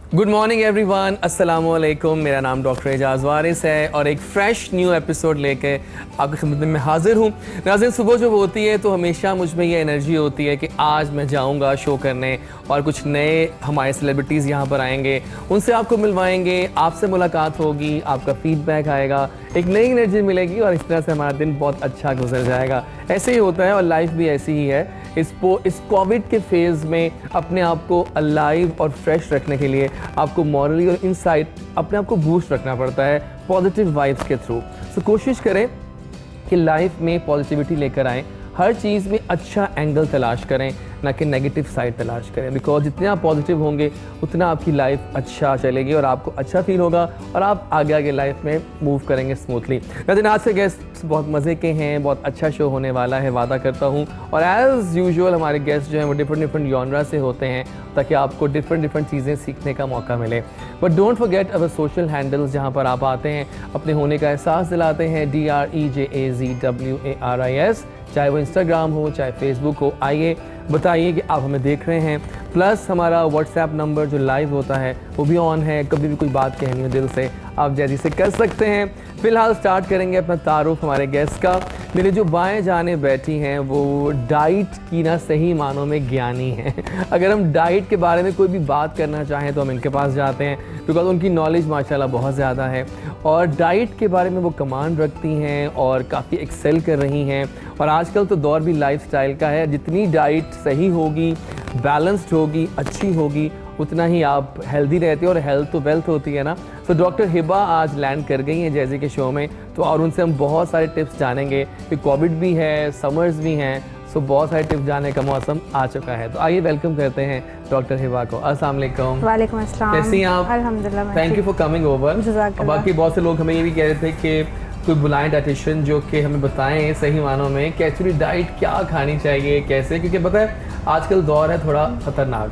Good morning everyone, अस्सलाम वालेकुम। मेरा नाम डॉक्टर एजाज वारिस है और एक फ्रेश न्यू एपिसोड लेके आपकी खिदमत में मैं हाजिर हूँ। नाज़रीन, सुबह जब होती है तो हमेशा मुझ में ये एनर्जी होती है कि आज मैं जाऊँगा शो करने और कुछ नए हमारे सेलिब्रिटीज़ यहाँ पर आएंगे, उनसे आपको मिलवाएंगे, आपसे मुलाकात होगी, आपका फीडबैक आएगा, एक नई एनर्जी मिलेगी और इस तरह से हमारा दिन बहुत अच्छा गुजर जाएगा। ऐसे ही होता है और लाइफ भी ऐसी ही है। इस कोविड के फेज़ में अपने आप को अलाइव और फ्रेश रखने के लिए आपको मॉरली और इनसाइट अपने आप को बूस्ट रखना पड़ता है पॉजिटिव वाइब्स के थ्रू। सो कोशिश करें कि लाइफ में पॉजिटिविटी लेकर आएँ, हर चीज़ में अच्छा एंगल तलाश करें, ना कि नेगेटिव साइड तलाश करें। बिकॉज जितने आप पॉजिटिव होंगे उतना आपकी लाइफ अच्छा चलेगी और आपको अच्छा फील होगा और आप आगे आगे लाइफ में मूव करेंगे स्मूथली। लेकिन आज से गेस्ट बहुत मज़े के हैं, बहुत अच्छा शो होने वाला है, वादा करता हूँ। और एज़ यूजुअल हमारे गेस्ट जो हैं वो डिफरेंट जॉनरा से होते हैं ताकि आपको डिफरेंट चीज़ें सीखने का मौका मिले। But don't forget our social handles जहाँ पर आप आते हैं, अपने होने का एहसास दिलाते हैं, DREJAZWARIS, चाहे वो इंस्टाग्राम हो चाहे फेसबुक हो। आइए बताइए कि आप हमें देख रहे हैं। प्लस हमारा व्हाट्सएप नंबर जो लाइव होता है वो भी ऑन है, कभी भी कोई बात कहनी हो दिल से आप जैसी से कर सकते हैं। फ़िलहाल स्टार्ट करेंगे अपना तारुफ हमारे गेस्ट का। मेरे जो बाएं जाने बैठी हैं वो डाइट की ना सही मानों में ज्ञानी हैं। अगर हम डाइट के बारे में कोई भी बात करना चाहें तो हम इनके पास जाते हैं, बिकॉज उनकी नॉलेज माशाल्लाह बहुत ज़्यादा है और डाइट के बारे में वो कमांड रखती हैं और काफ़ी एक्सेल कर रही हैं। और आजकल तो दौर भी लाइफस्टाइल का है, जितनी डाइट सही होगी, बैलेंस्ड होगी, अच्छी होगी, उतना ही आप हेल्दी रहते हो और हेल्थ तो वेल्थ होती है ना। तो डॉक्टर हिबा आज लैंड कर गई हैं जैसे के शो में, तो और उनसे हम बहुत सारे टिप्स जानेंगे कि कोविड भी है, समर्स भी हैं, सो बहुत सारे टिप्स जानने का मौसम आ चुका है। तो आइए वेलकम करते हैं डॉक्टर हिबा को। अस्सलाम वालेकुम। वालेकुम अस्सलाम। कैसी हैं आप? अल्हम्दुलिल्लाह। Thank you for coming over. जज़ाकल्लाह। बाकी बहुत से लोग हमें ये भी कह रहे थे कि कोई बुलाएं डाइटिशियन जो कि हमें बताएं सही मानों में कि एक्चुअली डाइट क्या खानी चाहिए, कैसे, क्योंकि पता है आजकल दौर है थोड़ा ख़तरनाक।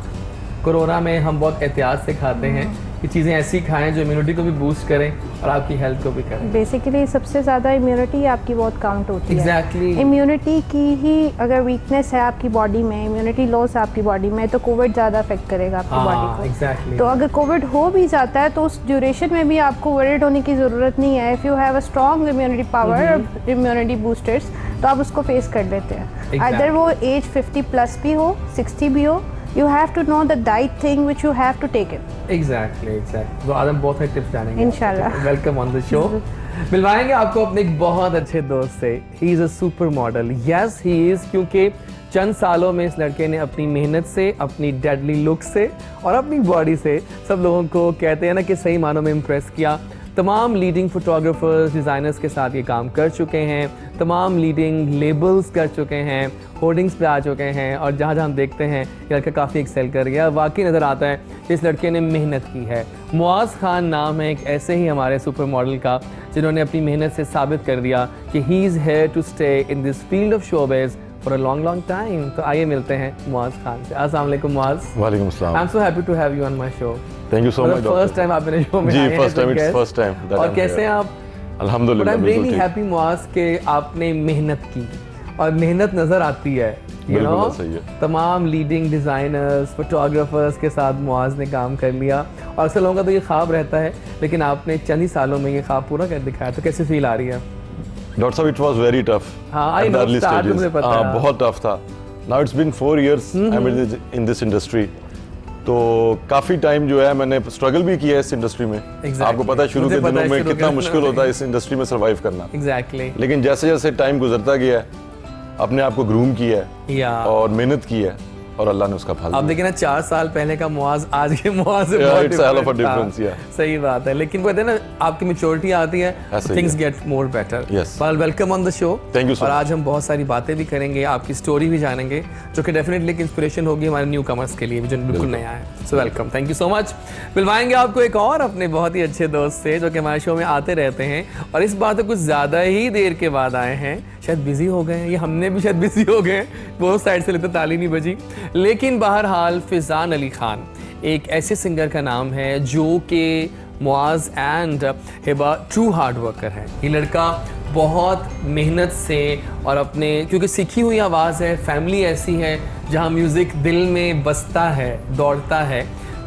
कोरोना में हम बहुत एहतियात से खाते हैं कि चीज़ें ऐसी खाएं जो इम्यूनिटी को भी बूस्ट करें और आपकी हेल्थ को भी करें। बेसिकली सबसे ज़्यादा इम्यूनिटी आपकी बहुत काउंट होती Exactly. है। इम्यूनिटी की ही अगर वीकनेस है आपकी बॉडी में, इम्यूनिटी लॉस है आपकी बॉडी में, तो कोविड ज़्यादा अफेक्ट करेगा आपकी बॉडी को। Exactly. तो अगर कोविड हो भी जाता है तो उस ड्यूरेशन में भी आपको वरीड होने की ज़रूरत नहीं है। If you have a strong immunity power, immunity boosters, तो आप उसको फेस कर लेते हैं। अदर वो एज 50+ भी हो, 60 भी हो, you have to know the diet thing which you have to take it. Exactly. तो आज हम बहुत सारे टिप्स जानेंगे इंशाल्लाह। Welcome on the show. मिलवाएंगे आपको अपने एक बहुत अच्छे दोस्त से। He is a supermodel. Yes he is, क्योंकि चंद सालों में इस लड़के ने अपनी मेहनत से, अपनी डेडली लुक से और अपनी बॉडी से सब लोगों को कहते हैं ना कि सही मानों में इम्प्रेस किया। तमाम लीडिंग फोटोग्राफर्स, डिज़ाइनर्स के साथ ये काम कर चुके हैं, तमाम लीडिंग लेबल्स कर चुके हैं, होर्डिंग्स पे आ चुके हैं और जहाँ जहाँ हम देखते हैं ये लड़का काफ़ी एक्सेल कर गया। वाकई नज़र आता है कि इस लड़के ने मेहनत की है। मुआज़ खान नाम है एक ऐसे ही हमारे सुपर मॉडल का जिन्होंने अपनी मेहनत से साबित कर दिया कि he is here to stay in this field of showbiz for a long time. तो आइए मिलते हैं मुआज़ खान से। अस्सलाम वालेकुम मुआज़। वालेकुम अस्सलाम। I am so happy to have you on my show. Thank you so much. First time आप मेरे शो में आए हैं। जी, first time, it's first time. और कैसे हैं आप? अल्हम्दुलिल्लाह। I am really happy Muaz के आपने मेहनत की और मेहनत नज़र आती है। यू नो, तमाम लीडिंग डिज़ाइनर्स, फोटोग्राफर्स के साथ मुआज़ ने काम कर लिया और अक्सर लोगों का तो ये ख्वाब रहता है, लेकिन आपने चंद ही सालों में ये ख्वाब पूरा कर दिखाया। तो कैसे फील आ रही है? डॉक्टर साहब, इट वाज वेरी टफ। हाँ, आई नो, स्टार्ट में पता है। बहुत टफ था। Now it's been 4 years I am in this industry. तो काफ़ी टाइम जो है मैंने स्ट्रगल भी किया है इस इंडस्ट्री में। आपको पता है शुरू के दिनों में कितना मुश्किल होता है इस इंडस्ट्री में सर्वाइव करना। लेकिन जैसे जैसे टाइम गुजरता गया है, अपने आप को ग्रूम किया है और मेहनत की है और अल्लाह ने उसका फल दिया। आप देखिए ना, 4 साल पहले का मुआज़ आज के मुआज़ से बहुत डिफरेंस है। सही बात है, लेकिन कहते हैं ना आपकी मैच्योरिटी आती है, things get more better. Well, welcome on the show. Thank you. और आज हम बहुत सारी बातें भी करेंगे, आपकी स्टोरी भी जानेंगे, जो कि डेफिनेटली एक इंस्पिरेशन होगी हमारे न्यू कमर्स के लिए जो बिल्कुल नया है। So welcome, thank you so much. मिलवाएंगे आपको एक और अपने बहुत ही अच्छे दोस्त से जो कि हमारे शो में आते रहते हैं और इस बार तो कुछ ज़्यादा ही देर के बाद आए हैं। शायद बिजी हो गए हैं, ये हमने भी शायद बिजी हो गए, वो साइड से लेते ताली नहीं बजी। लेकिन बहरहाल फिजान अली खान एक ऐसे सिंगर का नाम है जो कि Muaz and Hiba true hard worker है। ये लड़का बहुत मेहनत से और अपने, क्योंकि सीखी हुई आवाज़ है, फैमिली ऐसी है जहाँ म्यूज़िक दिल में बसता है, दौड़ता है,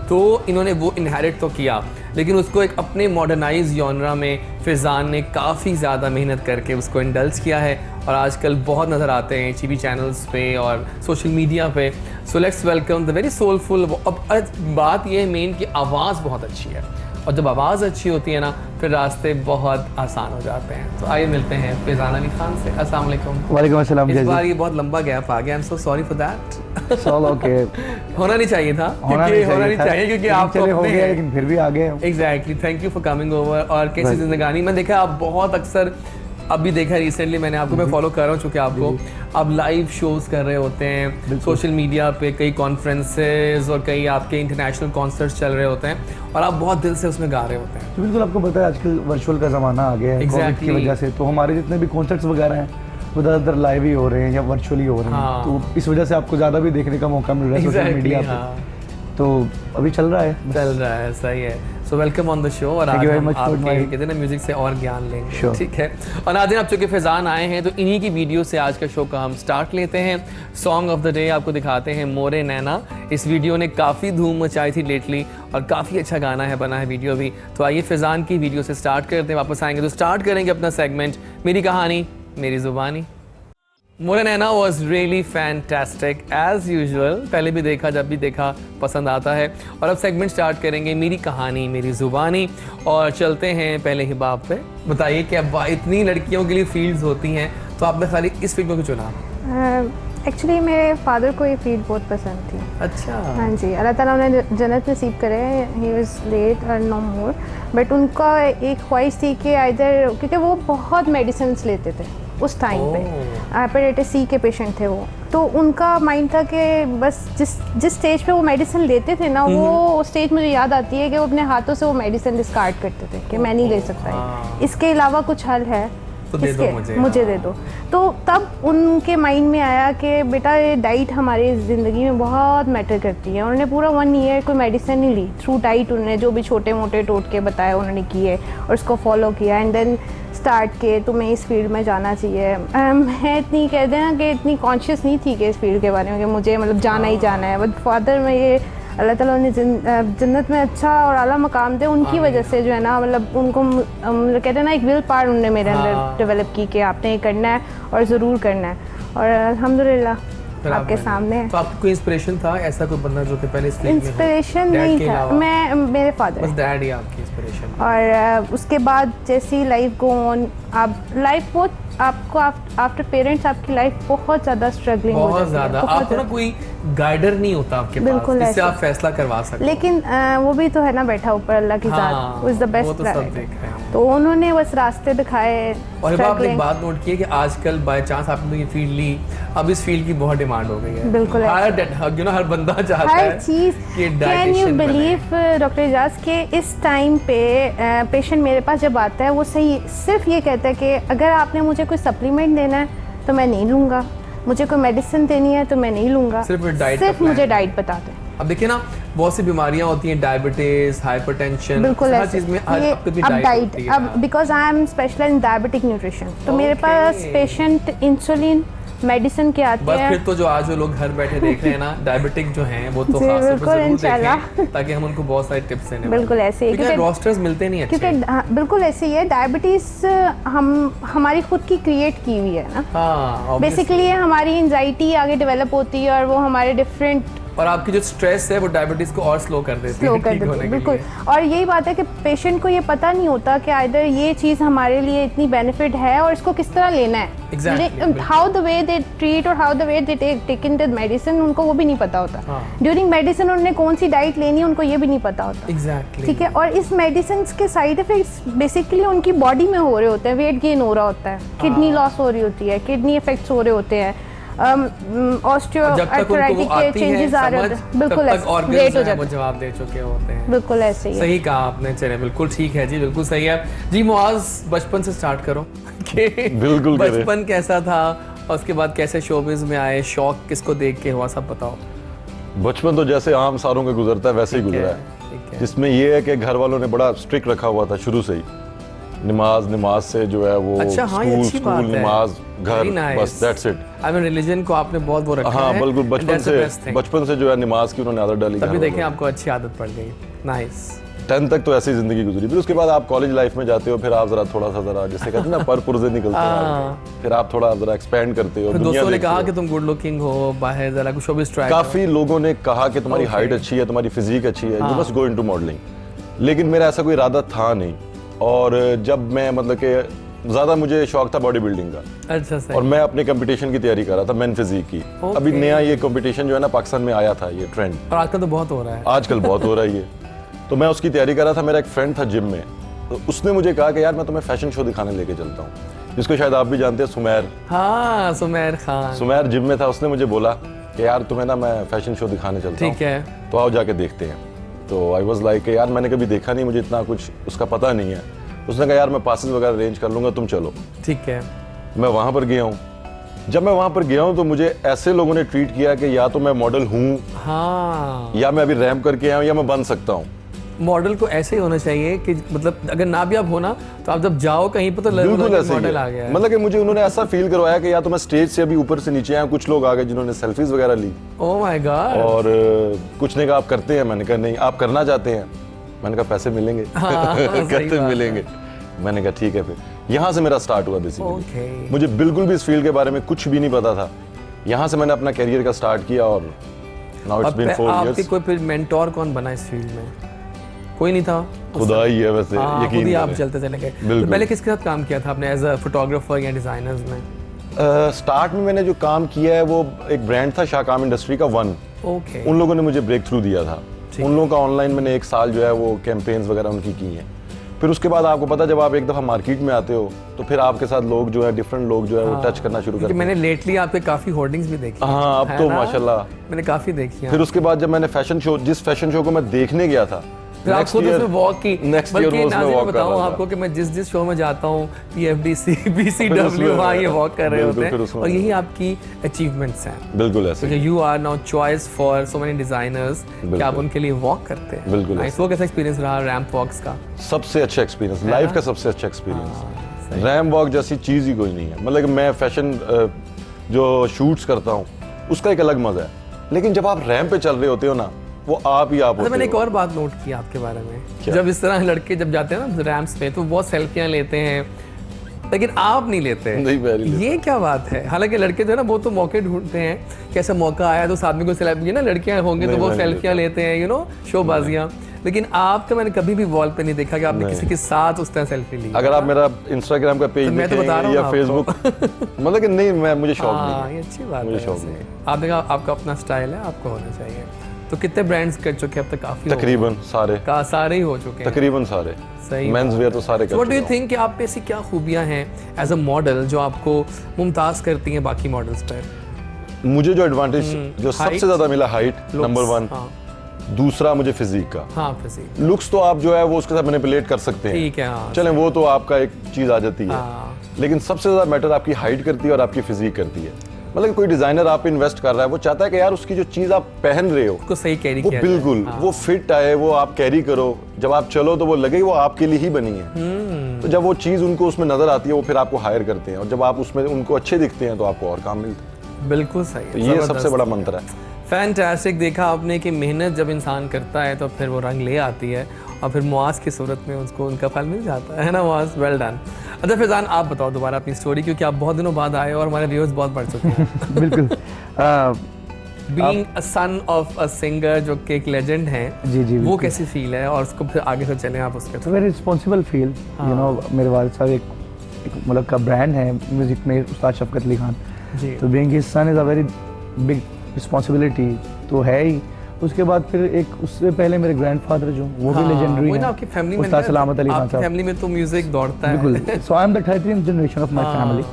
तो इन्होंने वो इनहेरिट तो किया, लेकिन उसको एक अपने मॉडर्नाइज जॉनरा में फैज़ान ने काफ़ी ज़्यादा मेहनत करके उसको इंडल्ज किया है और आजकल बहुत नज़र आते हैं टीवी चैनल्स पे और सोशल मीडिया पे। So let's welcome the very soulful. अब बात ये है मेन कि आवाज़ बहुत अच्छी है, और जब आवाज़ अच्छी होती है ना फिर रास्ते बहुत आसान हो जाते हैं। तो आइए मिलते हैं फैज़ान अली खान से। अस्सलाम वालेकुम। वालेकुम अस्सलाम। इस बार ये बहुत लंबा गैप आ गया, आई am so sorry for that. Okay, होना नहीं चाहिए था, होना नहीं चाहिए क्योंकि आप चले हो गया, लेकिन फिर भी आ गए। Exactly, thank you for coming over. और कैसी जिंदगानी, मैं देखा आप बहुत अक्सर, अभी देखा रिसेंटली मैंने आपको, मैं फॉलो कर रहा हूँ चूँकि आपको, आप लाइव शोज़ कर रहे होते हैं सोशल मीडिया पे, कई कॉन्फ्रेंसेज और कई आपके इंटरनेशनल कॉन्सर्ट्स चल रहे होते हैं और आप बहुत दिल से उसमें गा रहे होते हैं। तो बिल्कुल आपको पता है आजकल वर्चुअल का ज़माना आ गया है कोविड की वजह से, तो हमारे जितने भी कॉन्सर्ट्स वगैरह हैं वो ज़्यादातर लाइव ही हो रहे हैं या वर्चुअली हो रहे हैं। तो इस वजह से आपको ज़्यादा भी देखने का मौका मिल रहा है सोशल मीडिया पे। तो अभी चल रहा है, सही है। So welcome on the show. और आज हम आपके कहते हैं ना म्यूजिक से और ज्ञान लेंगे, ठीक है। और नाज़रीन, आप चूँकि फैज़ान आए हैं तो इन्हीं की वीडियो से आज का शो का हम स्टार्ट लेते हैं। सॉन्ग ऑफ द डे आपको दिखाते हैं मोरे नैना। इस वीडियो ने काफ़ी धूम मचाई थी लेटली और काफ़ी अच्छा गाना है, बना है वीडियो भी। तो आइए फैज़ान की वीडियो से स्टार्ट करते हैं, वापस आएंगे तो स्टार्ट करेंगे अपना सेगमेंट मेरी कहानी मेरी ज़ुबानी। More Naina was really fantastic as usual, पहले भी देखा, जब भी देखा पसंद आता है। और अब सेगमेंट स्टार्ट करेंगे मेरी कहानी मेरी ज़ुबानी, और चलते हैं पहले ही बाप पे। बताइए कि अब इतनी लड़कियों के लिए फील्ड्स होती हैं तो आपने खाली इस फील्ड को क्यों चुना? एक्चुअली मेरे फादर को ये फील्ड बहुत पसंद थी। अच्छा। हाँ जी, अल्लाह ताला उन्हें जन्नत नसीब करे, ही वाज लेट और नो मोर, बट उनका एक ख्वाहिश थी कि इधर, क्योंकि वो बहुत मेडिसिन लेते थे उस टाइम पे, हेपेटाइटिस सी के पेशेंट थे वो, तो उनका माइंड था कि बस जिस स्टेज पे वो मेडिसिन लेते थे ना, वो स्टेज मुझे याद आती है कि वो अपने हाथों से वो मेडिसिन डिस्कार्ड करते थे कि मैं नहीं ले सकता है, इसके अलावा कुछ हल है तो दे दो मुझे दे दो। तो तब उनके माइंड में आया कि बेटा ये डाइट हमारी ज़िंदगी में बहुत मैटर करती है। उन्होंने पूरा 1 ईयर कोई मेडिसिन नहीं ली, थ्रू डाइट उन्होंने जो भी छोटे मोटे टोटके बताए उन्होंने किए और उसको फॉलो किया, एंड देन स्टार्ट किए तुम्हें इस फील्ड में जाना चाहिए। मैं इतनी कहते हैं कि इतनी कॉन्शियस नहीं थी कि इस फील्ड के बारे में कि मुझे मतलब जाना ही जाना है, बट फादर में ये अल्लाह ताला ने जन्नत में अच्छा और आला मकाम दे, उनकी वजह से जो है ना, मतलब उनको कहते हैं ना एक विल पावर उन्होंने मेरे अंदर डेवलप की कि आपने ये करना है और ज़रूर करना है, और अल्हम्दुलिल्लाह आपके सामने है। तो आपको कोई इंस्पिरेशन था, ऐसा कोई बंदा जो कि पहले इस फील्ड में हो? इंस्पिरेशन नहीं था, मैं मेरे फादर, बस डैड ही आपकी इंस्पिरेशन। और उसके बाद जैसी लाइफ गो ऑन, आप लाइफ बहुत आपको आफ्टर पेरेंट्स आपकी लाइफ बहुत ज़्यादा स्ट्रगलिंग हो जाती है, बहुत ज़्यादा। आपको ना कोई गाइडर नहीं होता आपके पास जिससे आप फैसला करवा सकते, लेकिन वो भी तो है ना बैठा ऊपर अल्लाह की ज़ात, वो इज़ द बेस्ट। तो उन्होंने बस रास्ते दिखाए। और आपने एक बात नोट की है कि आजकल बाय चांस आपने ये फील्ड ली, अब इस फील्ड की बहुत डिमांड हो गई है। बिल्कुल, हर बंदा चाहता है हर चीज़। Can you believe doctor Ejaz के इस टाइम पे पेशेंट मेरे पास जब आता है वो सही सिर्फ ये कहता है कि अगर आपने मुझे कोई सप्लीमेंट देना है तो मैं नहीं लूँगा, मुझे कोई मेडिसिन देनी है तो मैं नहीं लूँगा, सिर्फ मुझे डाइट बता दें। अब देखिए ना, बहुत सी बीमारियां होती हैं, डायबिटीज, हाइपरटेंशन, बिल्कुल हर चीज में अब डाइट, अब because I am specialised in diabetic nutrition, तो मेरे पास पेशेंट इंसुलिन मेडिसिन के आते हैं। फिर तो जो आज जो लोग घर बैठे देख रहे हैं ना, डायबिटिक जो हैं वो तो खास तौर पर जरूर देखें ताकि हम उनको बहुत सारे टिप्स देने। बिल्कुल ऐसे ही, क्योंकि रोस्टर्स मिलते नहीं अच्छे, क्योंकि बिल्कुल ऐसे ही है। डायबिटीज हमारी खुद की क्रिएट की हुई है ना, हाँ, बेसिकली हमारी एंजाइटी आगे डेवलप होती है और वो हमारे डिफरेंट, और आपकी जो स्ट्रेस है वो डायबिटीज को और स्लो कर देती है। बिल्कुल। और यही बात है कि पेशेंट को ये पता नहीं होता कि इधर ये चीज़ हमारे लिए इतनी बेनिफिट है और इसको किस तरह लेना है। How the way they treat और how the way they take in the medicine, उनको वो भी नहीं पता होता। ड्यूरिंग मेडिसिन उन्होंने कौन सी डाइट लेनी है उनको ये भी नहीं पता होता। ठीक है, और इस मेडिसिन के साइड इफेक्ट्स बेसिकली उनकी बॉडी में हो रहे होते हैं, वेट गेन हो रहा होता है, किडनी लॉस हो रही होती है, किडनी इफेक्ट्स हो रहे होते हैं, ऑस्टियोआर्थराइटिस के चेंजेस आ रहे होते हैं। बिल्कुल लेट हो जाता है, जवाब दे चुके होते हैं। बिल्कुल ऐसे ही सही कहा आपने, चले बिल्कुल ठीक है जी, बिल्कुल सही है जी। मुआज, बचपन से स्टार्ट करो कि बिल्कुल बचपन कैसा था और उसके बाद कैसे शोबिज में आए, शौक किसको देख के हुआ, सब बताओ। बचपन तो जैसे आम सारों का गुजरता है वैसे ही गुजरा है, जिसमें ये है कि घर वालों ने बड़ा स्ट्रिक्ट रखा हुआ था शुरू से ही। नमाज से जो है वो अच्छा, हाँ, स्कूल नमाज घर, बस that's it. I mean religion को आपने बहुत वो रखा हाँ है। बिल्कुल, बचपन से जो है नमाज की उन्होंने आदत डाली। तभी देखें आपको अच्छी आदत पड़ गई। नाइस। 10 तक तो ऐसी जिंदगी गुजरी, फिर उसके बाद आप कॉलेज लाइफ में जाते हो, फिर आप जरा थोड़ा सा जरा जैसे कहते हैं ना पर पुर्जे निकलते हैं, फिर आप थोड़ा जरा एक्सपेंड करते हो। दोस्तों ने कहा कि तुम गुड लुकिंग हो, बाहर जरा कुछ शोबिस ट्राई। काफी लोगों ने कहा कि तुम्हारी हाइट अच्छी है, तुम्हारी फिजिक अच्छी है, you must go into modelling. लेकिन मेरा ऐसा कोई इरादा था नहीं, और जब मैं मतलब कि ज्यादा मुझे शौक था बॉडी बिल्डिंग का। अच्छा सही। और मैं अपने कंपटीशन की तैयारी कर रहा था, मेन फिजिक की। अभी नया ये कंपटीशन जो है ना पाकिस्तान में आया था, ये ट्रेंड, और आजकल तो बहुत हो रहा है। आजकल बहुत हो रहा है ये। तो मैं उसकी तैयारी कर रहा था। मेरा एक फ्रेंड था जिम में, तो उसने मुझे कहा कि यार मैं तुम्हें फैशन शो दिखाने लेके चलता हूँ, जिसको शायद आप भी जानते हैं, सुमैर। हाँ सुमैर खान। सुमैर जिम में था, उसने मुझे बोला कि यार तुम्हें ना मैं फैशन शो दिखाने चलता हूँ, ठीक है, तो आओ जाके देखते हैं। तो आई वॉज लाइक यार मैंने कभी देखा नहीं, मुझे इतना कुछ उसका पता नहीं है। उसने कहा यार मैं पासेस वगैरह अरेंज कर लूँगा, तुम चलो। ठीक है। मैं वहाँ पर गया हूँ। जब मैं वहाँ पर गया हूँ तो मुझे ऐसे लोगों ने ट्रीट किया कि या तो मैं मॉडल हूँ, हाँ, या मैं अभी रैम्प करके आया हूँ, या मैं बन सकता हूँ। मॉडल को ऐसे ही होना चाहिए कि मतलब अगर ना भी आप हो ना, तो आप जब जाओ कहीं पर तो बिल्कुल ऐसे ही मॉडल आ है। गया है। मतलब कि मुझे उन्होंने ऐसा फील करवाया कि या तो मैं स्टेज से अभी ऊपर से नीचे आया। कुछ लोग आ गए जिन्होंने सेल्फीज वगैरह ली, ओह माय गॉड। और कुछ ने कहा आप करते हैं, मैंने कहा नहीं। आप करना चाहते हैं? मैंने कहा पैसे मिलेंगे। कहते मिलेंगे। मैंने कहा ठीक है। फिर यहाँ से मेरा स्टार्ट हुआ बेसिकली। मुझे बिल्कुल भी इस फील्ड के बारे में कुछ भी नहीं पता था। यहाँ से मैंने अपना करियर का स्टार्ट किया, और नाउ इट्स बीन 4 आपके इयर्स। कोई फिर मेंटोर कौन बना इस फील्ड में? कोई नहीं था? खुदा ही है वैसे, यकीन खुद ही आप करें। चलते चले गए। तो पहले किसके साथ काम किया था आपने एज अ फोटोग्राफर या डिजाइनर्स में? स्टार्ट में मैंने जो काम किया है वो एक ब्रांड था शाकाम इंडस्ट्री का, वन। ओके। उन लोगों ने मुझे ब्रेक थ्रू दिया था। उन लोगों का ऑनलाइन मैंने 1 साल जो है वो कैंपेन्स वगैरह उनकी की हैं। फिर उसके बाद आपको पता, जब आप एक दफ़ा मार्केट में आते हो तो फिर आपके साथ लोग जो है, डिफरेंट लोग जो है वो टच करना शुरू करते हैं। मैंने लेटली आपके काफ़ी होर्डिंग्स भी देखी। हाँ, अब तो माशाल्लाह मैंने काफ़ी देखी हैं। फिर उसके बाद जब मैंने फैशन शो, जिस फैशन शो को मैं देखने गया था, फिर आप खुद उसमें वॉक की। नेक्स्ट ईयर बल्कि उसमें वॉक कर बताऊं रहा था। आपको कि मैं जिस शो में जाता हूँ, PFDC, BCW, वहाँ ये वॉक कर रहे होते हैं, और यही आपकी अचीवमेंट्स हैं। बिल्कुल ऐसे। You are now choice for so many designers कि आप उनके लिए वॉक करते हैं। बिल्कुल। वो कैसा एक्सपीरियंस रहा रैंप वॉक्स का? सबसे अच्छा एक्सपीरियंस, लाइफ का सबसे अच्छा एक्सपीरियंस। रैम्प वॉक जैसी चीज़ ही कोई नहीं है। मतलब कि मैं फैशन जो शूट्स करता हूँ उसका एक अलग मजा है, लेकिन जब आप रैम्प पे चल रहे होते हो ना, वो आप ही आप होते हो। मैंने एक और बात नोट की आपके बारे में, जब इस तरह लड़के जब जाते हैं ना रैम्प्स पे तो बहुत सेल्फियां लेते हैं, लेकिन आप नहीं लेते। नहीं, ये क्या बात है? हालांकि लड़के जो है ना वो तो मौके ढूंढते हैं, कैसा मौका आया तो साथ में कोई सेलेब्रिटी ना लड़कियां होंगे तो वो सेल्फियां लेते हैं, यू नो, शोबाजियां। लेकिन आपका मैंने कभी भी वॉल पे नहीं देखा कि आपने किसी के साथ उस तरह सेल्फी ली। अगर आप मेरा इंस्टाग्राम का पेज देखें या फेसबुक, मतलब कि नहीं, मुझे शौक नहीं। ये अच्छी बात है। मुझे शौक नहीं। आपने कहा आपका अपना स्टाइल है, आपको होना चाहिए। तो कितने ब्रांड्स कर चुके अब तक? काफी तकरीबन सारे सारे ही हो चुके हैं। तकरीबन सारे। सही। मेंस वेयर तो सारे कर व्हाट डू यू चुका हूं। थिंक कि आप पे ऐसी क्या खूबियां हैं एज अ मॉडल जो आपको मुमताज करती हैं बाकी मॉडल्स पर? मुझे जो एडवांटेज जो सबसे ज्यादा मिला, हाइट नंबर 1। दूसरा मुझे फिजिक का। हाँ, फिजिक। लुक्स तो आप जो है वो उसके साथ मैनिपुलेट कर सकते हैं, ठीक है। हाँ, चलें वो तो आपका एक चीज आ जाती है। हाँ। लेकिन सबसे ज्यादा मैटर आपकी हाइट करती है और आपकी फिजिक करती है। मतलब कोई डिजाइनर आप पे इन्वेस्ट कर रहा है, वो चाहता है कि यार उसकी जो चीज आप पहन रहे हो उसको सही कैरी वो किया बिल्कुल जाए। हाँ। वो फिट आए, वो आप कैरी करो, जब आप चलो तो वो लगे वो आपके लिए ही बनी है। तो जब वो चीज उनको उसमें नजर आती है, वो फिर आपको हायर करते हैं, और जब आप उसमें उनको अच्छे दिखते हैं तो आपको और काम मिलता है। बिल्कुल सही है। तो ये सबसे बड़ा मंत्र है। फैंटास्टिक। देखा आपने कि मेहनत जब इंसान करता है तो फिर वो रंग ले आती है, और फिर मुआज की सूरत में उसको उनका फल मिल जाता है ना। Muaz, well done. अच्छा फैजान, आप बताओ दोबारा अपनी स्टोरी, क्योंकि आप बहुत दिनों बाद आए और हमारे व्यूअर्स बहुत बढ़ चुके हैं। बिल्कुल। Being a son of a singer जो कि एक लेजेंड हैं, जी जी, वो कैसी फील है, और उसको फिर आगे से चलें आप उसके very responsible feel. You know, मेरे वालिद साहब एक मतलब का ब्रांड है म्यूजिक में, उस्ताद शफकत अली खान जी। तो being his son is a very big responsibility तो है ही। उसके बाद फिर एक उससे पहले मेरे ग्रैंडफादर जो वो भी लेजेंडरी हैं, आपकी फैमिली में, उस्ताद सलामत अली खान साहब। फैमिली में तो म्यूजिक दौड़ता है। बिल्कुल। So I am the 13th generation of my family,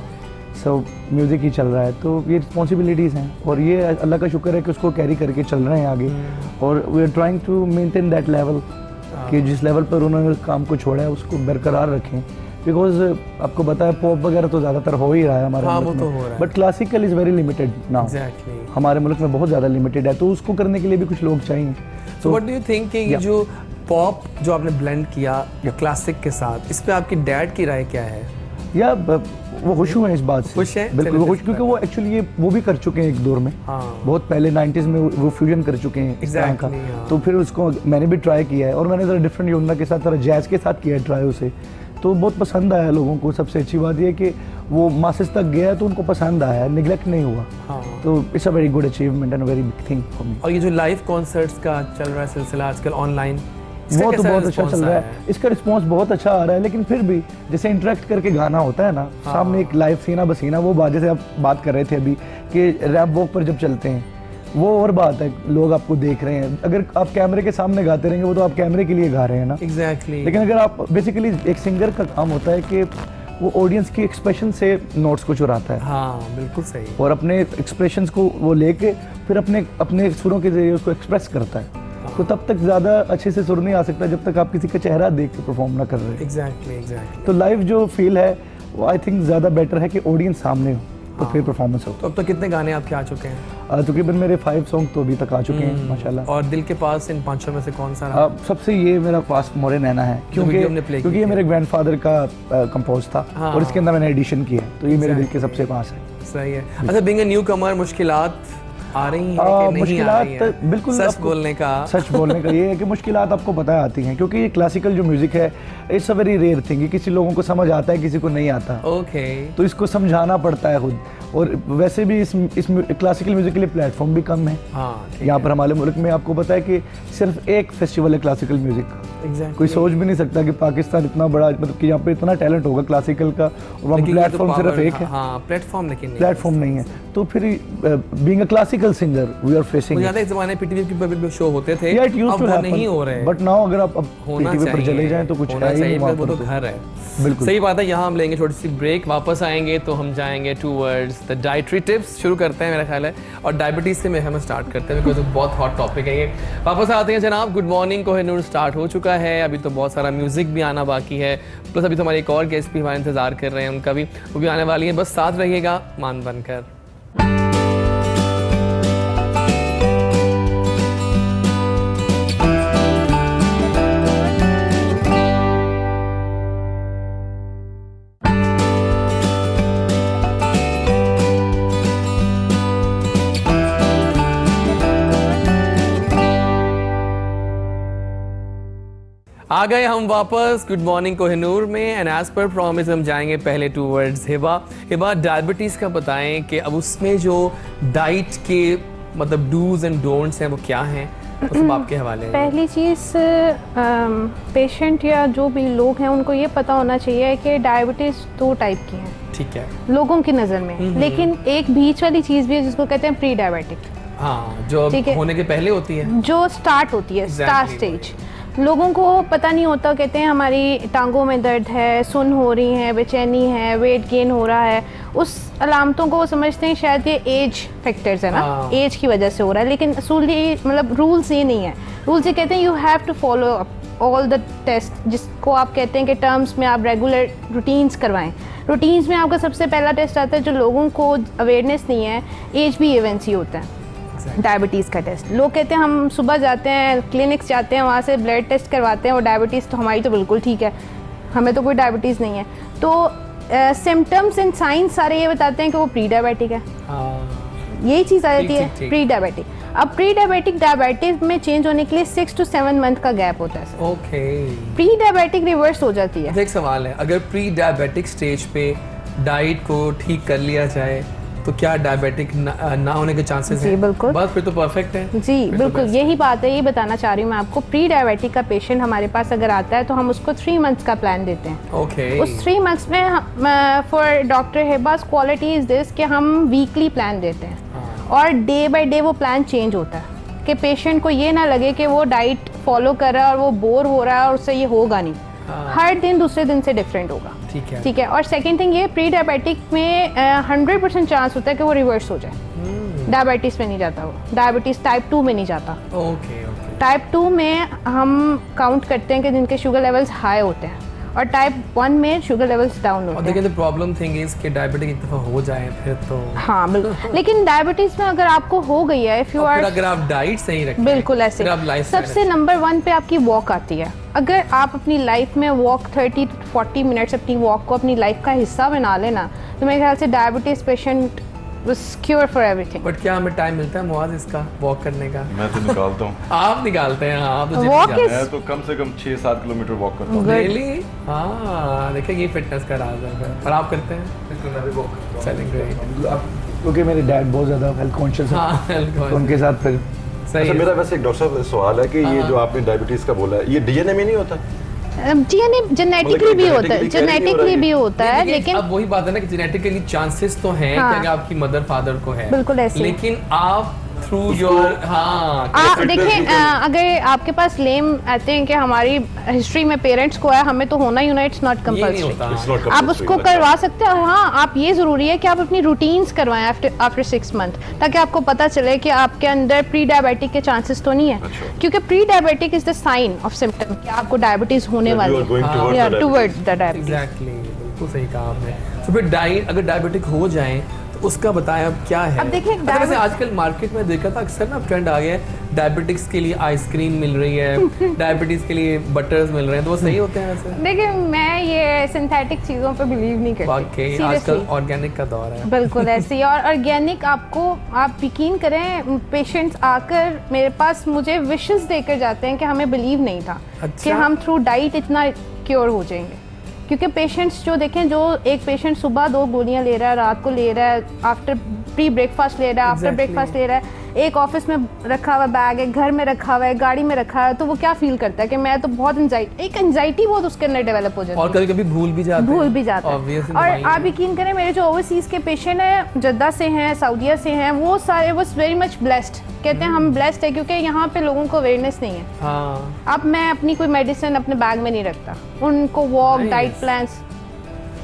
so music ही चल रहा है। तो ये रिस्पॉन्सिबिलिटीज़ हैं, और ये अल्लाह का शुक्र है कि उसको कैरी करके चल रहे हैं आगे, और we are trying to maintain that level, कि जिस लेवल पर उन्होंने काम को छोड़ा है उसको बरकरार रखें। बिकॉज आपको पता है पॉप वगैरह तो ज़्यादातर हो ही रहा है हमारे मुल्क में, but classical is very limited now. हमारे मुल्क में बहुत ज़्यादा लिमिटेड है, तो उसको करने के लिए भी कुछ लोग चाहिए। तो व्हाट डू यू थिंक कि ये जो पॉप जो आपने ब्लेंड किया क्लासिक के साथ, इस पे आपकी डैड की राय क्या है? या वो खुश हुए हैं इस बात से, खुश हैं? बिल्कुल वो खुश, क्योंकि वो एक्चुअली ये वो भी कर चुके हैं एक दौर में, बहुत पहले 90s में वो फ्यूजन कर चुके हैं इस तरह का। तो फिर उसको मैंने भी ट्राई किया है, और मैंने ज़रा डिफरेंट योजना के साथ, थोड़ा जैज़ के साथ किया है ट्राई उसे, तो बहुत पसंद आया लोगों को। सबसे अच्छी बात ये कि वो मासेस तक गया है तो उनको पसंद आया, निगलेक्ट नहीं हुआ। तो it's a very good achievement and very big thing for me. और ये जो लाइव कॉन्सर्ट्स का चल रहा है सिलसिला आजकल ऑनलाइन, वो तो बहुत अच्छा चल रहा है, इसका रिस्पॉन्स बहुत अच्छा आ रहा है। लेकिन फिर भी जैसे इंटरेक्ट करके गाना होता है ना, सामने एक लाइव सीना बसीना, वो बात जैसे आप बात कर रहे थे अभी कि रैंप वॉक पर जब चलते हैं, वो और बात है, लोग आपको देख रहे हैं। अगर आप कैमरे के सामने गाते रहेंगे, वो तो आप कैमरे के लिए गा रहे हैं ना। लेकिन अगर आप बेसिकली, एक सिंगर का काम होता है कि वो ऑडियंस की एक्सप्रेशन से नोट्स को चुराता है। हाँ बिल्कुल सही। और अपने एक्सप्रेशंस को वो लेके फिर अपने सुरों के जरिए उसको एक्सप्रेस करता है। तो तब तक ज़्यादा अच्छे से सुर नहीं आ सकता जब तक आप किसी का चेहरा देख के परफॉर्म ना कर रहे हैं। एग्जैक्टली। तो लाइव जो फील है वो आई थिंक ज़्यादा बेटर है कि ऑडियंस सामने हो, तो फिर परफॉर्मेंस हो। तो अब तक कितने गाने आपके आ चुके हैं? तकरीबन मेरे 5 सॉन्ग तो अभी तक आ चुके हैं माशाल्लाह। और दिल के पास इन 5 में से कौन सा रहा? सबसे ये मेरा पास मोरे नैना है, क्योंकि ये मेरे ग्रैंडफादर का कंपोज था, और इसके अंदर मैंने एडिशन किया, तो ये मेरे दिल के सबसे पास है। सही है। अच्छा, बीइंग अ न्यू कमर, मुश्किलात आ रही हैं कि नहीं? मुश्किलात बिल्कुल, सच बोलने का ये है कि मुश्किलात आपको पता आती हैं, क्योंकि ये क्लासिकल जो म्यूजिक है, it's a very rare thing. किसी लोगों को समझ आता है, किसी को नहीं आता। तो इसको समझाना पड़ता है खुद। और वैसे भी इस क्लासिकल म्यूजिक के लिए प्लेटफॉर्म भी कम है। यहाँ पर हमारे मुल्क में आपको पता है कि सिर्फ एक फेस्टिवल है क्लासिकल म्यूजिक का। कोई सोच भी नहीं सकता कि पाकिस्तान इतना बड़ा, मतलब कि यहाँ पे इतना टैलेंट होगा क्लासिकल का, और वहाँ प्लेटफॉर्म सिर्फ एक है। प्लेटफॉर्म नहीं है। तो फिर being a classical singer we are facing. मुझे याद है एक ज़माने पीटीवी पे शो होते थे, अब वो नहीं हो रहे। बट नाउ अगर आप पीटीवी पर चले जाएं तो कुछ है ही, वो तो घर है। बिल्कुल सही बात है। यहाँ हम लेंगे छोटी सी ब्रेक, वापस आएंगे तो हम जाएंगे टूवर्ड्स द डाइटरी टिप्स। शुरू करते हैं मेरा ख्याल है, और डायबिटीज़ से हम स्टार्ट करते हैं, बिकॉज बहुत हॉट टॉपिक है ये। वापस आते हैं जनाब। गुड मॉर्निंग कोहिनूर स्टार्ट हो चुका है, अभी तो बहुत सारा म्यूजिक भी आना बाकी है, प्लस अभी तो हमारे एक और गेस्ट भी हमारे इंतजार कर रहे हैं, उनका भी वो भी आने वाली है। बस साथ रहिएगा मान बनकर। आ गए हम वापस गुड मॉर्निंग कोहिनूर में, एंड एज पर प्रॉमिस हम जाएंगे पहले टूवर्ड्स हिबा डायबिटीज़ का बताएं कि अब उसमें जो डाइट के मतलब डूज एंड डोंट्स हैं वो क्या हैं, वो सब आपके हवाले। पहली चीज़, पेशेंट या जो भी लोग हैं उनको ये पता होना चाहिए कि डायबिटीज़ 2 टाइप की हैं, ठीक है, लोगों की नज़र में। लेकिन एक बीच वाली चीज़ भी है जिसको कहते हैं प्री डायबिटिक। हाँ, जो होने के पहले होती है, जो स्टार्ट होती है, स्टार्ट स्टेज। लोगों को पता नहीं होता, कहते हैं हमारी टांगों में दर्द है, सुन हो रही है, बेचैनी है, वेट गेन हो रहा है। उस अलामतों को वो समझते हैं शायद ये एज फैक्टर्स है ना, एज की वजह से हो रहा है। लेकिन असूली मतलब रूल्स ये नहीं है। रूल्स ये कहते हैं you have to follow up all the test, जिसको आप कहते हैं कि टर्म्स में आप रेगुलर रूटीन्स करवाएं। रूटीन्स में आपका सबसे पहला टेस्ट आता है, जो लोगों को अवेयरनेस नहीं है, HbA1c होता है, डायबिटीज़ का टेस्ट। लोग कहते हैं हम सुबह जाते हैं, क्लिनिक्स जाते हैं, वहाँ से ब्लड टेस्ट करवाते हैं, और डायबिटीज़ तो हमारी तो बिल्कुल ठीक है, हमें तो कोई डायबिटीज़ नहीं है। तो सिम्टम्स एंड साइंस सारे ये बताते हैं कि वो प्री डायबिटिक है। यही चीज़ आ जाती है प्री डायबिटिक। अब प्री डायबिटिक डायबिटीज में चेंज होने के लिए 6 to 7 मंथ का गैप होता है। ओके। प्री डायबिटिक रिवर्स हो जाती है। एक सवाल है, अगर प्री डायबिटिक स्टेज पे डाइट को ठीक कर लिया जाए तो क्या डायबिटिक ना होने के चांसेस हैं? जी बिल्कुल, बस फिर तो परफेक्ट है। जी बिल्कुल, यही बात है, यही बताना चाह रही हूँ मैं आपको। प्री डायबिटिक का पेशेंट हमारे पास अगर आता है तो हम उसको 3 मंथ्स का प्लान देते हैं। ओके। उस 3 मंथ्स में for doctor Hiba's quality is this कि हम वीकली प्लान देते हैं, और डे बाय डे वो प्लान चेंज होता है कि पेशेंट को ये ना लगे कि वो डाइट फॉलो कर रहा है और वो बोर हो रहा है और उससे ये होगा नहीं। हर दिन दूसरे दिन से डिफरेंट होगा। ठीक है। और सेकंड थिंग ये, प्री डायबिटिक में 100% चांस होता है कि वो रिवर्स हो जाए। डायबिटीज़ में नहीं जाता, वो डायबिटीज़ टाइप 2 में नहीं जाता। टाइप 2 में हम काउंट करते हैं कि जिनके शुगर लेवल्स हाई होते हैं, और टाइप 1 में शुगर लेवल्स डाउन होते हैं। देखिए, द प्रॉब्लम थिंग इज कि डायबिटिक एक दफा हो जाए फिर तो हाँ बिल्कुल। लेकिन डायबिटीज में अगर आपको हो गई है, इफ यू आर, अगर आप डाइट सही रखें, बिल्कुल ऐसे, सबसे नंबर 1 पे आपकी वॉक आती है। अगर आप अपनी लाइफ में वॉक 30 to 40 मिनट्स अपनी वॉक को अपनी लाइफ का हिस्सा बना लेना, तो मेरे ख्याल से diabetes patient was cure for everything. But क्या हमें टाइम मिलता है मुआज इसका वॉक करने का? मैं तो निकालता हूँ। आप निकालते हैं? हाँ, आप तो Walk जिम is- मैं तो कम से कम 6-7 किलोमीटर वॉक करता हूँ। रियली? हाँ, देखिए ये फिटनेस का राज है फिर। और आप करते हैं? मैं भी वॉक करता हूँ। चलिए ग्रेट। क्योंकि मेरे डैड बहुत ज़्यादा हेल्थ कॉन्शियस है, हाँ, health तो उनके साथ फिर सही अच्छा, है। मेरा वैसे एक डॉक्टर साहब सवाल है कि ये जो आपने डायबिटीज का बोला है, ये डीएनए में नहीं होता? डीएनए जेनेटिकली भी होता है, genetically carry नहीं हो रहा जेनेटिकली है। भी होता है, लेकिन अब वही बात है ना कि जेनेटिकली चांसेस तो हैं हाँ। कि अगर आपकी मदर फादर को है, बिल्कुल ऐसे ही। लेकिन आप थ्रू योर हाँ आप fitness देखिए भी करें। अगर आपके पास क्लेम आते हैं कि हमारी हिस्ट्री में पेरेंट्स को है, हमें तो होना ही होना, इट्स नॉट ये नहीं कंपल्सरी। होता। It's not आप compulsory, उसको अच्छा। करवा सकते हैं। और हाँ, आप ये ज़रूरी है कि आप अपनी रूटीन्स करवाएं आफ्टर 6 मंथ, ताकि आपको पता चले कि आपके अंदर प्री डायबिटिक के चांसेस तो नहीं है। अच्छा। क्योंकि pre diabetic is the sign of symptom कि आपको डायबिटीज होने You वाली are going है, towards या the towards the diabetes. Exactly, बिल्कुल सही कहा आपने। तो फिर डाइट अगर डायबिटिक हो जाए तो उसका बताएं अब क्या है? अब देखिए, अच्छा, वैसे आजकल मार्केट में देखा था अक्सर ना ट्रेंड आ गया है, डायबिटिक्स के लिए आइसक्रीम मिल रही है, डायबिटीज के लिए बटर्स मिल रहे हैं, तो वो सही होते हैं वैसे? देखिए, मैं ये सिंथेटिक चीज़ों पे बिलीव नहीं करती। वाकई आजकल Seriously। ऑर्गेनिक का दौर है। बिल्कुल ऐसे ही। और ऑर्गेनिक आपको, आप यकीन करें, पेशेंट्स आकर मेरे पास मुझे विशेस देकर जाते हैं कि हमें बिलीव नहीं था कि अच्छा। हम थ्रू डाइट इतना क्योर हो जाएंगे। क्योंकि पेशेंट्स जो देखें, जो एक पेशेंट सुबह 2 गोलियां ले रहा है, रात को ले रहा है, आफ्टर प्री ब्रेकफास्ट ले रहा है, आफ्टर Exactly। ब्रेकफास्ट ले रहा है, एक ऑफिस में रखा हुआ बैग है, घर में रखा हुआ है, गाड़ी में रखा है, तो वो क्या फील करता है कि मैं तो बहुत एंजाइटी बहुत उसके अंदर डेवलप हो जाती है, और कभी कभी भूल भी जाते हैं। भूल भी जाता है। Obviously, और दवाइयाँ आप यकीन करें, मेरे जो ओवरसीज के पेशेंट हैं, जद्दा से हैं, सऊदीया से हैं, वो सारे वाज वेरी मच ब्लेस्ड। कहते हैं हम ब्लेस्ड है क्योंकि यहाँ पे लोगों को अवेयरनेस नहीं है। हाँ, अब मैं अपनी कोई मेडिसिन अपने बैग में नहीं रखता, उनको वॉक Nice। Diet plans.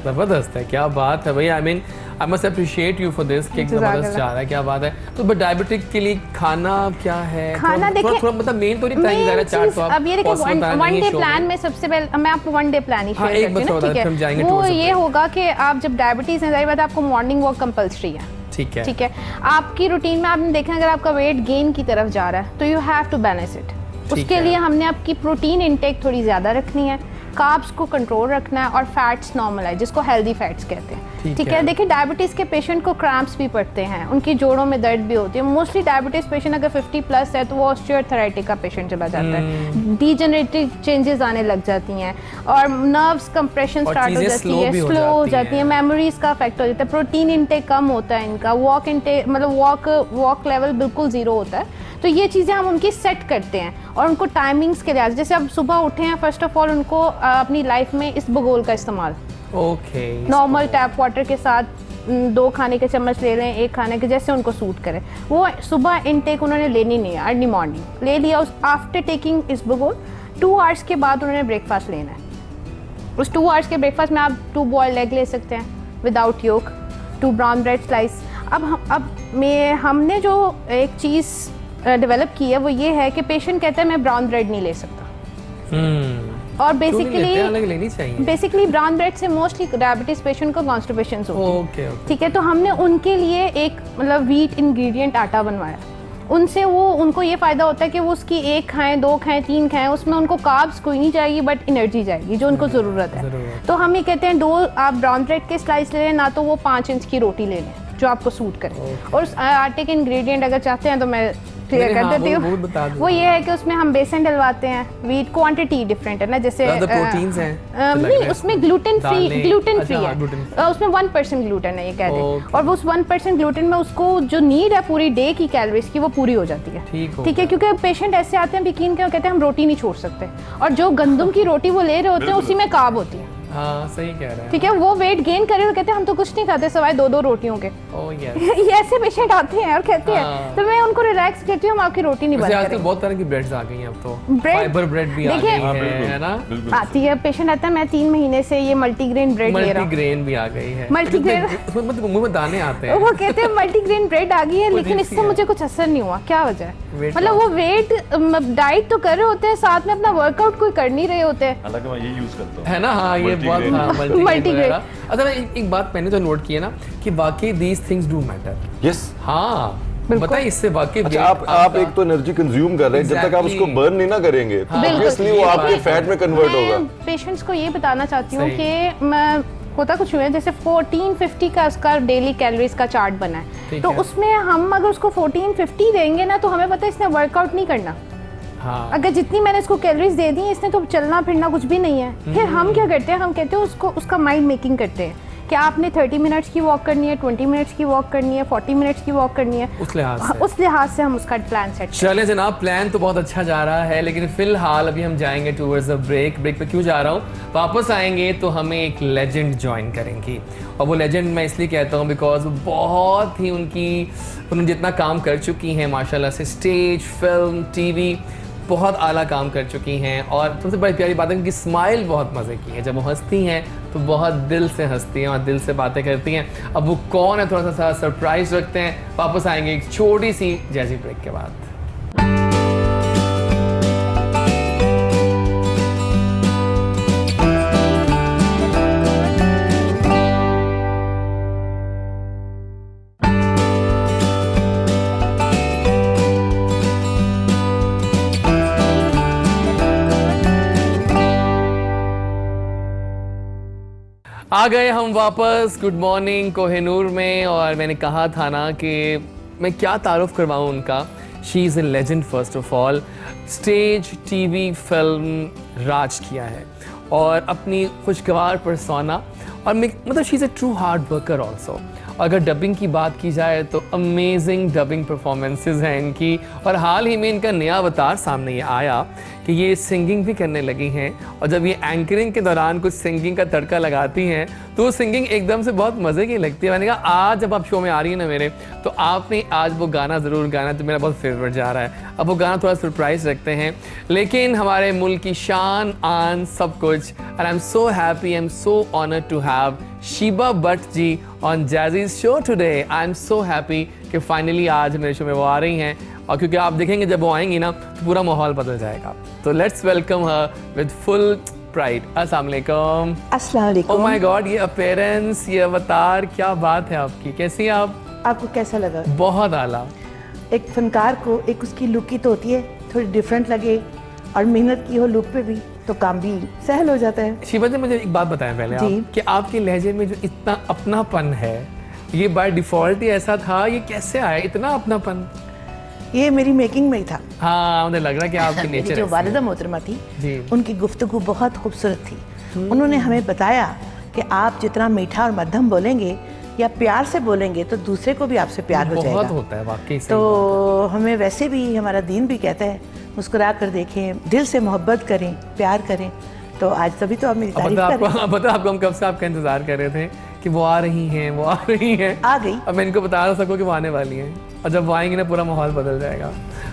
जबरदस्त है, क्या बात है भाई। I mean I must appreciate you for this कि एक जबरदस्त जा रहा है, क्या बात है। तो बट डायबिटिक के लिए खाना क्या है? खाना देखिए, थोड़ा मतलब मेन तो नहीं बताएंगे, ज़रा चार्ट तो आप अब ये देखिए, possible बताना वन नहीं डे show प्लान में। में सबसे पहले मैं आपको 1 डे प्लान ही हाँ, शेयर एक करती हूँ बस ना, बता, ठीक फिर हम जाएंगे है। वो towards the ये break। होगा कि आप जब डायबिटीज है, जाहिर बात है आपको मॉर्निंग वॉक कंपल्सरी है। ठीक है, ठीक है, आपकी रूटीन में आपने देखा अगर आपका वेट गेन की तरफ जा रहा है तो you have to balance it. उसके है। लिए हमने आपकी प्रोटीन इनटेक थोड़ी ज़्यादा रखनी है, कार्ब्स को कंट्रोल रखना है, और फैट्स नॉर्मलाइज, जिसको हेल्दी फैट्स कहते हैं। ठीक है, देखिए डायबिटीज़ के पेशेंट को क्रैम्प्स भी पड़ते हैं, उनकी जोड़ों में दर्द भी होती है। मोस्टली डायबिटीज़ पेशेंट अगर 50+ है तो वो ऑस्टियोआर्थराइटिस का पेशेंट चला जाता है, डीजनरेटिव चेंजेस आने लग जाती हैं, और नर्व्स कंप्रेशन और स्टार्ट हो चीज़ें जाती slow है, भी हो स्लो हो जाती जाती है, हैं। मेमोरीज का अफेक्ट हो जाता है, प्रोटीन इनटेक कम होता है इनका, वॉक इनटेक मतलब वॉक लेवल बिल्कुल ज़ीरो होता है। तो ये चीज़ें हम उनकी सेट करते हैं, और उनको टाइमिंग्स के लिहाज, जैसे अब सुबह उठे हैं, फर्स्ट ऑफ ऑल उनको अपनी लाइफ में इस बगोल का इस्तेमाल, ओके, नॉर्मल टैप वाटर के साथ 2 खाने के चम्मच ले लें, 1 खाने के, जैसे उनको सूट करे। वो सुबह इनटेक उन्होंने लेनी नहीं है, अर्ली मॉर्निंग ले लिया। उस आफ्टर टेकिंग इस बगोल 2 आवर्स के बाद उन्होंने ब्रेकफास्ट लेना है। उस 2 आवर्स के ब्रेकफास्ट में आप 2 बॉइल्ड एग ले सकते हैं विदाउट योक, 2 ब्राउन ब्रेड स्लाइस। हमने जो एक चीज़ डेवलप की है वो ये है कि पेशेंट कहता है मैं ब्राउन ब्रेड नहीं ले सकता, और लेनी चाहिए। बेसिकली ब्राउन ब्रेड से मोस्टली डायबिटीज पेशेंट को कॉन्स्टिपेशन होती है। ओके, ठीक है, तो हमने उनके लिए एक मतलब व्हीट इंग्रेडिएंट आटा बनवाया। उनसे उनको ये फ़ायदा होता है कि वो उसकी 1 खाएं, 2 खाएं, 3 खाएं, उसमें उनको कार्ब्स कोई नहीं जाएगी बट एनर्जी जाएगी जो उनको ज़रूरत है। तो हम ये कहते हैं 2 आप ब्राउन ब्रेड के स्लाइस ले लें, ना तो वो 5 इंच की रोटी ले लें जो आपको सूट करे। और उस आटे के इंग्रेडिएंट अगर चाहते हैं तो मैं क्लियर कर देती हूँ। वो ये है कि उसमें हम बेसन डलवाते हैं, व्हीट क्वांटिटी डिफरेंट है ना, जैसे प्रोटीन्स हैं नहीं, उसमें ग्लूटेन फ्री अच्छा, है, उसमें 1% ग्लूटेन है ये कह दें, और वो उस 1% ग्लूटेन में उसको जो नीड है पूरी डे की कैलोरीज की वो पूरी हो जाती है। ठीक है, क्योंकि पेशेंट ऐसे आते हैं यकीन के कहते हैं हम रोटी नहीं छोड़ सकते, और जो गंदम की रोटी वो ले रहे होते हैं उसी में कार्ब होती है। हाँ, सही कह रहे हैं। ठीक है, वो वेट गेन करे और कहते हैं हम तो कुछ नहीं खाते सिवाय 2-2 रोटियों के। ओह यस, ये ऐसे पेशेंट आते हैं और कहते हैं, तो मैं उनको रिलैक्स कहती हूँ हम आपकी रोटी नहीं बंद आजकल करेंगे। बहुत तरह की ब्रेड्स आ गई हैं अब तो, ब्रेड- फाइबर ब्रेड भी आ देखिए- गई है ना, आती है पेशेंट आता है मैं 3 महीने से ये मल्टीग्रेन ब्रेड ले रहा हूँ, मल्टीग्रेन भी आ गई है, Multigrain- उसमें मतलब मुंह में दाने आते हैं। वो कहते हैं मल्टीग्रेन ब्रेड आ गई है लेकिन अजीब इससे सी है। मुझे कुछ असर नहीं हुआ, क्या वजह है? Weight मतलब loss। वो वेट डाइट तो कर रहे होते हैं, साथ में अपना वर्कआउट कोई कर नहीं रहे होते हैं। हालांकि मैं ये यूज करता हूँ, है ना। हाँ, ये बहुत Multigrain। मल्टीग्रेन। अच्छा, मैं एक बात मैंने तो नोट की है ना कि वाकई these things do matter. Yes. हाँ, बिल्कुल। बताइए इससे वाकई अच्छा, आप एक तो एनर्जी कंज्यूम कर रहे हैं, जब तक आप उसको Exactly। बर्न नहीं ना करेंगे तो हाँ, ऑब्वियसली वो ये आपके बात फैट में कन्वर्ट होगा। मैं पेशेंट्स को ये बताना चाहती हूँ सही। कि मैं होता कुछ नहीं है, जैसे 1450 का उसका डेली कैलोरीज का चार्ट बना है, तो उसमें हम अगर उसको 1450 देंगे ना, तो हमें पता है इसने वर्कआउट नहीं करना। हाँ। अगर जितनी मैंने इसको कैलोरीज दे दी, इसने तो चलना फिरना कुछ भी नहीं है। फिर हम क्या करते हैं, हम कहते हैं उसको, उसका माइंड मेकिंग करते हैं कि आपने 30 मिनट्स की वॉक करनी है, 20 मिनट्स की वॉक करनी है, 40 मिनट्स की वॉक करनी है। उस लिहाज से हम उसका प्लान सेट। चलें जनाब, प्लान तो बहुत अच्छा जा रहा है, लेकिन फिलहाल अभी हम जाएंगे टूवर्ड्स द ब्रेक पे क्यों जा रहा हूँ, वापस आएंगे तो हमें एक लेजेंड ज्वाइन करेंगी। और वो लेजेंड मैं इसलिए कहता हूँ बिकॉज बहुत ही उन्होंने जितना काम कर चुकी हैं माशाल्लाह से, स्टेज, फिल्म, टीवी, बहुत आला काम कर चुकी हैं। और सबसे बड़ी प्यारी बात है उनकी स्माइल बहुत मज़े की है। जब वो हंसती हैं तो बहुत दिल से हंसती हैं और दिल से बातें करती हैं। अब वो कौन है, थोड़ा सा सरप्राइज रखते हैं। वापस आएंगे एक छोटी सी जैसी ब्रेक के बाद। आ गए हम वापस गुड मॉर्निंग कोहिनूर में, और मैंने कहा था ना कि मैं क्या तारुफ करवाऊँ उनका। She is a legend first of all. Stage, TV, film राज किया है और अपनी खुशगवार परसोना, और मतलब she is a true hard worker also. अगर डबिंग की बात की जाए तो अमेजिंग डबिंग परफॉर्मेंसेस हैं इनकी। और हाल ही में इनका नया अवतार सामने ये आया कि ये सिंगिंग भी करने लगी हैं। और जब ये एंकरिंग के दौरान कुछ सिंगिंग का तड़का लगाती हैं तो वो सिंगिंग एकदम से बहुत मज़े की लगती है। मैंने कहा आज जब आप शो में आ रही है ना मेरे, तो आपने आज वो गाना ज़रूर गाना, तो मेरा बहुत फेवरेट जा रहा है। अब वो गाना थोड़ा सरप्राइज रखते हैं, लेकिन हमारे मुल्क की शान, आन, सब कुछ। And I am so happy, I am so honoured to have Sheeba Bhatt ji on Jazzy's show today. I am so happy कि फाइनली आज मेरे शो में वो आ रही हैं, और क्योंकि आप देखेंगे जब वो आएंगी ना तो पूरा माहौल बदल जाएगा। तो let's welcome her with full pride. अस्सलाम वालेकुम। अस्सलाम वालेकुम। ओह माय गॉड, ये अपीयरेंस, ये अवतार, क्या बात है आपकी। कैसी हैं आप? आपको कैसा लगा? बहुत आला। एक फनकार को एक उसकी लुक की तो होती है, थोड़ी डिफरेंट लगे और मेहनत की हो लुक पे भी, तो काम भी सहल हो जाता है। शिवा जी, मुझे एक बात बताएं पहले आप कि आपके लहजे में जो इतना अपनापन है, ये बाय डिफॉल्ट ही ऐसा था, ये कैसे आया इतना अपनापन? ये मेरी मेकिंग में ही था। हाँ, मुझे लग रहा है कि आपकी नेचर जो वालिदा मोहतरमा थी, उनकी गुफ्तगू बहुत खूबसूरत थी। उन्होंने हमें बताया कि आप जितना मीठा और मध्यम बोलेंगे या प्यार से बोलेंगे तो दूसरे को भी आपसे प्यार हो जाएगा। बहुत होता है वाकई। तो हमें वैसे भी हमारा दीन भी कहता है मुस्कुरा कर देखें, दिल से मोहब्बत करें, प्यार करें। तो आज तभी तो आप मेरी तारीफ कर रहे हैं। पता आपको हम कब से आपका इंतजार कर रहे थे कि वो आ रही हैं, वो आ रही हैं। आ गई। अब मैं इनको बता सकूँ कि वो आने वाली हैं, और जब वो आएंगी ना पूरा माहौल बदल जाएगा।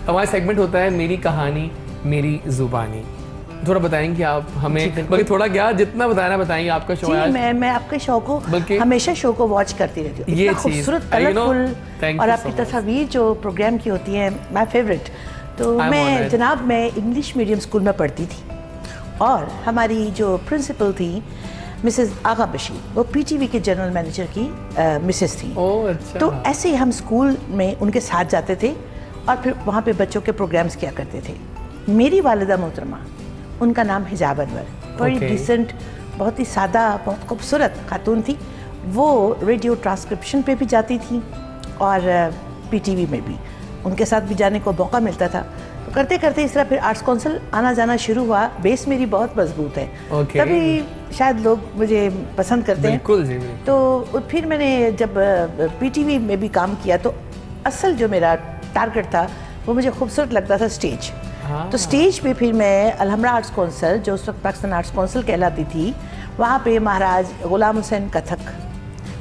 हमारा सेगमेंट होता है मेरी कहानी मेरी जुबानी। थोड़ा बताएंगे आप हमें, बल्कि थोड़ा क्या जितना बताना बताएंगे। आपका शो है, मैं आपके शो को हमेशा शो को वॉच करती रहती हूँ। ये खूबसूरत, कलरफुल, और आपकी तस्वीर जो प्रोग्राम की होती है, माय फेवरेट। तो मैं जनाब, मैं इंग्लिश मीडियम स्कूल में पढ़ती थी, और हमारी जो प्रिंसिपल थी मिसेस आगा बशीर, वो पीटीवी के जनरल मैनेजर की मिसेस थी। अच्छा। तो ऐसे ही हम स्कूल में उनके साथ जाते थे और फिर वहाँ पे बच्चों के प्रोग्राम्स किया करते थे। मेरी वालिदा मोहतरमा, उनका नाम हिजाब अनवर, बड़ी डिसेंट, बहुत ही सादा, बहुत खूबसूरत खातून थी। वो रेडियो ट्रांसक्रिप्शन पे भी जाती थी और पीटीवी में भी उनके साथ भी जाने को मौका मिलता था। तो करते करते इस तरह फिर आर्ट्स काउंसिल आना जाना शुरू हुआ। बेस मेरी बहुत मजबूत है, तभी शायद लोग मुझे पसंद करते हैं। बिल्कुल जी। तो फिर मैंने जब पीटीवी में भी काम किया, तो असल जो मेरा टारगेट था वो मुझे खूबसूरत लगता था स्टेज। तो स्टेज पे फिर मैं अलहमरा आर्ट्स काउंसिल, जो उस वक्त पाकिस्तान आर्ट्स काउंसिल कहलाती थी, वहाँ पे महाराज गुलाम हुसैन कथक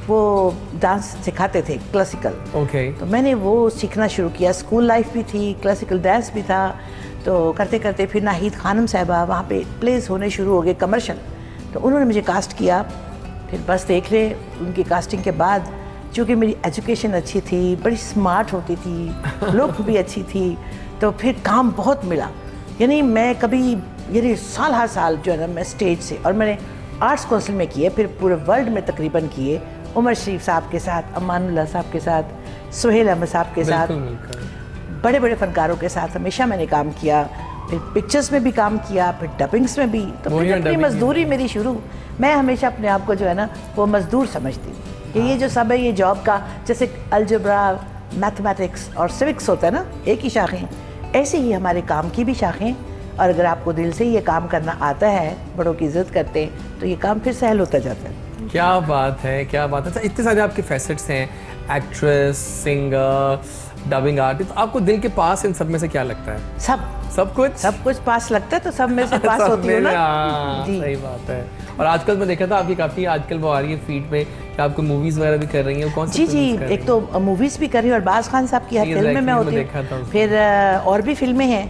वो डांस सिखाते थे, क्लासिकल। तो मैंने वो सीखना शुरू किया। स्कूल लाइफ भी थी, क्लासिकल डांस भी था। तो करते करते फिर नाहिद खानम साहिबा, वहाँ पे प्लेस होने शुरू हो गए कमर्शियल, तो उन्होंने मुझे कास्ट किया। फिर बस देख ले, उनकी कास्टिंग के बाद चूँकि मेरी एजुकेशन अच्छी थी, बड़ी स्मार्ट होती थी, लुक भी अच्छी थी, तो फिर काम बहुत मिला। यानी मैं कभी, यानी साल हर साल जो है ना, मैं स्टेज से, और मैंने आर्ट्स काउंसिल में किए, फिर पूरे वर्ल्ड में तकरीबन किए। उमर शरीफ साहब के साथ, अमानुल्लाह साहब के साथ, सुहेल अहमद साहब के साथ, बड़े बड़े फनकारों के साथ हमेशा मैंने काम किया। फिर पिक्चर्स में भी काम किया, फिर डबिंग्स में भी। तो वही फिर है, अपनी dubbing मजदूरी मेरी शुरू। मैं हमेशा अपने आप को जो है ना वो मजदूर समझती हूँ कि ये जो सब है ये जॉब का, जैसे अलजेब्रा, मैथमेटिक्स और सिविक्स होता है ना, एक ही शाखें, ऐसे ही हमारे काम की भी शाखें। और अगर आपको दिल से ये काम करना आता है, बड़ों की इज्जत करते हैं, तो ये काम फिर सहल होता जाता है। क्या बात है, क्या बात है। अच्छा, इतने सारे आपके फैसेट्स हैं, एक्ट्रेस, सिंगर, डबिंग आर्टिस्ट, आपको दिल के पास इन सब में से क्या लगता है? सब कुछ पास लगता है, तो सब में से पास सब होती है में, ना। हाँ, जी। सही बात है। और आजकल मैं देखा था आपकी काफ़ी आजकल वो आ रही है फीड पे कि आपको मूवीज़ वगैरह भी कर रही हैं। कौन सी जी, एक तो मूवीज़ भी कर रही हूँ और बाज खान साहब की हर फिल्म में मैं होती देखा था हूँ। उसको। फिर और भी फिल्में हैं।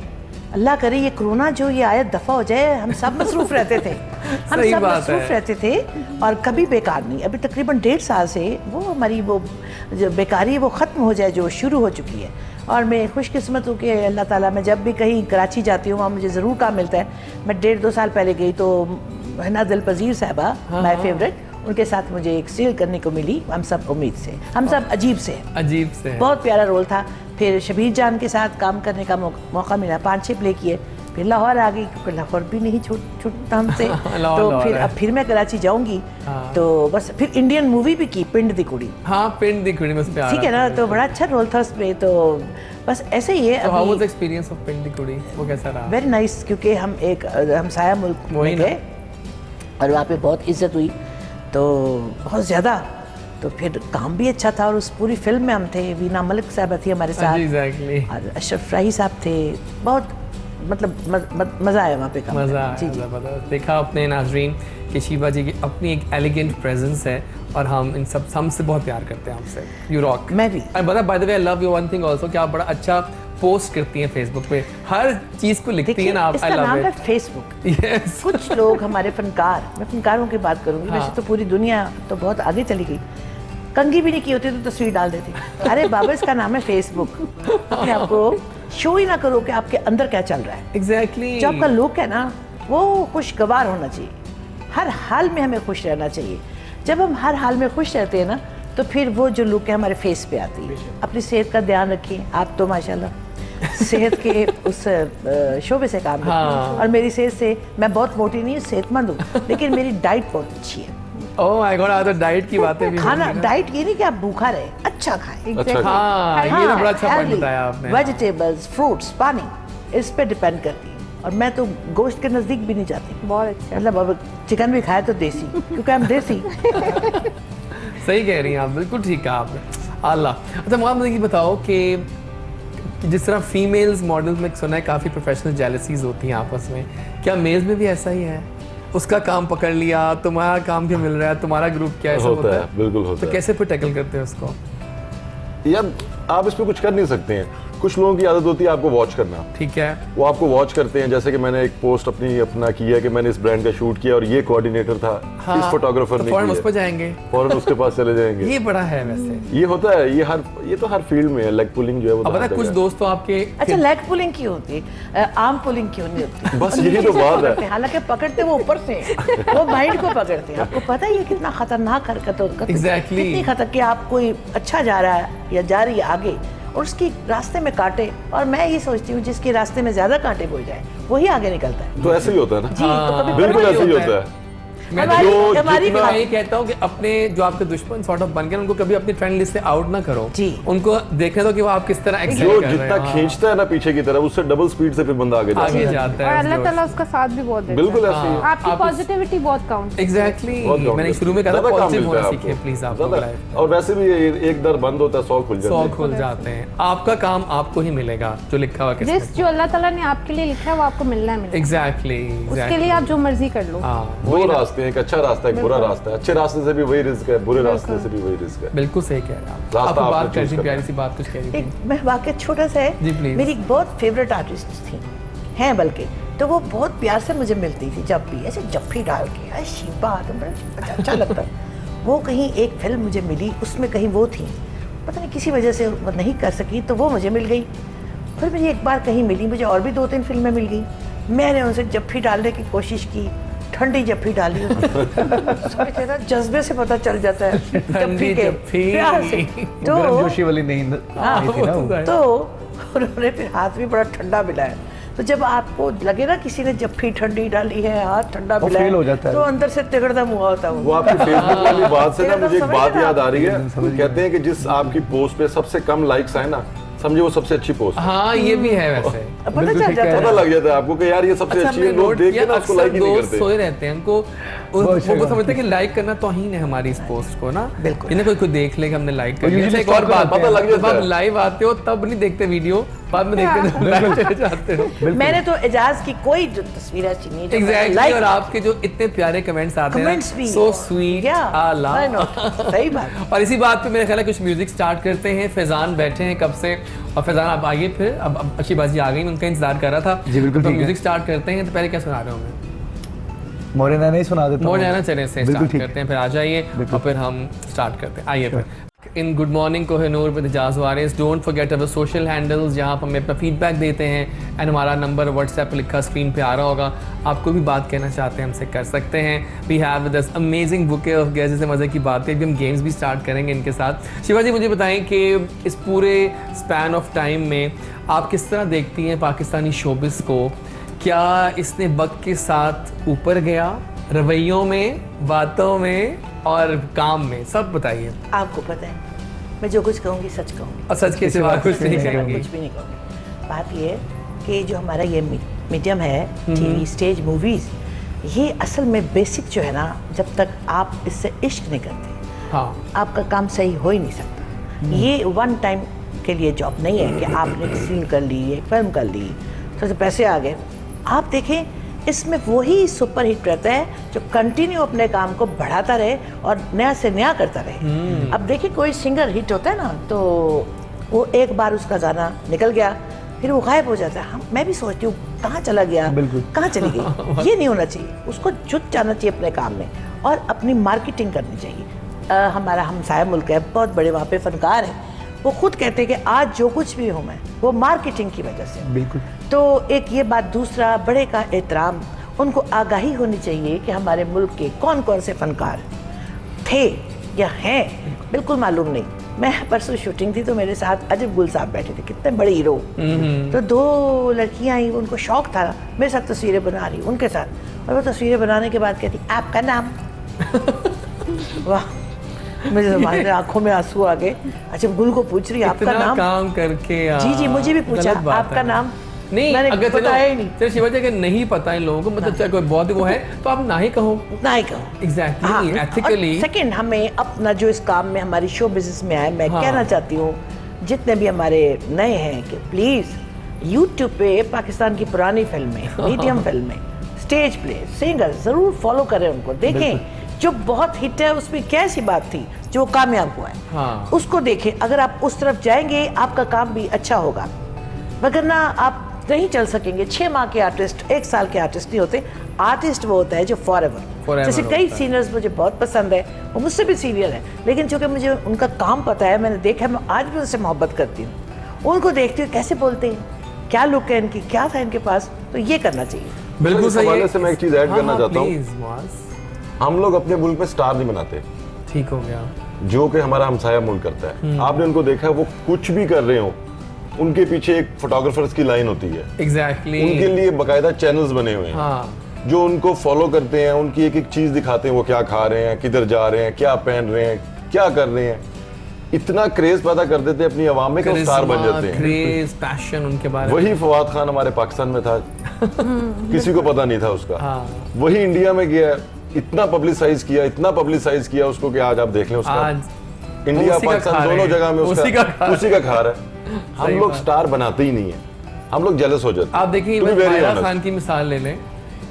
अल्लाह करे ये कोरोना जो ये आयत दफ़ा हो जाए, हम सब मसरूफ़ रहते थे, हम सही सब बात मसरूफ़ है। रहते थे और कभी बेकार नहीं। अभी तकरीबन 1.5 साल से वो हमारी वो जो बेकारी है वो ख़त्म हो जाए, जो शुरू हो चुकी है। और मैं खुशकिस्मत हूँ कि अल्लाह ताला, मैं जब भी कहीं कराची जाती हूँ वहाँ मुझे ज़रूर काम मिलता है। मैं 1.5-2 साल पहले गई तो हिना दिलपज़ीर साहबा, माय फेवरेट, उनके साथ मुझे एक सीरियल करने को मिली, हम सब उम्मीद से, हम सब अजीब से। अजीब से है। बहुत प्यारा रोल था। फिर शबीर जान के साथ काम करने का मौका मिला, 5-6 प्ले किए। फिर लाहौर आ गई, क्योंकि लाहौर भी नहीं छूटता हमसे। तो फिर अब फिर मैं कराची जाऊंगी, तो बस फिर इंडियन मूवी भी की, पिंड दी कुड़ी। हाँ, पिंड दी कुड़ी में उस पे आ ठीक है रहा ना, तो बड़ा अच्छा रोल था उसमें। तो बस ऐसे ही है। तो हाउ वाज एक्सपीरियंस ऑफ पिंड दी कुड़ी? वो कैसा रहा? वेरी नाइस, क्योंकि हम एक हमसाया मुल्क वही में ना। गए और वहाँ पे बहुत इज्जत हुई, तो बहुत ज़्यादा। तो फिर काम भी अच्छा था और उस पूरी फिल्म में हम थे। वीना मलिक साहब थी हमारे साथ, एग्जैक्टली। और अशरफ राही साहब थे। बहुत मतलब मज़ा आया वहाँ पे काम मज़ा करके। जी आया। देखा अपने नाजरीन कि शीबा जी की अपनी एक एलिगेंट प्रेजेंस है और हम इन सब हमसे बहुत प्यार करते हैं आपसे। You rock. मैं भी। और बता, by the way, I love you one thing also कि आप बड़ा अच्छा पोस्ट करती हैं फेसबुक पे, हर चीज़ को लिखती हैं ना आप। इसका नाम है फेसबुक। यस। कुछ लोग हमारे फनकार, मैं फनकारों की बात करूंगी, वैसे तो पूरी दुनिया तो बहुत आगे चली गई, कंघी भी नहीं की होती तो तस्वीर डाल देती। अरे बाबा, इसका नाम है फेसबुक। अपने आपको शो ही ना करो कि आपके अंदर क्या चल रहा है। एग्जैक्टली। जो आपका लुक है ना वो खुशगवार होना चाहिए, हर हाल में हमें खुश रहना चाहिए। जब हम हर हाल में खुश रहते हैं ना, तो फिर वो जो लुक है हमारे फेस पे आती है। अपनी सेहत का ध्यान रखिए। आप तो माशाल्लाह सेहत के उस शोबे से काम करती हैं, और मेरी सेहत से, मैं बहुत मोटी नहीं हूँ, सेहतमंद हूँ, लेकिन मेरी डाइट बहुत अच्छी है। ओह माय गॉड, आज तो डाइट की बातें भी खाना, होंगी ना। डाइट ये नहीं कि आप भूखा रहे, अच्छा खाएं। अच्छा हाँ, ये तो बड़ा अच्छा पॉइंट बताया आपने। वेजिटेबल्स, फ्रूट्स, पानी, इस पे डिपेंड करती है। और मैं तो गोश्त के नज़दीक भी नहीं जाती। बहुत अच्छा। मतलब अब चिकन भी खाए तो देसी, क्योंकि हम देसी। सही कह रही हैं आप, बिल्कुल ठीक कहा आपने। अल्लाह। अच्छा, मुझे ये बताओ कि जिस तरह फीमेल्स मॉडल्स में सुना है काफ़ी प्रोफेशनल जेलसीज होती हैं आपस में, क्या मेल्स में भी ऐसा ही है? उसका काम पकड़ लिया, तुम्हारा काम क्यों मिल रहा है, तुम्हारा ग्रुप क्या, ऐसा होता है? बिल्कुल होता तो है। कैसे फिर टैकल करते हैं उसको? यार आप इस पे कुछ कर नहीं सकते हैं। कुछ लोगों की आदत होती है आपको वॉच करना, ठीक है। वो आपको वॉच करते हैं। जैसे कि मैंने एक पोस्ट अपना किया कि मैंने इस ब्रांड का शूट किया और ये कोऑर्डिनेटर था, इस फोटोग्राफर ने फौरन उस किया, पर जाएंगे। फौरन उसके पास चले जाएंगे। ये बड़ा है वैसे। ये होता है, ये तो हर फील्ड में है। लेग पुलिंग जो है वो अब पता है, हर कुछ जगह दोस्त तो आपके अच्छा, लेग पुलिंग क्यों होती है, आर्म पुलिंग क्यों नहीं होती? बस यही तो बात है। पकड़ते हैं, हालांकि पकड़ते वो ऊपर से, वो माइंड को पकड़ते हैं। आपको पता है ये कितना खतरनाक हरकत होती है? Exactly. कितनी खतर कि आप कोई अच्छा जा रहा है या जा रही है आगे और उसकी रास्ते में कांटे, और मैं ये सोचती हूँ जिसके रास्ते में ज्यादा कांटे बोल जाए वही आगे निकलता है। तो ऐसे ही होता है ना। जी, तो कभी बिल्कुल परवाह ऐसे ही नहीं होता है। मैं हमारी- तो हमारी जितना बात- ये कहता हूँ कि अपने जो आपके दुश्मन सॉर्ट ऑफ बन गए उनको कभी अपनी फ्रेंड लिस्ट से आउट ना करो। जी। उनको देखने दो कि वो आप किस तरह जो एक्सेल कर रहे जितना हैं। खींचता है ना पीछे की तरफ, उससे डबल स्पीड से फिर बंदा आगे आगे जाता है। जाता और है। अल्लाह ताला उसका साथ भी बहुत देता है। बिल्कुल ऐसे ही है। आपकी आप पॉजिटिविटी बहुत काउंट। एग्जैक्टली। बहुत काम मैंने करता शुरू में है। कहा था ज़्यादा काम पॉजिटिव मिलता होना है सीखिए आपको। प्लीज आप ज़्यादा। लाइफ। और वैसे भी एक दर बंद होता है 100 खुल जाते 100 हैं। खुल जाते हैं। आपका काम आपको ही मिलेगा जो लिखा हुआ किस्मत जिस जो अल्लाह ताला ने आपके लिए लिखा है वो आपको मिलना है। एग्जैक्टली। उसके लिए आप जो मर्जी कर लो। दो रास्ते हैं, एक अच्छा रास्ता है, एक बुरा रास्ता है। अच्छे रास्ते से भी वही रिस्क है, बुरे रास्ते से भी वही रिस्क है। बिल्कुल सही कह रहे हैं आप। रास्ता आपको आपने बात कर choose रही करना प्यारी है। सी बात कुछ कह रही एक थी। मैं वाकई छोटा सा जी, है, please। मेरी एक बहुत फेवरेट आर्टिस्ट थी, हैं बल्कि, तो वो बहुत प्यार से मुझे मिलती थी जब भी, ऐसे जफ्फी डाल के, अरे शिबा तो बड़ा अच्छा लगता। वो कहीं एक फिल्म मुझे मिली, उसमें कहीं वो थी, पता नहीं किसी वजह से वो नहीं कर सकी, तो वो मुझे मिल गई। फिर मुझे एक बार कहीं मिली, मुझे और भी 2-3 फिल्में मिल गई। मैंने उनसे जफ्फी डालने की कोशिश की, ठंडी जफ्फी डाली। समझते ना, जज्बे से पता चल जाता है ठंडी के जफ्फी। प्यार से। गर्म तो जोशी वाली नींद आई थी ना वो। तो उन्होंने फिर हाथ भी बड़ा ठंडा मिलाया, तो जब आपको लगे ना किसी ने जफ्फी ठंडी डाली है, हाथ ठंडा वो मिला feel हो है, जाता है। तो अंदर से तिगड़दम हुआ होता है वो आपकी फेसबुक वाली बात से ना एकदम मुझे एक समझ बात रहे याद आप। आ रही है। कहते हैं कि जिस आपकी पोस्ट पे सबसे कम लाइक्स आए ना, समझे वो सबसे अच्छी पोस्ट है। हाँ ये भी है वैसे। पता चल जाता पता है। लग जाता है आपको कि यार ये सबसे अच्छा अच्छी हमने है, लोग नोट देख किया के ना उसको अक्सर लाइक ही नहीं दोस्त करते। सोए रहते हैं उनको वो समझते हैं कि लाइक करना तौहीन है हमारी इस पोस्ट को ना। बिल्कुल। इन्हें कोई देख ले कि हमने लाइक कर usually दिया। अच्छा, एक stop और कर बात देते हैं। पता लग जब जाता आप है। लाइव आते हो तब नहीं देखते वीडियो, बाद में देखते हो लाइव चले जाते हो। मैंने तो एजाज की कोई जो तस्वीर ऐसी नहीं है जो मैंने एग्जैक्टली like और आपके जो इतने प्यारे कमेंट्स आते हैं कमेंट्स भी सो स्वीट Why not? सही बात। और इसी बात पे मेरे ख्याल है कुछ म्यूजिक स्टार्ट करते हैं। फैजान बैठे हैं कब से, और फैजान आप आइए फिर, अब अच्छी बाजी आ गई, मैं उनका इंतजार कर रहा था। जी, बिल्कुल तो ठीक है। म्यूजिक स्टार्ट करते हैं। तो पहले क्या सुना रहे हो हमें? मोरेना नहीं सुना देता मोर हूँ। जाना चले से बिल्कुल स्टार्ट ठीक। करते हैं, फिर आ जाइए और फिर हम स्टार्ट करते हैं। आइए फिर in good morning Kohinoor with Ejaz Waris. Don't forget our social handles जहाँ पर हमें अपना फीडबैक देते हैं, एंड हमारा नंबर व्हाट्सएप पे लिखा स्क्रीन पे आ रहा होगा। आपको भी बात कहना चाहते हैं हमसे कर सकते हैं। We have with us amazing bouquet of guest. जैसे मज़े की बात है, अभी हम गेम्स भी स्टार्ट करेंगे इनके साथ। शिवा जी मुझे बताएं कि इस पूरे स्पैन ऑफ टाइम में आप किस तरह देखती हैं पाकिस्तानी शोबिस को? क्या इसने वक्त के साथ ऊपर गया, रवैयों में, बातों में और काम में? सब बताइए। आपको पता है मैं जो कुछ कहूँगी सच कहूँगी, और सच के सिवा कुछ नहीं मैं कहेंगे। कुछ भी नहीं कहूँगी। बात ये है कि जो हमारा ये मीडियम है, टीवी, स्टेज, मूवीज़, ये असल में बेसिक जो है ना, जब तक आप इससे इश्क नहीं करते हाँ आपका काम सही हो ही नहीं सकता। ये वन टाइम के लिए जॉब नहीं है कि आपने एक सीन कर ली, एक फिल्म कर ली, तो पैसे आ गए। आप देखें इसमें वही सुपर हिट रहता है जो कंटिन्यू अपने काम को बढ़ाता रहे और नया से नया करता रहे। अब देखिए कोई सिंगर हिट होता है ना, तो वो एक बार उसका गाना निकल गया, फिर वो गायब हो जाता है। मैं भी सोचती हूँ कहाँ चला गया, बिल्कुल। कहाँ चली गई। ये नहीं होना चाहिए, उसको जुट जाना चाहिए अपने काम में और अपनी मार्केटिंग करनी चाहिए। हमारा हमसाया मुल्क है, बहुत बड़े वहाँ पे फनकार हैं, वो खुद कहते हैं कि आज जो कुछ भी हूँ मैं वो मार्केटिंग की वजह से। बिल्कुल। तो एक ये बात, दूसरा बड़े का एहतराम, उनको आगाही होनी चाहिए कि हमारे मुल्क के कौन कौन से फनकार थे या हैं, बिल्कुल मालूम नहीं। मैं परसों शूटिंग थी तो मेरे साथ अजब गुल साहब बैठे थे, कितने बड़े हीरो। तो दो लड़कियां आई, उनको शौक था मेरे साथ तस्वीरें बना रही उनके साथ, और वो तस्वीरें बनाने के बाद कहती आपका नाम वाह, मेरे हमारे आंखों में आंसू आ गए। अच्छा गुल को पूछ रही आपका इतना नाम, काम करके यार, जी जी मुझे भी पूछा गलत बात आपका है। नाम, नहीं मैंने अगर बताया ही नहीं। चलो शिवा जी अगर नहीं पता इन लोगों को, मतलब चाहे कोई बहुत वो है तो आप ना ही कहो। ना ही कहो। Exactly ethically. सेकंड, हमें अपना जो इस काम में हमारी शो बिजनेस में आए, मैं कहना चाहती हूँ जितने भी हमारे नए हैं कि प्लीज़ यूट्यूब पे पाकिस्तान की पुरानी फिल्में, मीडियम फिल्में, स्टेज प्ले, सिंगर ज़रूर फॉलो करें, उनको देखें। जो बहुत हिट है उसमें क्या ऐसी बात थी जो कामयाब हुआ है, हाँ। उसको देखें। अगर आप उस तरफ जाएंगे आपका काम भी अच्छा होगा, वगरना आप नहीं चल सकेंगे। 6 माह के आर्टिस्ट 1 साल के आर्टिस्ट नहीं होते। आर्टिस्ट वो होता है जो फॉरएवर। जैसे कई सीनियर्स मुझे बहुत पसंद है, वो मुझसे भी सीनियर है, लेकिन चूंकि मुझे उनका काम पता है, मैंने देखा है, मैं आज भी उनसे मोहब्बत करती हूँ। उनको देखती हूँ कैसे बोलते हैं, क्या लुक है इनकी, क्या था इनके पास, तो ये करना चाहिए। बिल्कुल इस सही हवाले है। से मैं एक चीज़ ऐड करना चाहता हूँ। प्लीज मुआज, हम लोग अपने मुल्क में स्टार नहीं बनाते, ठीक हो गया। जो कि हमारा हमसाया मुल्क करता है। आपने उनको देखा, वो कुछ भी कर रहे हो, उनके पीछे एक फोटोग्राफर्स की लाइन होती है। एग्जैक्टली। उनके लिए बाकायदा चैनल्स बने हुए हैं, हाँ जो उनको फॉलो करते हैं, उनकी एक एक चीज दिखाते हैं, वो क्या खा रहे हैं, किधर जा रहे हैं, क्या पहन रहे हैं, क्या कर रहे हैं। इतना क्रेज पैदा कर देते हैं अपनी आवाम में कि वो स्टार बन जाते हैं। क्रेज, पैशन उनके बारे में। वही फवाद खान हमारे पाकिस्तान में था, किसी को पता नहीं था उसका। हाँ। वही इंडिया में गया, इतना पब्लिसाइज किया उसको कि आज आप देख लें उसका आज इंडिया उसी का खा पाकिस्तान रहे दोनों हैं। जगह में उसी का खा उसी का खा रहा है। हम लोग स्टार बनाते ही नहीं है, हम लोग जेलस हो जाते हैं। आप देखिए To be very Myra honest. Khan की मिसाल ले लें,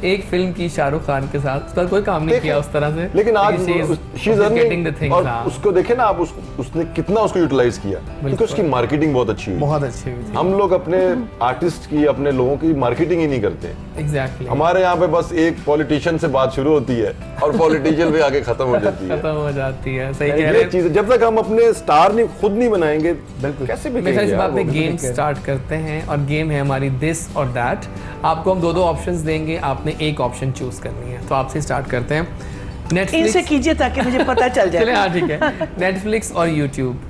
एक फिल्म की शाहरुख खान के साथ, उसका कोई काम नहीं किया उस तरह से, लेकिन आज she is she's earning, getting the things, और हाँ। उसको देखे ना आप, उसने कितना उसको यूटिलाइज किया, क्योंकि उसकी मार्केटिंग बहुत अच्छी हुई। बहुत अच्छी हुई थी। हम लोग अपने आर्टिस्ट की, अपने लोगों की मार्केटिंग ही नहीं करते। एग्जैक्टली। हमारे यहाँ पे बस एक पॉलिटिशियन से बात शुरू होती है और पॉलिटिशियन पे आगे खत्म हो जाती है। खत्म हो जाती है, सही कह रहे ये हैं। चीज जब तक हम अपने स्टार नहीं खुद नहीं बनाएंगे, बिल्कुल। कैसे मेरे बिकेंगे ख्याल से यार आपने वो? गेम स्टार्ट करते हैं, और गेम है हमारी दिस और दैट। आपको हम दो ऑप्शंस देंगे, आपने एक ऑप्शन चूज करनी है। तो आपसे स्टार्ट करते हैं। इनसे नेटफ्लिक्स, कीजिए ताकि मुझे पता चल चले जाए। हाँ ठीक है। नेटफ्लिक्स और YouTube.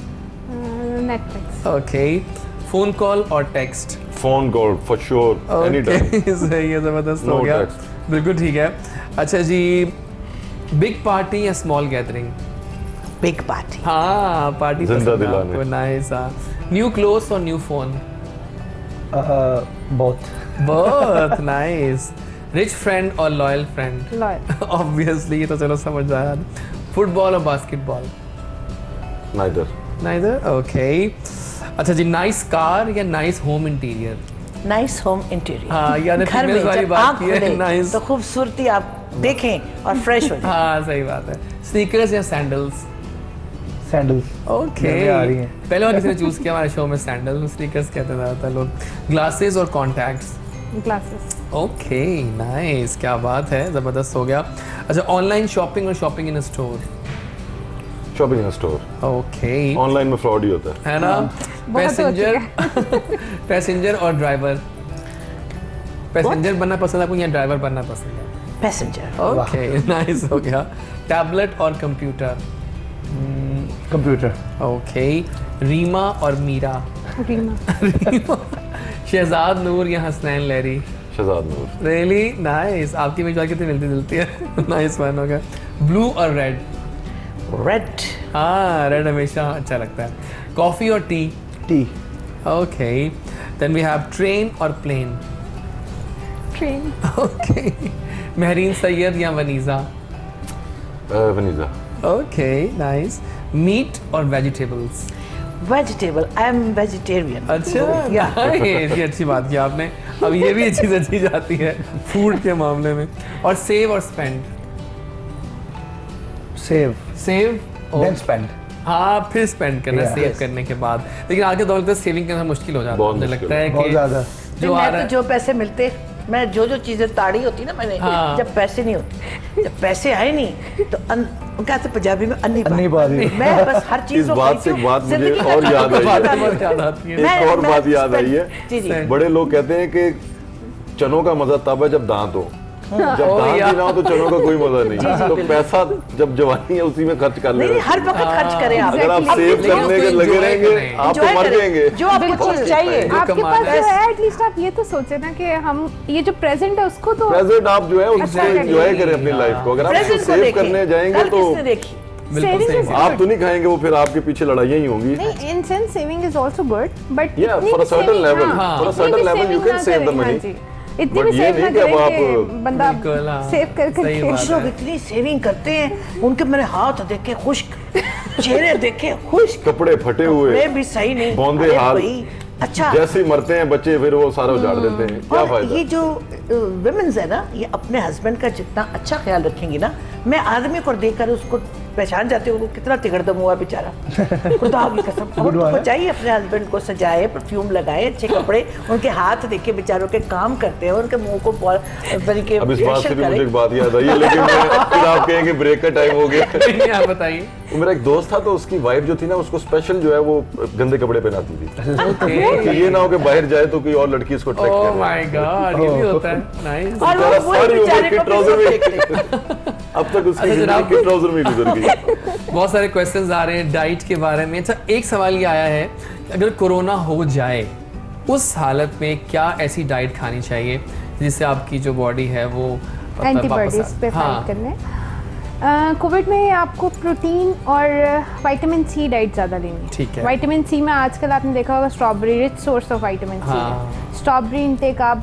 Netflix. Okay. Phone call और text. phone call for sure, anytime. सही है, जबरदस्त हो No गया, text. बिल्कुल ठीक है। अच्छा जी, बिग पार्टी या स्मॉल गैदरिंग? Big party. हाँ, पार्टी जिंदा दिलाने। नाइस। न्यू क्लोथ्स और न्यू फोन? बहुत नाइस। रिच फ्रेंड और लॉयल फ्रेंड? लॉयल। ऑब्वियसली, ये तो चलो समझ आया। फुटबॉल और बास्केटबॉल? Neither. Neither, okay. अच्छा जी, नाइस कार या nice home interior? Nice home interior. हाँ, यानी घर females में वाली जब बात आँख की है, खुले nice। तो खूबसूरती आप देखें और फ्रेश हो जाए। हाँ, सही बात है। स्नीकर्स या सैंडल्स? सैंडल्स। ओके, में आ रही हैं। पहले बार किसी ने चूज किया हमारे शो में सैंडल, स्नीकर्स कहते हैं ज़्यादातर लोग। ग्लासेस और कॉन्टैक्ट्स? ग्लासेस। ओके, नाइस, क्या बात है, ज़बरदस्त हो गया। अच्छा, ऑनलाइन शॉपिंग और shopping in store? Shopping in a store. Okay, Online में fraud ही होता है. है ना? बहुत हो पैसेंजर पैसेंजर और ड्राइवर? पैसेंजर बनना पसंद है आपको या ड्राइवर बनना पसंद है? पैसेंजर। ओके, नाइस हो गया। टैबलेट और कंप्यूटर? कंप्यूटर। ओके, रीमा और मीरा? रीमा। शहजाद नूर या हसनैन लहरी? शहजाद नूर. रियली नाइस, आपकी मिजाज कितनी मिलती जुलती है। नाइस वन हो गया। ब्लू और रेड? रेड। हाँ, रेड हमेशा अच्छा लगता है। कॉफ़ी और tea? Tea. Okay, then we have train और plane? Train. Okay, Mahreen Syed या Vaneeza? Vaneeza. Okay, nice. Meat और vegetables? Vegetable. I am vegetarian. अच्छा, nice, ये अच्छी बात की आपने। अब ये भी चीज़ अच्छी जाती है फूड के मामले में। और सेव और spend? Save. Save then spend. हाँ, फिर स्पेंड करना, Yeah. सेव करने के बाद। लेकिन आगे दौर में सेविंग करना मुश्किल हो जाता है, बहुत मुझे मुश्किल लगता है बहुत कि ज़्यादा। जो आ मैं रहा तो है। जो पैसे मिलते, मैं जो चीजें ताड़ी होती ना मैंने, हाँ। जब पैसे नहीं होते, जब पैसे आए नहीं तो कहते पंजाबी में अन्नी अन्नी पादी। मैं बस हर चीज इस को बात कहती से हूँ, एक बात मुझे जिंदगी का और जो याद आई है। बातें बहुत याद आती है। मैं- एक और मैं बात याद आई है. जी जी। बड़े लोग कहते हैं कि चनों का मजा तब है जब दांत हो. जब ओ दांत यार। ही ना हो तो चनों का कोई मजा नहीं. तो पैसा जब जवानी है उसी में खर्च कर नहीं लेना. हर वक्त खर्च करें आप। अगर आप Exactly. सेव लेकिन करने के उसको लगे enjoy रहेंगे करें। आप तो Enjoy मर करें। जाएंगे. जो आपको बिल्कुल। चीज चाहिए। जो आपके कमाना पास है। जो है एटलीस्ट आप ये तो सोचे ना कि हम ये जो प्रेजेंट है उसको तो प्रेजेंट आप जो है उसको Exactly. एंजॉय करें अपनी लाइफ को. अगर आप प्रेजेंट को सेव देखें। करने जाएंगे कल तो किसने देखी? बिल्कुल Saving सही is बात। आप तो नहीं खाएंगे, वो फिर आपके पीछे लड़ाइयाँ ही होंगी. नहीं, in sense saving is also good but Yeah, for a certain level. For a certain level you can save the money. इतनी But भी ये सेव ना नहीं कि अब करें आप- कि बंदा बिल्कुल, हाँ। सेव कर सही करके बात कुछ लोग इतनी सेविंग करते हैं, उनके मेरे हाथ देखे खुश्क, चेहरे देखे खुश्क, कपड़े फटे हुए, कपड़े भी सही नहीं। बौंदे अरे हाल. भाई, अच्छा। जैसे ही मरते हैं बच्चे फिर वो सारा उजाड़ देते हैं. क्या और फायदा. ये जो विमेंस है ना, ये अपने हस्बैंड का जितना अच्छा ख्याल रखेंगी ना, मैं आदमी को देखकर उसको पहचान जाती हूँ वो कितना तिगड़दम हुआ बेचारा। खुदा की कसम। और तो बचाइए अपने हस्बैंड को, सजाए, परफ्यूम लगाए, अच्छे कपड़े, उनके हाथ देखे बेचारों के काम करते हैं, उनके मुंह को तरीके अब इस बात से भी मुझे एक बात याद आई है, लेकिन फिर आप कहेंगे ब्रेक का टाइम हो गया. नहीं, आप बताइए। वो मेरा एक दोस्त था तो उसकी वाइफ जो थी ना उसको स्पेशल जो है वो गंदे कपड़े पहनाती थी ओके, कि ये ना हो कि बाहर जाए तो कोई और लड़की इसको ट्रैक ओह करे. माय गॉड, ये भी होता है। नाइस। और बेचारा वो सारी उम्र बेचारे की को ट्राउजर में देख ले। अब तक उसकी अच्छा, जिंदगी जनाब। की ट्राउजर में गुजर गई. बहुत सारे क्वेश्चंस आ रहे हैं डाइट के बारे में। अच्छा, एक सवाल ये आया है, अगर कोरोना हो जाए उस हालत में क्या ऐसी डाइट खानी चाहिए जिससे आपकी जो बॉडी है वो मतलब एंटीबॉडीज पे हाँ, फाइट करने। कोविड में आपको प्रोटीन और विटामिन सी डाइट ज़्यादा लेनी ठीक है। विटामिन सी में आजकल आपने देखा होगा strawberry rich source of vitamin C हाँ। है। स्ट्रॉबेरी इंटेक आप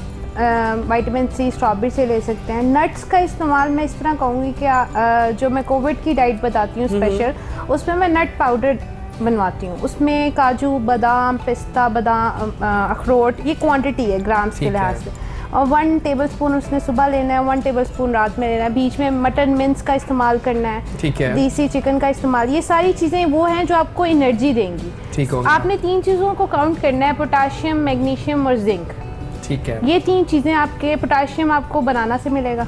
विटामिन सी स्ट्रॉबेरी से ले सकते हैं। नट्स का इस्तेमाल मैं इस तरह कहूँगी कि जो मैं कोविड की डाइट बताती हूँ स्पेशल, उसमें मैं नट पाउडर बनवाती हूँ। उसमें काजू, बादाम, पिस्ता, बादाम, अखरोट, ये क्वांटिटी है ग्राम्स के ठीक लिहाज है। से। और 1 टेबलस्पून उसने सुबह लेना है, 1 टेबलस्पून रात में लेना है। बीच में मटन मिन्स का इस्तेमाल करना है, ठीक है। देसी चिकन का इस्तेमाल। ये सारी चीज़ें वो हैं जो आपको एनर्जी देंगी। ठीक हो गया। आपने 3 चीज़ों को काउंट करना है, पोटाशियम, मैग्नीशियम और जिंक। ठीक है। ये 3 चीज़ें आपके, पोटाशियम आपको बनाना से मिलेगा,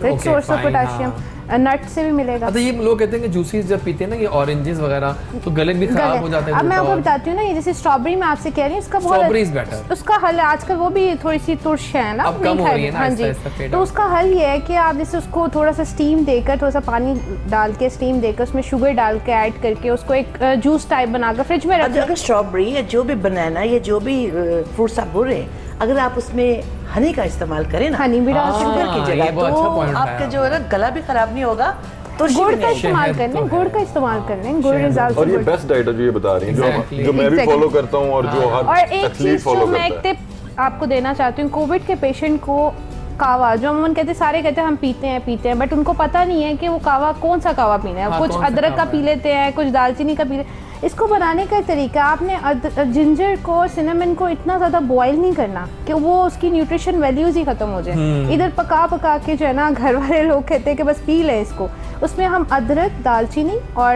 रिच सोर्स ऑफ पोटेशियम, नट से भी मिलेगा। तो ये लोग कहते हैं कि जूसीज जब पीते हैं ना, ये ऑरेंजेस वगैरह, तो गले भी खराब हो जाते हैं। अब मैं आपको बताती हूँ ना, ये जैसे स्ट्रॉबेरी मैं आपसे कह रही हूँ, इसका बहुत उसका हल है। आजकल वो भी थोड़ी सी तुर्श है ना, अब कम हो रही है ना, हाँ जी। तो उसका हल ये है कि आप जैसे उसको थोड़ा सा स्टीम देकर, थोड़ा सा पानी डाल के स्टीम देकर, उसमें शुगर डाल के ऐड करके उसको एक जूस टाइप बनाकर फ्रिज में रख। अगर स्ट्रॉबेरी या जो भी बनाना या जो भी फ्रूट्स आप बोल रहे हैं, अगर आप उसमें हनी का इस्तेमाल करें ना, हनी भी डाल शुगर की जगह, तो आपके जो है ना गला भी खराब नहीं होगा। तो गुड़ का इस्तेमाल कर लें, गुड़ का इस्तेमाल कर लें, गुड़ इज आल्सो। और ये बेस्ट डाइट है जो ये बता रही हैं, जो मैं भी फॉलो करता हूँ और जो हर एथलीट फॉलो करता है। मैं एक टिप आपको देना चाहती हूँ, कोविड के पेशेंट को कावा, जो अमूमन कहते हैं, सारे कहते हैं हम पीते हैं, बट उनको पता नहीं है कि वो कावा कौन सा कावा पीना है। कुछ अदरक का पी लेते हैं, कुछ दालचीनी का पी लेते हैं। इसको बनाने का तरीका, आपने जिंजर को, सिनेमन को इतना ज़्यादा बॉईल नहीं करना कि वो उसकी न्यूट्रिशन वैल्यूज ही खत्म हो जाए। इधर पका पका के जो है ना, घर वाले लोग कहते हैं कि बस पी लें इसको। उसमें हम अदरक, दालचीनी और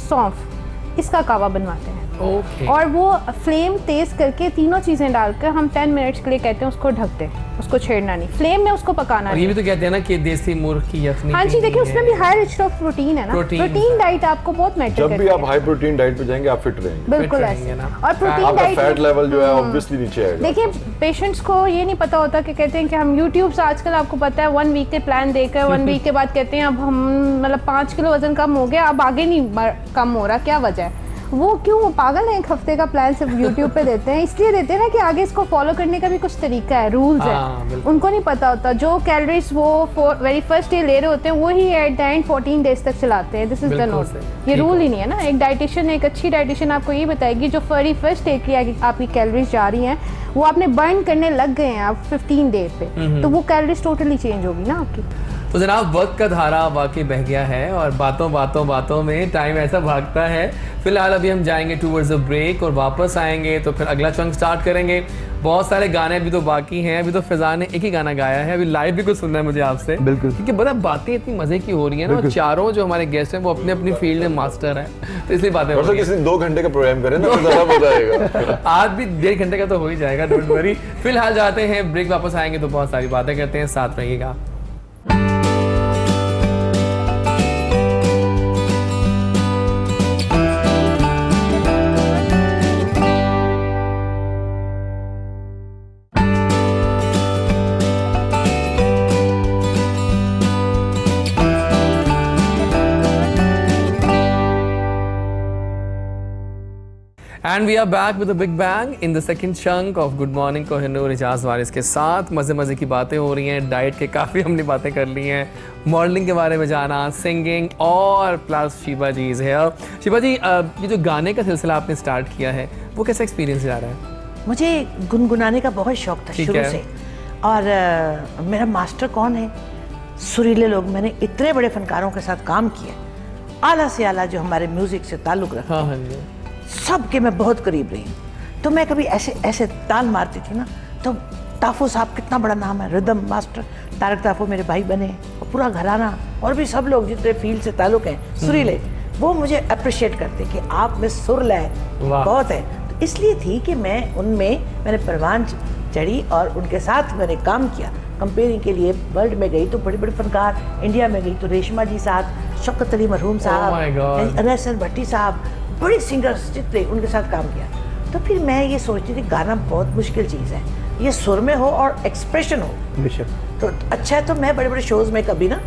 सौंफ, इसका कावा बनवाते हैं। और वो फ्लेम तेज करके तीनों चीजें डालकर हम 10 मिनट्स के लिए कहते हैं उसको ढक दें, उसको छेड़ना नहीं, फ्लेम में उसको पकाना। और ये भी तो कहते हैं ना कि देसी मुर्ग की यखनी। हाँ जी, देखिए उसमें भी हाई रिच ऑफ प्रोटीन है ना, प्रोटीन डाइट आपको बहुत मैटर करती है। जब भी आप हाई प्रोटीन डाइट पे जाएंगे आप फिट रहेंगे, बिल्कुल ऐसे। और प्रोटीन डाइट, फैट लेवल जो है ऑब्वियसली नीचे आएगा। देखिए पेशेंट्स को ये नहीं पता होता कि कहते हैं कि हम यूट्यूब से आजकल आपको पता है 1 वीक के प्लान देकर 1 वीक के बाद कहते हैं अब हम मतलब 5 किलो वजन कम हो गया, अब आगे नहीं कम हो रहा, क्या वजह है? वो क्यों, वो पागल है? 1 हफ्ते का प्लान सिर्फ यूट्यूब पे देते हैं, इसलिए देते हैं ना कि आगे इसको फॉलो करने का भी कुछ तरीका है, रूल्स है। उनको नहीं पता होता, जो कैलोरीज वो वेरी फर्स्ट डे ले रहे होते हैं वही एट द एंड 14 डेज तक चलाते हैं। दिस इज द नोट, ये रूल ही नहीं है ना। एक डाइटिशियन, एक अच्छी डाइटिशियन आपको ये बताएगी जो वेरी फर्स्ट डे की आपकी कैलोरीज जा रही हैं, वो आपने बर्न करने लग गए हैं आप 15 डे पे, तो वो कैलोरीज टोटली चेंज होगी ना आपकी। तो जनाब वक्त का धारा वाकई बह गया है और बातों में टाइम ऐसा भागता है। फिलहाल अभी हम जाएंगे टूवर्ड्स अ ब्रेक और वापस आएंगे तो फिर अगला चंक स्टार्ट करेंगे। बहुत सारे गाने अभी तो बाकी हैं, अभी तो फिजा ने एक ही गाना गाया है, अभी लाइव भी कुछ सुनना है मुझे आपसे। बिल्कुल, क्योंकि बता बातें इतनी मजे की हो रही है ना, चारों जो हमारे गेस्ट हैं वो अपने अपनी फील्ड में मास्टर है, तो इसलिए बातें हो रही हैं। किसी 2 घंटे का प्रोग्राम करें ना तो ज़्यादा मजा आएगा। आज भी 1.5 घंटे का तो हो ही जाएगा, डोंट वरी। फिलहाल जाते हैं ब्रेक, वापस आएंगे तो बहुत सारी बातें करते हैं, साथ रहिएगा। And we are back with a big bang in the second chunk of Good Morning Kohinoor Ejaz वारिस के साथ। मज़े की बातें हो रही हैं, डाइट के काफ़ी हमने बातें कर ली हैं, मॉडलिंग के बारे में जाना, सिंगिंग और plus Shiba ji is here. Shiba ji, ये जो गाने का सिलसिला आपने स्टार्ट किया है वो कैसा एक्सपीरियंस जा रहा है? मुझे गुनगुनाने का बहुत शौक था शुरू से, और मेरा मास्टर कौन है, सुरीले लोग। मैंने इतने बड़े फनकारों के साथ काम किया, आला से आला जो हमारे म्यूज़िक से ताल्लुक़ रखते हैं। हाँ जी, सब के मैं बहुत करीब रही हूँ। तो मैं कभी ऐसे ताल मारती थी ना, तो ताफो साहब, कितना बड़ा नाम है, रिदम मास्टर तारक ताफो मेरे भाई बने, और पूरा घराना और भी सब लोग जितने फील्ड से ताल्लुक़ हैं सुरीले, वो मुझे अप्रिशिएट करते कि आप में सुर लय बहुत है। तो इसलिए थी कि मैंने परवान चढ़ी और उनके साथ मैंने काम किया। कंपेयरिंग के लिए वर्ल्ड में गई तो बड़े बड़े फनकार, इंडिया में गई तो रेशमा जी साहब, शौकत अली मरहूम साहब, अनसन भट्टी साहब, बड़े सिंगर्स जितने, उनके साथ काम किया। तो फिर मैं ये सोचती थी गाना बहुत मुश्किल चीज़ है, ये सुर में हो और एक्सप्रेशन हो। तो अच्छा है, तो मैं बड़े बड़े शोज़ में कभी ना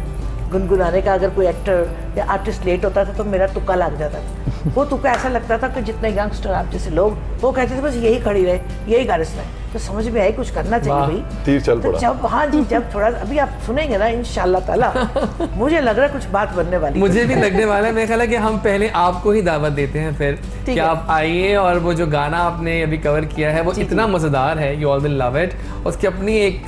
गुनगुनाने का, अगर कोई एक्टर या आर्टिस्ट लेट होता था तो मेरा तुक्का लग जाता था। वो तुक्का ऐसा लगता था कि जितने यंगस्टर आप जैसे लोग, वो कहते थे बस यही खड़ी रहे, यही गा रहे। तो समझ में आई कुछ करना चाहिए भाई, तीर चल तो पड़ा। जब हाँ जी, जब थोड़ा अभी आप सुनेंगे ना इंशाल्लाह ताला, मुझे लग रहा है कुछ बात बनने वाली। मुझे भी लगने वाला है। मेरा ख्याल है कि हम पहले आपको ही दावत देते हैं फिर कि आप आइए, और वो जो गाना आपने अभी कवर किया है वो इतना मज़ेदार है, you all will love it. उसकी अपनी एक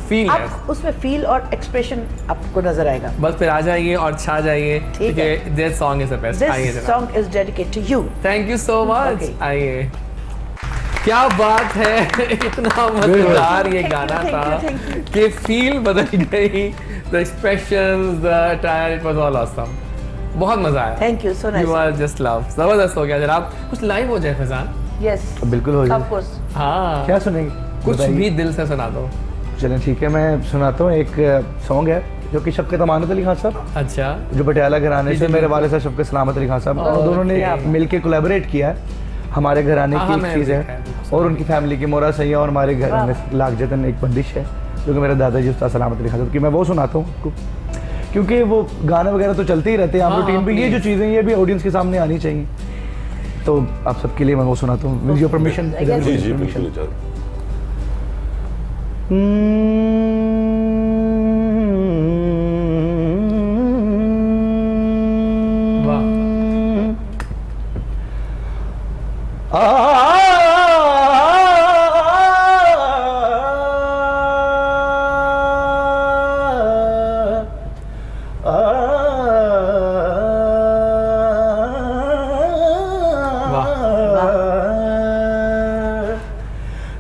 फील है, उसमें फील और एक्सप्रेशन आपको नजर आएगा। बस फिर आ जाइए और छा जाइए, ठीक है। This song is the best. This song is dedicated to you. Thank you so much. आइए, क्या बात है, इतना मजेदार ये गाना था कि फील बदल गई, the expressions, the attire, it was all awesome. बहुत मजा आया। Thank you so nice. You are just love. जबरदस्त हो गया। जनाब कुछ लाइव हो जाए फैजान? यस बिल्कुल हो जाए। Of course. हाँ, क्या सुनेंगे? कुछ भी दिल से सुना दो। चलें ठीक है, मैं सुनाता हूँ। एक सॉन्ग है जो कि शफ़क़त अमानत अली खान साहब, अच्छा, जो पटियाला घराने से मेरे वाले साहब शफ़क़त सलामत अली खान साहब, दोनों ने मिलके कोलैबोरेट किया है। हमारे घराने की एक चीज़ है और उनकी फैमिली की मोरा सैया और हमारे घर में लाखजतन एक बंदिश है जो कि मेरे दादाजी उस्ताद सलामत अली खान साहब की, मैं वो सुनाता हूँ आपको, क्योंकि वो गाने वगैरह तो चलते ही रहते हैं हम रूटीन पे, ये जो चीज़ें ये भी ऑडियंस के सामने आनी चाहिए। तो आप सबके लिए मैं वो सुनाता हूँ, विद योर परमिशन। जी जी बिल्कुल इजाज़त।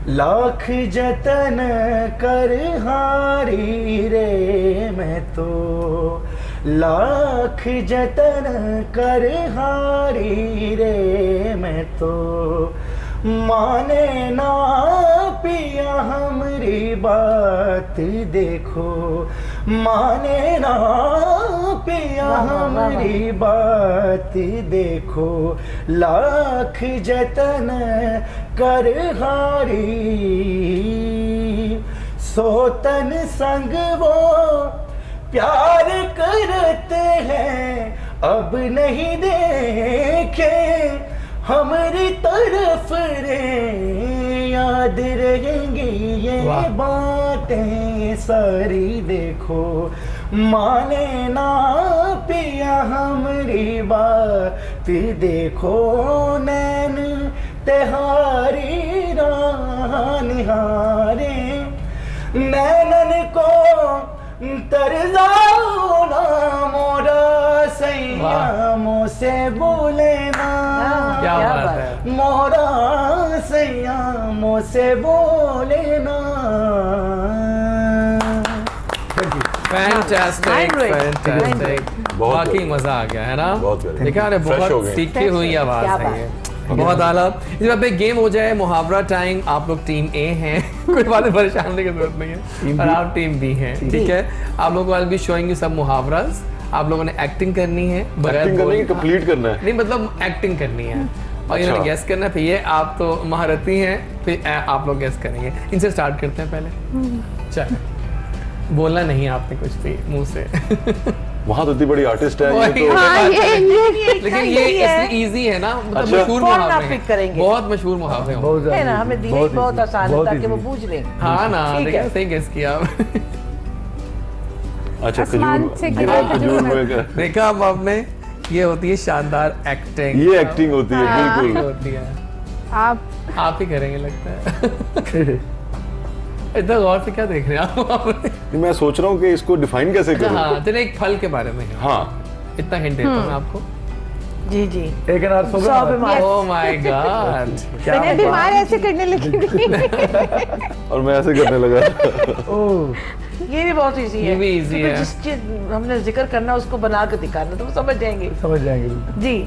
लाख जतन कर हारी रे मैं तो, लाख जतन कर हारी रे मैं तो, माने ना पिया हमारी बात देखो, माने ना पिया हमारी बात देखो, लाख जतन कर हारी, सोतन संग वो प्यार करते हैं, अब नहीं देखे हमारी तरफ रे, याद रहेंगी ये बातें सारी देखो, माने ना पिया हमारी बात देखो, नैन तेहारी राह निहारे, नैनन को तरजाओ ना मोरा सैया मुझसे बोले ना, क्या बात है, मोरा सैया मुझसे बोले ना। फैंटास्टिक, फैंटास्टिक, वाकई मजा आ गया है ना, देखा ना, बहुत सीखी हुई आवाज है ये, बहुत आला। इस बार पे गेम हो जाए, मुहावरा टाइम। आप लोग टीम ए हैं, कोई बात नहीं, परेशान होने की जरूरत नहीं है, और आप टीम बी हैं, ठीक है। आप लोगों को आज भी शोइंग यू सब मुहावरास, आप लोगों ने एक्टिंग करनी है, एक्टिंग करनी है, कंप्लीट करना है, नहीं मतलब एक्टिंग करनी है, और इन्होंने गेस करना है। फिर ये आप तो महारथी हैं, फिर आप लोग गेस करेंगे। इनसे स्टार्ट करते हैं पहले। चल, बोलना नहीं आपने कुछ भी मुंह से। वहाँ तो इतनी बड़ी आर्टिस्ट है ये तो, लेकिन ये इजी है ना, मतलब मशहूर मुहावरे हैं, बहुत मशहूर मुहावरे हैं, है ना, हमें दी बहुत आसान है ताकि वो बूझ लें। हाँ ना, देखिए सही गेस किया। अच्छा, आसमान से गिरा खजूर में देखा अब आपने, ये होती है शानदार एक्टिंग, ये एक्टिंग होती है बिल्कुल होती है। आप ही करेंगे लगता है। इतना गौर से क्या देख रहे हैं आप? नहीं, मैं सोच रहा हूँ कि इसको डिफाइन कैसे करूँ। हाँ, चलिए एक फल के बारे में, हाँ इतना हिंट देता हूँ मैं आपको। जी जी, एक अनार 100 बीमार। ओह माय गॉड, मैंने बीमार ऐसे करने लगी थी। और मैं ऐसे करने लगा। ओह, ये भी बहुत इजी है, ये भी easy है। जिस चीज हमने जिक्र करना उसको बना के दिखाना, तो वो समझ जाएंगे। समझ जाएंगे बिल्कुल। जी,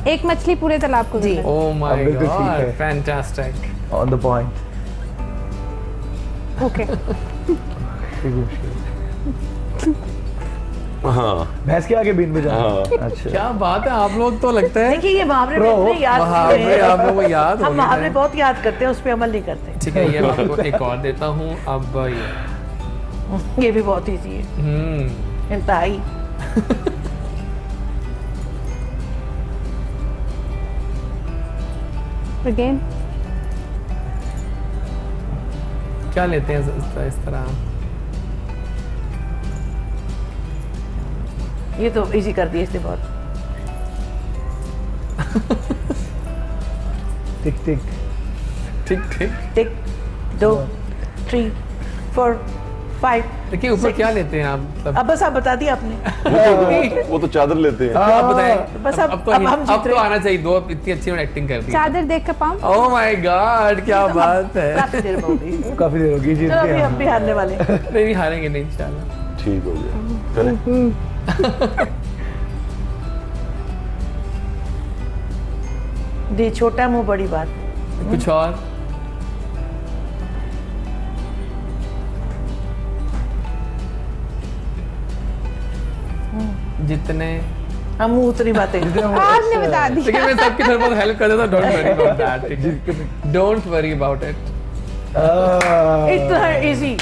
एक मछली पूरे तालाब को जी। गिरा। ओह माय बिल्कुल ठीक गॉड, है। Fantastic, on the point. Okay, हाँ भैंस के आगे बीन बजा। हाँ। अच्छा, क्या बात है, आप लोग तो लगता है देखिए ये मुहावरे Bro, में इतने याद मुहावरे हैं। आप लोगों को याद हो हम गए मुहावरे हैं। बहुत याद करते हैं, उस पर अमल नहीं करते। ठीक है, ये मैं आपको एक और देता हूँ अब ये। ये भी बहुत इजी है, इंतहाई। अगेन क्या लेते हैं इस तरह? ये तो इजी कर दिया इसने बहुत। टिक टिक ठीक ठीक। टिक 2 3 4 5। देखिए ऊपर क्या लेते हैं आप सब? अब बस आप बता दिया आपने। वो तो चादर लेते हैं। आप बताएं। बस अब तो हम जीत अब तो रहे हैं। आना चाहिए, दो इतनी अच्छी एक्टिंग कर दी। चादर देख कर पाऊं? ओह माय गॉड, क्या बात है। काफी देर में होगी। काफी देर होगी जीत चलो अभी गए हम भी हारने वाले हैं। नहीं नहीं, हारेंगे नहीं इंशाल्लाह। ठीक हो गया, करें। जी, छोटा मुंह बड़ी बात। कुछ और? जितने हम मुंह उतनी बातें आपने बता दिया। लेकिन मैं सबकी थोड़ी बहुत हेल्प कर देता, don't worry about that, don't worry about it. इतना इजी।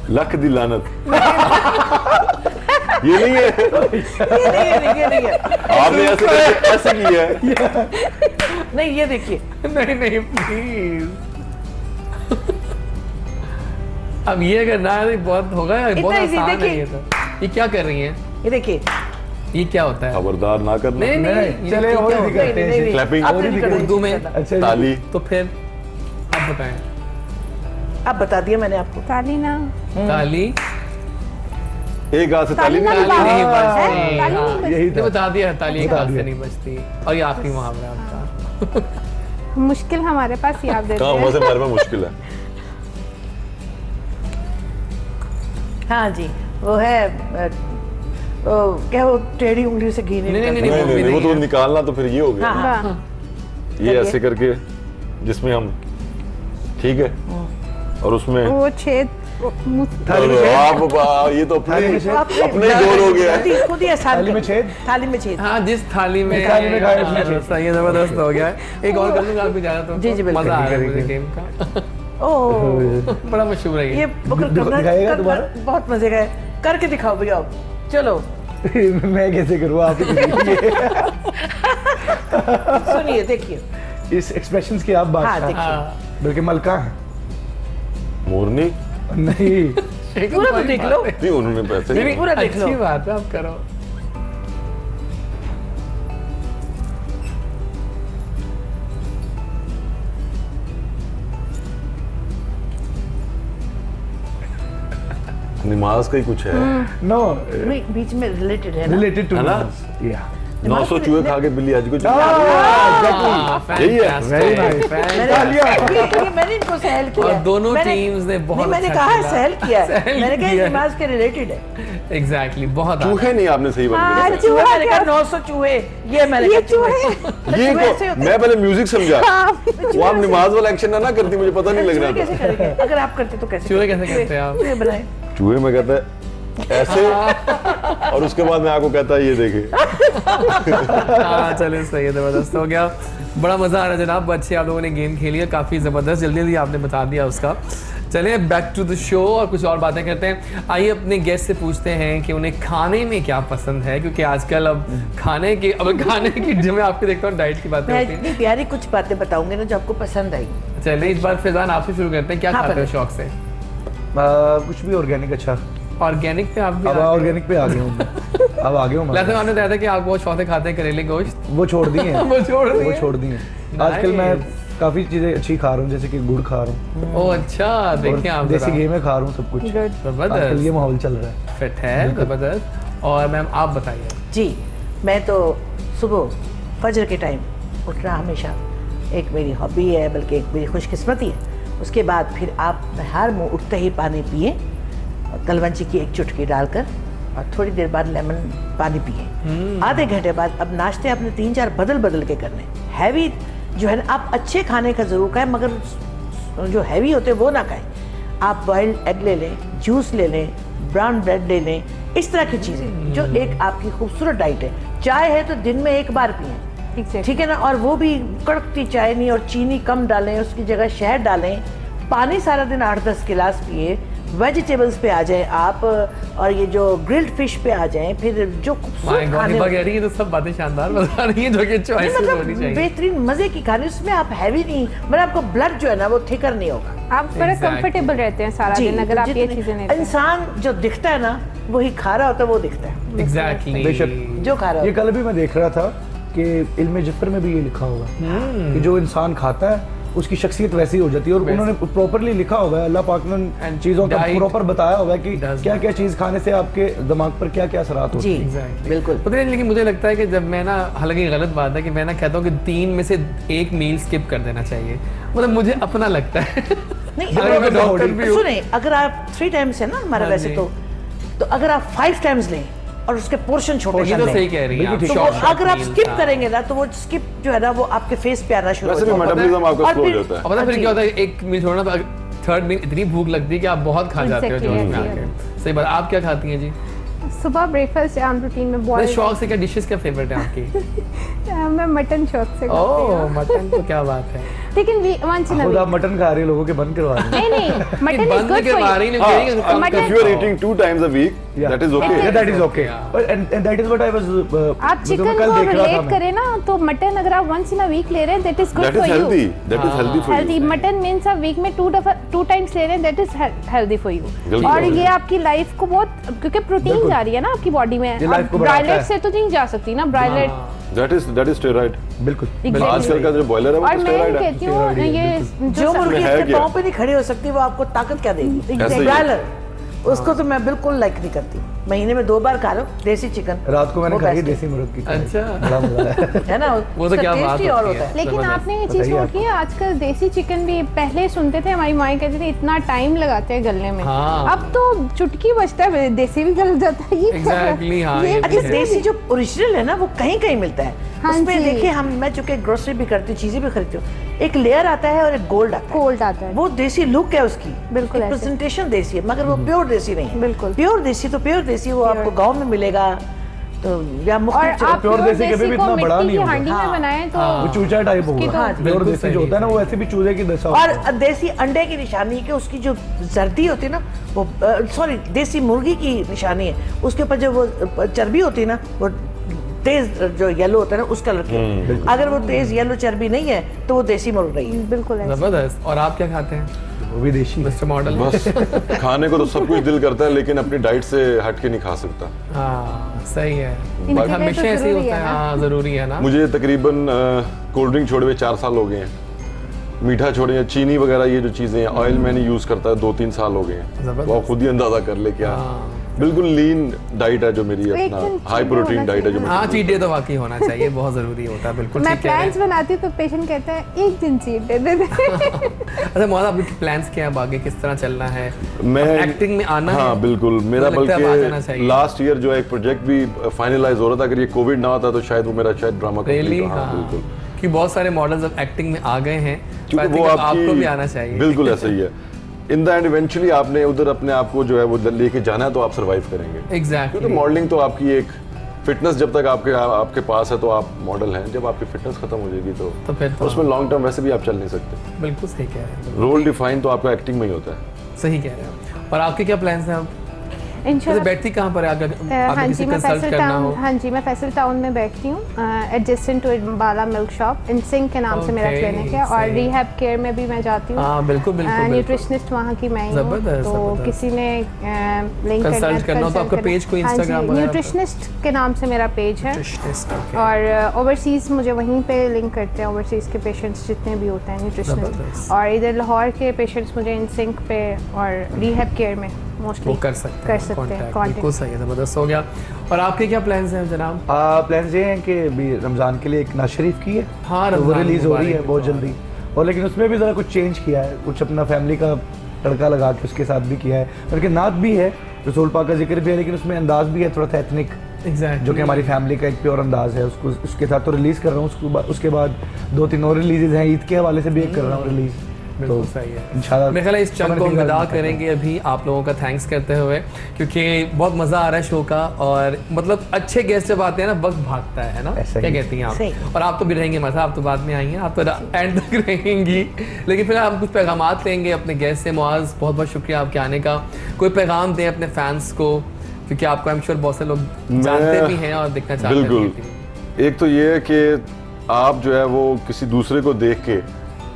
लख दी लानत। ये नहीं है, ये नहीं है। आपने ऐसे किया है। नहीं ये देखिए, नहीं प्लीज। अब ये अगर ना है तो बहुत होगा, बहुत easy, आसान है देखिए। ये तो। ये क्या कर रही हैं? ये देखिए। ये क्या होता है? खबरदार ना करना। नहीं चले और क्या भी होता है? करते हैं। Clapping। आपने नहीं करना, उर्दू में। अच्छा जी। ताली। तो फिर आप बताएं। अब बता दिया मैंने आपको। ताली ना, ताली एक हाथ से ताली ताली नहीं ना नहीं है? बजती। ताली हाँ, नहीं बजती। यही तो था। बता दिया, ताली एक बता हाथ से दिया। नहीं बजती। और ये आखिरी मुहावरा आपका। मुश्किल हमारे पास ही आप देते कहाँ हैं। वैसे हमारे में मुश्किल है। हाँ जी, वो है क्या वो टेढ़ी उंगली से घी नहीं, निकलता नहीं, है। नहीं वो तो निकालना तो फिर ये हो गया। हाँ, हाँ। ये ऐसे करके जिसमें हम, ठीक है, और उसमें वो छेद थाली में छेद। आप ये तो थाली में अपने छेद। आपने अपने ही गोल हो गया है। खुद ही आसान थाली में कर- छेद। थाली में छेद। हाँ, जिस थाली में थाली में खाया उसमें छेद। सही है, जबरदस्त हो गया है। एक और कर लूंगा आपकी इजाजत हो? जी, जी, बिल्कुल। मजा आ रहा है मुझे करिए। गेम का। ओह, बड़ा मशहूर है ये ये। दिखाएगा दोबारा? बहुत मजे का है। करके दिखाओ भैया आप। चलो मैं कैसे करूँ, आप ही कीजिए। सुनिए, देखिए। इस एक्सप्रेशंस की आप हाँ, बात देखिए। हाँ, बल्कि मलका है मोरनी नहीं। एक पूरा तो बड़ी देख बात लो। है। नहीं, उन्होंने पैसे नहीं, नहीं। नहीं, पूरा देख लो। अच्छी बात है, आप करो। नमाज का ही कुछ है। नो, नहीं, बीच में रिलेटेड है ना। रिलेटेड टू है ना? या 900 चूहे खा के बिल्ली आज कुछ। हाँ, यही है। fantastic, Very nice. fantastic। मैंने इनको सहल किया। और दोनों मैंने- teams ने बहुत नहीं, मैंने अच्छा कहा खेला। सहल किया है। सहल मैंने कहा किया। ये नमाज के रिलेटेड है। एग्जैक्टली, बहुत चूहे नहीं, आपने सही बात हाँ, बोली। चूहा मैंने कहा क्या? 900 चूहे। ये मैंने ये कहा चूहे। ये चूहे ऐसे तो होते मैं पहले म्यूजिक समझा, हाँ। वो आप नमाज वाला एक्शन ना करती, मुझे पता नहीं लग चूहे रहा कैसे था। करेंगे? अगर आप करते तो कैसे? चूहे कैसे करते हैं आप? चूहे बनाए। चूहे में कहता है ऐसे, और उसके बाद मैं आपको कहता है ये देखे। हाँ, चले, सही है, जबरदस्त हो गया। बड़ा मजा आ रहा है जनाब, अच्छे आप लोगों ने गेम खेली है, काफी जबरदस्त, जल्दी जल्दी आपने बता दिया उसका। चलिए बैक टू द शो और कुछ और बातें करते हैं। आइए अपने गेस्ट से पूछते हैं कि उन्हें खाने में क्या पसंद है, क्योंकि आजकल अब खाने की जो मैं आपको देखता हूँ डाइट की बातें मैं होती हैं। इतनी प्यारी कुछ बातें बताऊंगी ना जो आपको पसंद आएगी। चलिए इस बार फिजान आपसे शुरू करते हैं, क्या हाँ, खाते हो पहले। शौक से? कुछ भी ऑर्गेनिक अच्छा। ऑर्गेनिक पे आप भी अब आ गए? ऑर्गेनिक पे आ गया हूँ मैं। अब आ गया हूँ वैसे मैं। आपने बताया था कि आप बहुत शौक से खाते हैं करेले गोश्त। वो छोड़ दिए हैं। वो छोड़ दिए? वो छोड़ दिए हैं। आजकल मैं Nice. काफी चीजें अच्छी खा रहा हूँ, जैसे कि गुड़ खा रहा हूँ ओ अच्छा, देखिए आप और देसी जरा। घी में खा रहा हूँ सब कुछ। Good. आजकल जबरदस्त, ये माहौल चल रहा है। फिट है, जबरदस्त। और मैम आप बताइए। जी, मैं तो सुबह फजर के टाइम उठना हमेशा एक मेरी हॉबी है, बल्कि एक मेरी खुशकिस्मती है। उसके बाद फिर आप हर मुँह उठते ही पानी पिए, कलवंजी की एक चुटकी डालकर, और थोड़ी देर बाद लेमन पानी पिए। आधे घंटे बाद अब नाश्ते अपने 3-4 बदल बदल के करने। हैवी जो है ना, आप अच्छे खाने का ज़रूर खाएं, मगर जो हैवी होते हैं वो ना खाएं। आप बॉइल्ड एग ले लें, जूस ले लें, ब्राउन ब्रेड ले लें, इस तरह की चीज़ें जो एक आपकी खूबसूरत डाइट है। चाय है तो दिन में एक बार पिएं, Exactly. ठीक है ना, और वो भी कड़कती चाय नहीं, और चीनी कम डालें, उसकी जगह शहद डालें। पानी सारा दिन 8-10 गिलास पिए। वेजिटेबल्स पे आ जाएं आप, और ये जो ग्रिल्ड फिश पे आ जाएं, फिर जो माय खूबसूरत गॉड, खाने हिबा कह रही है तो सब बातें शानदार बता रही हैं जो कि नहीं, चॉइसेस मतलब होनी चाहिए। बेहतरीन मजे की खाने, उसमें आप हैवी नहीं, मतलब आपको ब्लड जो है ना वो थिकर नहीं होगा। आप बड़ा Exactly. कंफर्टेबल रहते हैं सारा दिन अगर आप ये जितने- चीजें लेते हैं। इंसान जो दिखता है ना वही खा रहा होता है, वो दिखता है एग्जैक्टली, बेशक। जो खा रहा ये होता कल भी मैं देख रहा था कि इल्म जफर में भी ये लिखा होगा कि जो इंसान खाता है उसकी शख्सियत वैसी हो जाती है, और उन्होंने प्रॉपरली लिखा हुआ है, अल्लाह पाक ने And चीज़ों का diet प्रॉपर बताया हुआ है कि does क्या क्या चीज़ खाने से आपके दिमाग पर क्या क्या असरात है। होते जी हैं। Exactly. बिल्कुल। पता नहीं, लेकिन मुझे लगता है कि जब मैं ना, हालांकि गलत बात है कि मैं ना कहता हूँ कि 3 में से 1 मील स्किप कर देना चाहिए, मतलब मुझे अपना लगता है। नहीं, अगर मैं डॉक्टर भी हूँ। सुने, अगर आप 3 टाइम्स है ना हमारा हाँ वैसे जी। तो अगर आप 5 टाइम्स लें और उसके पोर्शन छोटे ये कर तो लें, सही कह रही हैं आप, तो वो short, short अगर आप meals, स्किप हाँ। करेंगे ना तो वो स्किप जो है ना वो आपके फेस पे आना शुरू हो वैसे भी जाएगा। मेटाबॉलिज्म आपका और स्लो हो फिर- जाता है। और पता है फिर जी। क्या होता है, 1 मील छोड़ना तो 3rd मील इतनी भूख लगती है कि आप बहुत खा जाते हो जो Exactly, उसमें yes, आके। सही बात। आप क्या खाती हैं जी? सुबह ब्रेकफास्ट आम रूटीन में बस बॉयल शौक से क्या डिशेस क्या फेवरेट है आपकी? मैं मटन शौक से खाती ओह हूँ। मटन तो क्या बात है। लेकिन वंस इन अ खुद आप वीक। मटन खा रहे हो, लोगों के बंद करवा रहे नहीं नहीं, मटन इज बंद गुड के फॉर बारे यू। में Mutton- if you are eating 2 times a week, Yeah. that is okay. Yeah, that is okay. Yeah. And that is what I was. आप जो चिकन मैं कल को देख रहा था रिलेट मैं। करें ना, तो मटन अगर आप वंस इन अ वीक ले रहे हैं that is good That is for healthy. You. That is healthy for healthy you. Mutton means आप वीक में 2 टाइम्स ले रहे हैं that is healthy for you. बिल्कुल। और ये आपकी लाइफ को बहुत, क्योंकि प्रोटीन बिल्कुल। जा रही है ना आपकी बॉडी में, ये life को बढ़ाता ब्रायलेट है। से तो नहीं जा सकती ना, ब्रायलेट That is steroid. बिल्कुल। आजकल का जो बॉयलर है वो और तो मैं steroid है. कहती हूँ ये जो मुर्गी है अपने क्या? पाँव पे नहीं खड़ी हो सकती वो आपको ताकत क्या देगी? ऐसे ही है। ब्रायलर, उसको तो मैं बिल्कुल लाइक नहीं करती। महीने में 2 बार खा लो देसी चिकन। रात को मैंने वो खाई best है। देसी मुर्ग की। अच्छा। बड़ा मजा आया। है ना, वो तो क्या उसका बात taste ही और होती होता है। है। लेकिन जबरदस्त। आपने ये चीज़ बताइए नोट की है, आजकल देसी चिकन भी पहले सुनते थे, हमारी माँ कहती थी इतना टाइम लगाते हैं गलने में। हाँ। अब तो चुटकी बजता है देसी भी गल जाता है। ये Exactly, हाँ, ये भी अच्छा, देसी जो ओरिजिनल है ना वो कहीं कहीं मिलता है। हाँ उसमें जी। देखिए मैं चूंकि ग्रोसरी भी करती हूँ, चीजें भी खरीदती हूँ, एक लेयर आता है और एक गोल्ड आता है। कोल्ड आता है। वो देसी लुक है उसकी, बिल्कुल ऐसे। प्रेजेंटेशन देसी है, मगर वो प्योर देसी नहीं है। बिल्कुल। प्योर देसी तो प्योर देसी वो आपको गांव में मिलेगा तो या और मुख्तलिफ आप प्योर प्योर देसी कभी भी को इतना बड़ा मिट्टी नहीं की होगा। हांडी में हाँ। बनाएं तो वो चूचा टाइप उसकी होगा। तो- प्योर बिल्कुल देसी जो सही, होता है ना वो ऐसे भी चूजे की दशा होता है। और देसी अंडे की निशानी है कि उसकी जो जर्दी होती है ना वो सॉरी देसी मुर्गी की निशानी है, उसके ऊपर जो वो चर्बी होती है ना वो तेज जो येलो होता है ना उस कलर की। अगर वो तेज येलो चर्बी नहीं है तो वो देसी मुर्ग नहीं है। बिल्कुल ऐसे। जबरदस्त। और आप क्या खाते हैं वो भी देशी। Mister model? बस खाने को तो सब कुछ दिल करता है लेकिन अपनी डाइट से हट के नहीं खा सकता। हाँ सही है। इनके और लिए तो हमेशा ऐसे ही जरूरी होता है है। ना। हाँ जरूरी है ना। मुझे तकरीबन कोल्ड ड्रिंक छोड़े हुए 4 साल हो गए हैं, मीठा छोड़े हैं, चीनी वगैरह ये जो चीज़ें हैं, ऑयल मैंने यूज़ करता है 2-3 साल हो गए हैं। जबरदस्त। वो आप खुद ही अंदाज़ा कर ले क्या हाँ। बिल्कुल लीन डाइट है जो मेरी, एक अपना दिन हाई cheat प्रोटीन होना डाइट है जो चाहिए। मैं हाँ चीट डे तो वाकई होना चाहिए, बहुत जरूरी होता है। बिल्कुल मैं ठीक कह रहे प्लान्स हैं। बनाती हूँ तो पेशेंट कहता है एक दिन चीट डे दे दे। अच्छा मौला, आपके प्लान्स क्या है आगे, किस तरह चलना है? मैं एक्टिंग में आना हाँ है? बिल्कुल, मेरा मुझे लगता है अब आ जाना बल्कि चाहिए। लास्ट ईयर जो है एक प्रोजेक्ट भी फाइनलाइज हो रहा था, अगर ये कोविड ना होता तो शायद वो मेरा ड्रामा रियली? कंप्लीट। हाँ हाँ बिल्कुल, कि बहुत सारे मॉडल्स अब एक्टिंग में आ गए हैं, तो I क्योंकि think वो अब आपको भी आना आपकी चाहिए। बिल्कुल ऐसा ही है। इन द एंड इवेंचुअली आपने उधर अपने आप को जो है वो लेके जाना है तो आप सर्वाइव करेंगे। एग्जैक्टली। क्योंकि मॉडलिंग तो आपकी एक फिटनेस जब तक आपके पास है तो आप मॉडल हैं, जब आपकी फिटनेस खत्म हो जाएगी तो फिर तो उसमें लॉन्ग टर्म वैसे भी आप चल नहीं सकते। बिल्कुल सही कह रहे हैं। रोल डिफाइन तो आपका एक्टिंग में ही होता है। सही कह रहे हैं। और आपके क्या प्लान्स हैं अब? तो इंशाल्लाह। बैठती कहाँ पर है अगर हाँ आपको जी, किसी मैं कंसल्ट फैसल करना हो? टाउन, हाँ जी मैं फैसल टाउन में बैठती हूँ, एडजेसेंट टू इम्बाला मिल्क शॉप, इनसिंक के नाम से मेरा Okay, क्लिनिक है। और सही। रिहैब केयर में भी मैं जाती हूँ। हाँ बिल्कुल बिल्कुल। न्यूट्रिशनिस्ट वहाँ की मैं ही हूँ। जबरदस्त, तो जबरदस्त। किसी ने लिंक Consult करना हो तो आपका page कोई Instagram वगैरह पे? न्यूट्रिशनिस्ट के नाम से मेरा पेज है। Nutritionist, okay। और ओवरसीज़ मुझे वहीं पे लिंक करते हैं, ओवरसीज़ के पेशेंट्स जितने भी होते हैं न्यूट्रिशनिस्ट। जबरदस्त। और इधर लाहौर के पेशेंट्स मुझे इनसिंक पे और रिहैब केयर में मोस्टली वो कर सकते हैं contact। बिल्कुल सही है, जबरदस्त हो गया। और आपके क्या प्लान्स हैं जनाब? प्लान्स ये हैं कि अभी रमज़ान के लिए एक नाज शरीफ की है। हाँ, तो वो रमज़ान रिलीज़ हो रही है मुबारक बहुत हो। जल्दी। और लेकिन उसमें भी ज़रा कुछ चेंज किया है, कुछ अपना फैमिली का तड़का लगा के उसके साथ भी किया है। बल्कि नात भी है, रसूल पाक का जिक्र भी है, लेकिन उसमें अंदाज भी है थोड़ा सा एथनिक, एग्जैक्टली जो कि हमारी फैमिली का एक प्योर अंदाज है। उसको उसके साथ तो रिलीज़ कर रहा हूँ। उसके बाद 2-3 और रिलीज़ हैं, ईद के हवाले से भी एक कर रहा हूँ रिलीज़। बिल्कुल सही है। इंशाल्लाह मेरे ख्याल है इस चंक समर को के हम बाद विदा मिलते हैं। करेंगे अभी आप लोगों का थैंक्स करते हुए, क्योंकि बहुत मज़ा आ रहा है शो का। और मतलब अच्छे गेस्ट जब आते हैं ना वक्त भागता है ना, ऐसा क्या ही। कहती हैं सही। आप? और आप तो भी रहेंगे मज़ा, आप तो बाद में आई हैं, आप तो एंड तक रहेंगी। लेकिन फिर हम कुछ पैगामात लेंगे अपने गेस्ट से। मुआज़ बहुत बहुत शुक्रिया आपके आने का। कोई पैगाम दें अपने फैंस को, क्योंकि आपको आई एम श्योर बहुत से लोग जानते भी हैं और देखना चाहते हैं। बिल्कुल, एक तो ये है कि आप जो है वो किसी दूसरे को देख के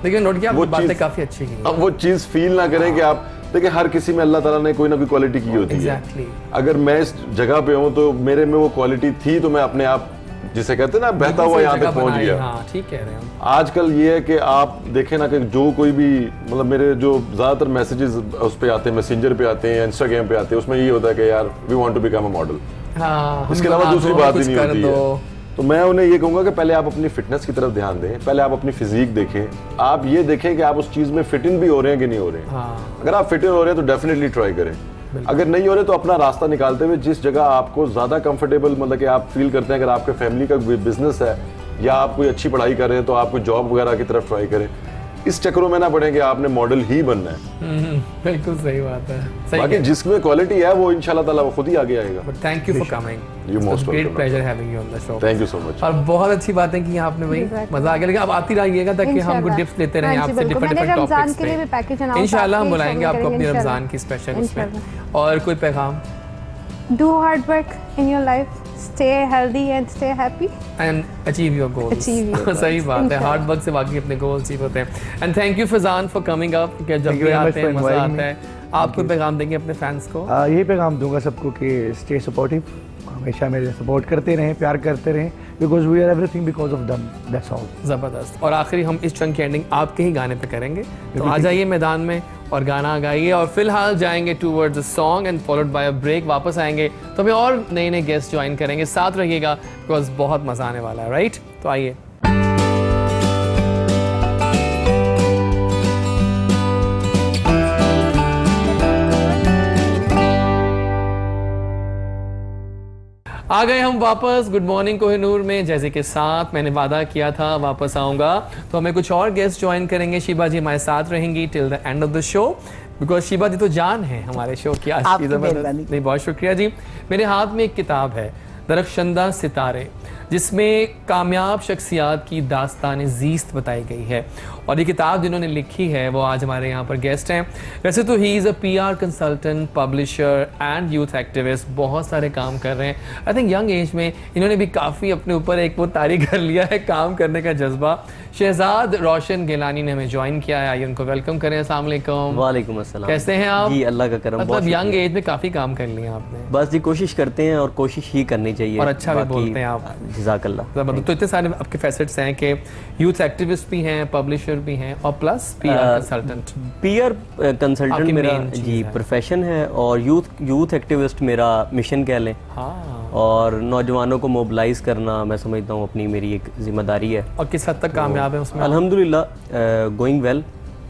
लेकिन नोट किया वो आपकी बातें चीज़- काफ़ी अच्छी की अब वो चीज़ फील ना करें कि आप देखिए, हर किसी में अल्लाह ताला ने कोई ना कोई क्वालिटी की होती Exactly. है। अगर मैं इस जगह पे हूँ तो मेरे में वो क्वालिटी थी तो मैं अपने आप, जिसे कहते हैं ना, बहता हुआ यहाँ तक पहुँच गया। हाँ ठीक कह रहे हैं। आजकल ये है कि आप देखें ना कि जो कोई भी, मतलब मेरे जो ज़्यादातर मैसेजेस उस पे आते हैं, मैसेंजर पे आते हैं, इंस्टाग्राम पे आते हैं, उसमें ये होता है कि यार we want to become a model. हाँ इसके हम अलावा आप दूसरी लोग बात ही कुछ नहीं कर होती दो। है। तो मैं उन्हें ये कहूँगा कि पहले आप अपनी फिटनेस की तरफ ध्यान दें, पहले आप अपनी फिजिक देखें, आप ये देखें कि आप उस चीज़ में फिट इन भी हो रहे हैं कि नहीं हो रहे हैं। हाँ अगर आप फिट इन हो रहे हैं तो डेफिनेटली ट्राई करें। अगर नहीं हो रहे तो अपना रास्ता निकालते हुए जिस जगह आपको ज़्यादा कंफर्टेबल, मतलब कि आप फील करते हैं, अगर आपके फैमिली का बिजनेस है या आप कोई अच्छी पढ़ाई कर रहे हैं तो आप कोई जॉब वगैरह की तरफ ट्राई करें। इस चक्रों में ना पड़े कि आपने मॉडल ही बनना है। बिल्कुल सही बात है, सही बाकी जिसमें क्वालिटी है वो इंशाल्लाह ताला वो खुद ही आगे आएगा। But thank you for coming, You most great welcome. Pleasure having you on the show. Thank you so much. और बहुत अच्छी बातें की आपने भाई, Exactly. मजा आ गया। लेकिन आप आती रहिएगा ताकि हम गुड टिप्स लेते रहें हाँ जी, आपसे बिल्कुल। डिफरेंट मैंने डिफरेंट रमजान टॉपिक्स के लिए भी पैकेज अनाउंस इंशाल्लाह हम आपके बुलाएंगे show में आपको अपनी करेंगे, रमजान इंशाल्लाह। की स्पेशल उसमें। इंशाल्लाह। और कोई पैगाम? Do hard work in your life, stay healthy and stay happy. And achieve your goals. Achieve your goals. सही बात है, इंशाल्लाह। हार्ड वर्क से बाकी अपने गोल अचीव होते हैं। And thank you Faizan for coming up, कि जब Thank you भी very much आते हैं for मजा inviting आता है। आप कोई पैगाम देंगे अपने फैंस को? यही पैगाम दूंगा सबको कि स्टे सपोर्टिव, हमेशा मेरे सपोर्ट करते रहें, प्यार करते रहें, because we are everything because of them, that's all. ज़बरदस्त। और आखिरी हम इस चंक की एंडिंग आपके ही गाने पे करेंगे, तो आ जाइए मैदान में और गाना गाइए। और फिलहाल जाएंगे towards a song and followed by a break. वापस आएंगे तो हमें और नए नए गेस्ट ज्वाइन करेंगे, साथ रहिएगा बिकॉज बहुत मज़ा आने वाला है, राइट? तो आइए। आ गए हम वापस गुड मॉर्निंग कोहिनूर में। जैसे के साथ मैंने वादा किया था वापस आऊँगा, तो हमें कुछ और गेस्ट ज्वाइन करेंगे। शिबा जी हमारे साथ रहेंगी till the end of the show, because Shiba ji तो जान है हमारे शो की आज की। ज़बरदस्त। नहीं, बहुत शुक्रिया जी। मेरे हाथ में एक किताब है, दरख्शंदा सितारे, जिसमें कामयाब शख्सियात की दास्तान ज़ीस्त बताई गई है। और ये किताब जिन्होंने लिखी है वो आज हमारे यहाँ पर गेस्ट हैं। वैसे तो ही is a PR consultant, publisher and youth activist, बहुत सारे काम कर रहे हैं। आई थिंक यंग एज में इन्होंने भी काफ़ी अपने ऊपर एक वो तारी कर लिया है, काम करने का जज्बा। शहजाद रोशन गिलानी ने हमें ज्वाइन किया है, आइए उनको वेलकम करें। अस्सलाम वालेकुम। वालेकुम अस्सलाम। कैसे हैं आप? जी अल्लाह का करम। मतलब यंग एज में काफ़ी काम कर लिया आपने। बस जी कोशिश करते हैं और कोशिश ही करनी चाहिए। और अच्छा भी बाकी बोलते हैं आप। जज़ाकल्लाह। ज़बरदस्त। तो इतने सारे आपके फैसेट्स हैं कि यूथ एक्टिविस्ट भी हैं, पब्लिशर भी हैं और प्लस PR कंसल्टेंट। PR आपकी कंसल्टेंट मेरा main चीज़ जी है। प्रोफेशन है, और यूथ एक्टिविस्ट मेरा मिशन कह लें। हाँ। और नौजवानों को मोबिलाइज करना मैं समझता हूँ अपनी मेरी एक जिम्मेदारी है। और किस हद तक कामयाब है उसमें? अल्हम्दुलिल्लाह गोइंग वेल।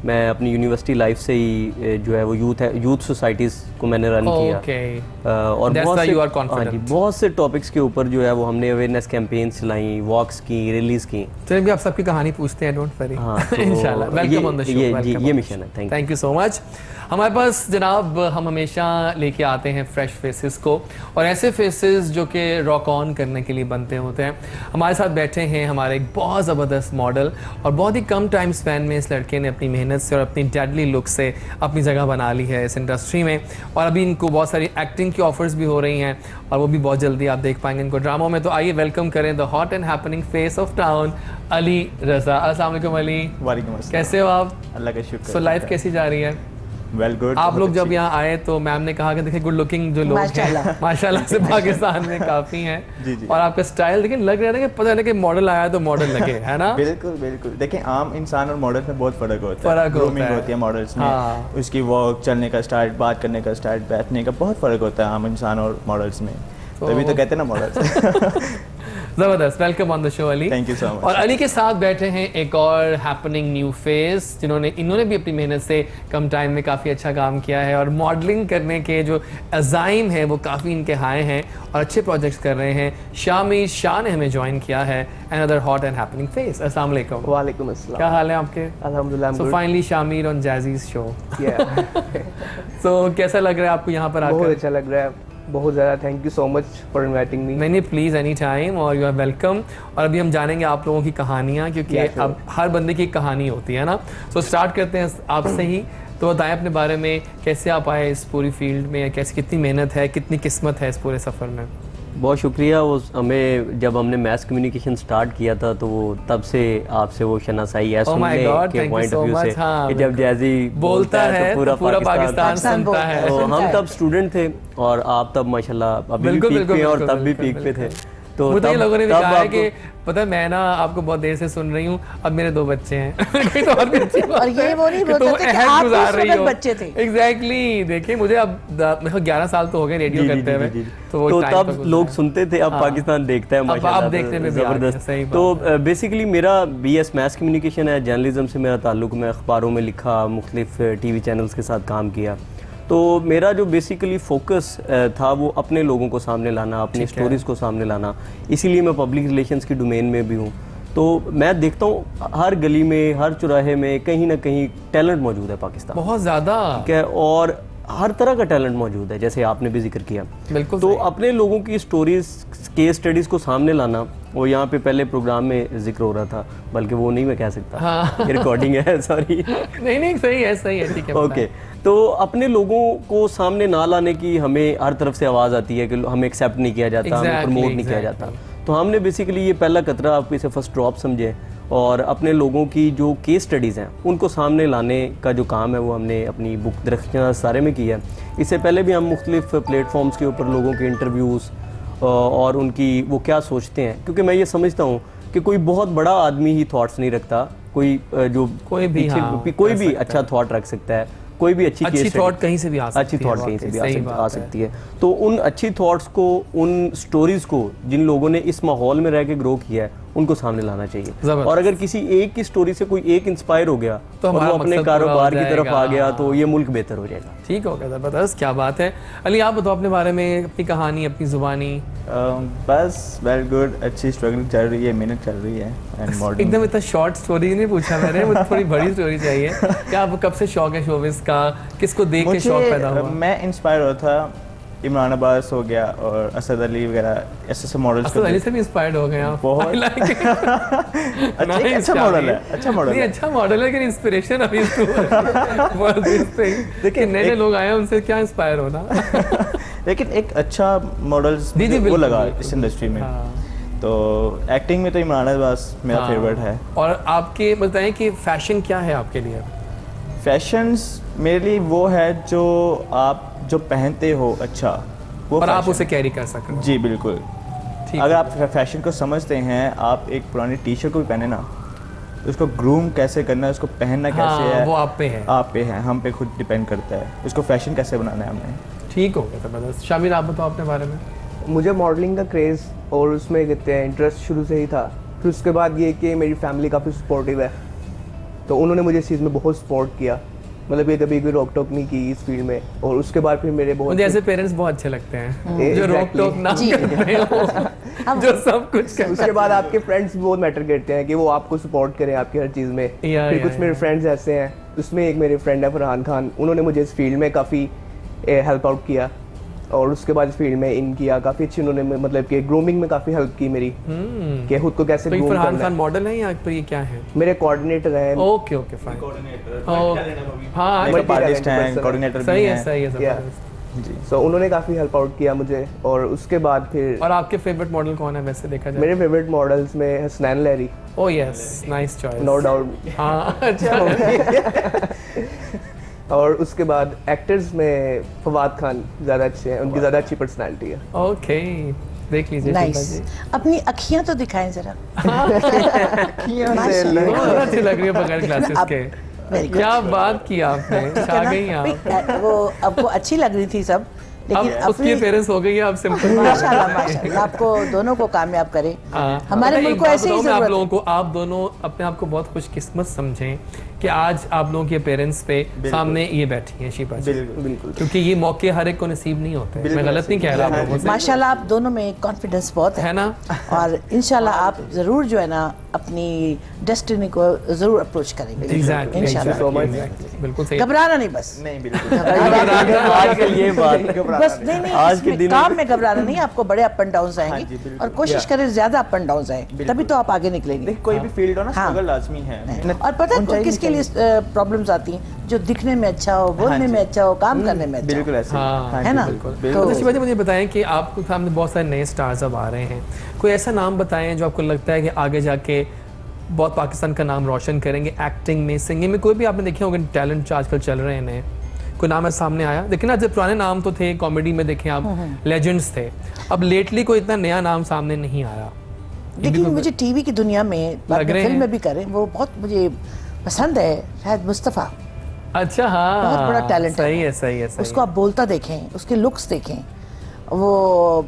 मैं अपनी यूनिवर्सिटी लाइफ से ही जो है वो यूथ सोसाइटीज़ को मैंने रन किया। ओके। और That's बहुत why से you are confident. हाँ जी, बहुत से टॉपिक्स के ऊपर जो है वो हमने अवेयरनेस कैंपेन्स चलाई, वॉक्स की, रिलीज की। चलिए भी आप सबकी कहानी पूछते हैं, डोंट वरी। हाँ, तो इंशाल्लाह। Welcome on the show. ये मिशन है। Thank you so much. हमारे पास जनाब हम हमेशा लेके आते हैं फ्रेश फेसेस को, और ऐसे फेसेस जो कि रॉक ऑन करने के लिए बनते होते हैं। हमारे साथ बैठे हैं हमारे एक बहुत ज़बरदस्त मॉडल, और बहुत ही कम टाइम स्पैन में इस लड़के ने अपनी मेहनत से और अपनी डेडली लुक से अपनी जगह बना ली है इस इंडस्ट्री में। और अभी इनको बहुत सारी एक्टिंग की ऑफर्स भी हो रही हैं, और वो भी बहुत जल्दी आप देख पाएंगे इनको ड्रामों में। तो आइए वेलकम करें the hot and happening face of town, Ali Raza. अस्सलाम वालेकुम अली। वालेकुम अस्सलाम। कैसे हो आप? अल्लाह का शुक्र। सो लाइफ कैसी जा रही है? Well good. आप लोग जब यहाँ आए तो मैम ने कहा कि देखिए गुड लुकिंग जो लोग हैं माशाल्लाह से पाकिस्तान में काफ़ी हैं। जी जी। और आपका स्टाइल लेकिन लग रहा है ना कि पता नहीं कि मॉडल आया तो मॉडल लगे, है ना? बिल्कुल बिल्कुल। देखिए आम इंसान और मॉडल में बहुत फ़र्क होता है। फ़र्क ग्रूमिंग होता है। होती है मॉडल्स में। हाँ। उसकी वॉक, चलने का स्टाइल, बात करने का स्टाइल, बैठने का बहुत फ़र्क होता है आम इंसान और मॉडल्स में। तभी तो कहते हैं ना मॉडल्स। ज़बरदस्त। Welcome on the show Ali. Thank you so much. और अली के साथ बैठे हैं एक और हैपनिंग न्यू फेस, इन्होंने भी अपनी मेहनत से कम टाइम में काफ़ी अच्छा काम किया है, और मॉडलिंग करने के जो अज़ाइम है वो काफ़ी इनके हाई हैं, और अच्छे प्रोजेक्ट्स कर रहे हैं। शामिर शाह ने हमें ज्वाइन किया है, another hot and happening face. अस्सलाम वालेकुम। वालेकुम अस्सलाम। क्या हाल है आपके? अल्हम्दुलिल्लाह। So finally Shamir on Jazzy's show. So कैसा लग रहा है आपको यहाँ पर आकर? बहुत अच्छा लग रहा है, बहुत ज़्यादा। Thank you so much for inviting me. नहीं प्लीज़ एनी टाइम, और यू आर वेलकम। और अभी हम जानेंगे आप लोगों की कहानियाँ, क्योंकि अब हर बंदे की एक कहानी होती है ना। सो स्टार्ट करते हैं आपसे ही। तो बताएं अपने बारे में, कैसे आप आए इस पूरी फील्ड में, कैसे कितनी मेहनत है, कितनी किस्मत है इस पूरे सफ़र में? बहुत शुक्रिया। वो हमें जब हमने मैस कम्युनिकेशन स्टार्ट किया था तो वो तब से आपसे वो शनासाई है सुनने के पॉइंट ऑफ व्यू से कि जब जैज़ी बोलता है तो पूरा पाकिस्तान सुनता है। तो हम तब स्टूडेंट थे और आप तब माशाल्लाह अभी भी पीक पे और तब भी पीक पे थे। तो मुझे लोगों ने भी कहा है कि पता है मैं ना आपको बहुत देर से सुन रही हूँ, अब मेरे 2 बच्चे हैं। तो और भी अच्छी बात और ये वो नहीं है कि बोलते तुम थे कि अहद आप गुजार रही हो। बच्चे थे। एग्जैक्टली। देखिए मुझे अब मेरे को 11 साल तो हो गए रेडियो करते हुए, तो तब लोग सुनते थे, अब पाकिस्तान देखता है माशाल्लाह। अब देखने में ज़बरदस्त। तो बेसिकली मेरा BS मैस कम्युनिकेशन है, जर्नलिज्म से मेरा ताल्लुक, मैं अखबारों में लिखा, मुख्तलिफ TV चैनल्स के साथ काम किया। तो मेरा जो बेसिकली फोकस था वो अपने लोगों को सामने लाना, अपनी स्टोरीज़ को सामने लाना, इसीलिए मैं पब्लिक रिलेशंस की डोमेन में भी हूँ। तो मैं देखता हूँ हर गली में, हर चौराहे में कहीं ना कहीं टैलेंट मौजूद है पाकिस्तान, बहुत ज़्यादा, ठीक है, और हर तरह का टैलेंट मौजूद है, जैसे आपने भी जिक्र किया। बिल्कुल तो सही। अपने लोगों की स्टोरीज, केस स्टडीज को सामने लाना, वो यहाँ पे पहले प्रोग्राम में जिक्र हो रहा था, बल्कि वो नहीं मैं कह सकता, हाँ। ये रिकॉर्डिंग है, सॉरी। नहीं सही है, ठीक है। ओके, तो अपने लोगों को सामने ना लाने की हमें हर तरफ से आवाज़ आती है कि हमें एक्सेप्ट नहीं किया जाता, हमें प्रमोट नहीं किया जाता। तो हमने बेसिकली ये पहला कतरा, आप इसे फर्स्ट ड्रॉप समझे, और अपने लोगों की जो केस स्टडीज़ हैं उनको सामने लाने का जो काम है वो हमने अपनी बुक दरख्त सारे में किया है। इससे पहले भी हम मुख्तलिफ प्लेटफॉर्म्स के ऊपर लोगों के इंटरव्यूज़ और उनकी वो क्या सोचते हैं, क्योंकि मैं ये समझता हूँ कि कोई बहुत बड़ा आदमी ही थॉट्स नहीं रखता, कोई जो कोई भी, हाँ, कोई भी अच्छा थॉट रख सकता है, कोई भी अच्छी थॉट कहीं से भी आ सकती है, अच्छी थॉट कहीं से भी आ सकती है। तो उन अच्छी थॉट्स को, उन स्टोरीज को जिन लोगों ने इस माहौल में रह के ग्रो किया है उनको सामने लाना चाहिए। और अगर किसी एक की स्टोरी से कोई एक इंस्पायर हो गया तो और वो अपने कारोबार की तरफ आ गया तो ये मुल्क बेहतर हो जाएगा। ठीक हो गया, ज़बरदस्त, क्या बात है। अली आप बताओ अपने बारे में, अपनी कहानी, अपनी जुबानी। बस वेल गुड, अच्छी स्ट्रगलिंग चल रही है, मेहनत चल रही है। एंड एकदम इतना शॉर्ट स्टोरी नहीं पूछा मैंने, मुझे थोड़ी बड़ी स्टोरी चाहिए। क्या आपको कब से शौक है शोबिस का, किसको देख के शौक पैदा हुआ? मैं इंस्पायर हुआ था, इमरान अब्बास हो गया और असद अली वगैरह, ऐसे मॉडल्स। असद अली से भी इंस्पायर्ड हो गए आप? बहुत अच्छा मॉडल है, अच्छा मॉडल है, अच्छा मॉडल है, लेकिन इंस्पिरेशन अभी देखिए नए लोग आए हैं, उनसे क्या इंस्पायर होना। लेकिन एक अच्छा मॉडल्स वो लगा इस इंडस्ट्री में। तो एक्टिंग में तो इमरान अब्बास मेरा फेवरेट है। और आपके बताएं कि फैशन क्या है आपके लिए? फैशंस मेरे लिए वो है जो आप जो पहनते हो अच्छा, वो और आप उसे कैरी कर सकें। जी बिल्कुल। अगर आप फैशन को समझते हैं, आप एक पुरानी टी शर्ट को भी पहने ना, उसको ग्रूम कैसे करना है, उसको पहनना कैसे है, वो आप पे है, आप पे है, हम पे खुद डिपेंड करता है उसको फैशन कैसे बनाना है हमने। ठीक हो गया, ज़बरदस्त। शामिर आप बताओ अपने बारे में। मुझे मॉडलिंग का क्रेज़ और उसमें कहते हैं इंटरेस्ट शुरू से ही था। फिर उसके बाद ये कि मेरी फैमिली काफ़ी सपोर्टिव है, तो उन्होंने मुझे इस चीज़ में बहुत सपोर्ट किया, मतलब ये कभी कोई रोक टोक नहीं की इस फील्ड में। और उसके बाद फिर मेरे बहुत, मुझे ऐसे पेरेंट्स बहुत अच्छे लगते हैं जो रोक टोक ना करते हो, जो सब कुछ करते हैं। उसके बाद आपके फ्रेंड्स बहुत मैटर करते हैं कि वो आपको सपोर्ट करें आपकी हर चीज़ में। फिर कुछ मेरे फ्रेंड्स ऐसे हैं, उसमें एक मेरे फ्रेंड है फरहान खान, उन्होंने मुझे इस फील्ड में काफ़ी हेल्प आउट किया, और उसके बाद इस फील्ड में इन किया काफ़ी अच्छी, उन्होंने मतलब कि ग्रूमिंग में काफ़ी हेल्प की मेरी, कि खुद को कैसे ग्रूम करना है। फरहान खान मॉडल है या तो ये क्या है? मेरे कोऑर्डिनेटर हैं। ओके ओके फाइन, हाँ मेकअप आर्टिस्ट हैं, कोऑर्डिनेटर सही भी है, हैं। सही है, ज़बरदस्त। जी, सो उन्होंने काफ़ी हेल्प आउट किया मुझे। और उसके बाद फिर और आपके फेवरेट मॉडल कौन है वैसे देखा जाए? मेरे फेवरेट मॉडल्स में Hasnain Lehri. Oh yes, nice choice, no doubt. हाँ अच्छा। और उसके बाद एक्टर्स में फवाद खान ज़्यादा अच्छे हैं, उनकी ज़्यादा अच्छी पर्सनैलिटी है। ओके, देख लीजिए। नाइस। अपनी अखियां तो दिखाएं जरा। बहुत अच्छी लग रही है बगैर ग्लासेस के। Very good. क्या बात की आपने, छा गई आप। वो आपको अच्छी लग रही थी सब, लेकिन अब उसकी पेरेंट्स हो गई है, अब सिंपल। माशाल्लाह माशाल्लाह, आपको दोनों को कामयाब करें। हमारे अच्छा, मुल्क एक को बात ऐसे ही बताऊं मैं आप जरूरत लोगों को, आप दोनों अपने आप को बहुत खुशकिस्मत समझें कि आज आप लोगों के पेरेंट्स पे सामने ये बैठी हैं शिपा जी, बिल्कुल, क्योंकि ये मौके हर एक को नसीब नहीं होते। मैं गलत नहीं कह रहा आप लोगों से, माशाल्लाह आप दोनों में कॉन्फिडेंस बहुत है ना? और इंशाल्लाह आप जरूर जो है ना अपनी डेस्टिनी को जरूर अप्रोच करेंगे। एग्जैक्टली, बिल्कुल सही। घबराना नहीं, बस नहीं बिल्कुल आजकल ये बात बस नहीं आज के इसमें दिन काम में घबराना नहीं, आपको बड़े अप एंड डाउन आएंगे, बिल्कुल। और कोशिश करें ज्यादा अप एंड डाउन आए, तभी तो आप आगे निकलेंगे। देख कोई भी फील्ड हो ना, हाँ। स्ट्रगल लाजमी है। और पता है किसके लिए प्रॉब्लम्स आती हैं? जो दिखने में अच्छा हो, बोलने में अच्छा हो, काम करने में अच्छा बिल्कुल ऐसे हाँ, है ना? तो शिवा जी मुझे बताएं कि आपके सामने बहुत सारे नए स्टार्स अब आ रहे हैं, कोई ऐसा नाम बताएं जो आपको लगता है कि आगे जाके बहुत पाकिस्तान का नाम रोशन करेंगे, एक्टिंग में, सिंगिंग में, कोई भी आपने देखे होंगे टैलेंट आजकल चल रहे हैं नए, कोई नाम है सामने आया? देखिए ना, जब पुराने नाम तो थे, कॉमेडी में देखें आप लेजेंड्स थे, अब लेटली कोई इतना नया नाम सामने नहीं आया। लेकिन मुझे टीवी की दुनिया में, फिल्म में भी करें, वो बहुत मुझे पसंद है, शायद मुस्तफ़ा। अच्छा हाँ, बहुत बड़ा टैलेंट सही है, सही है, सही उसको आप बोलता देखें, उसके लुक्स देखें, वो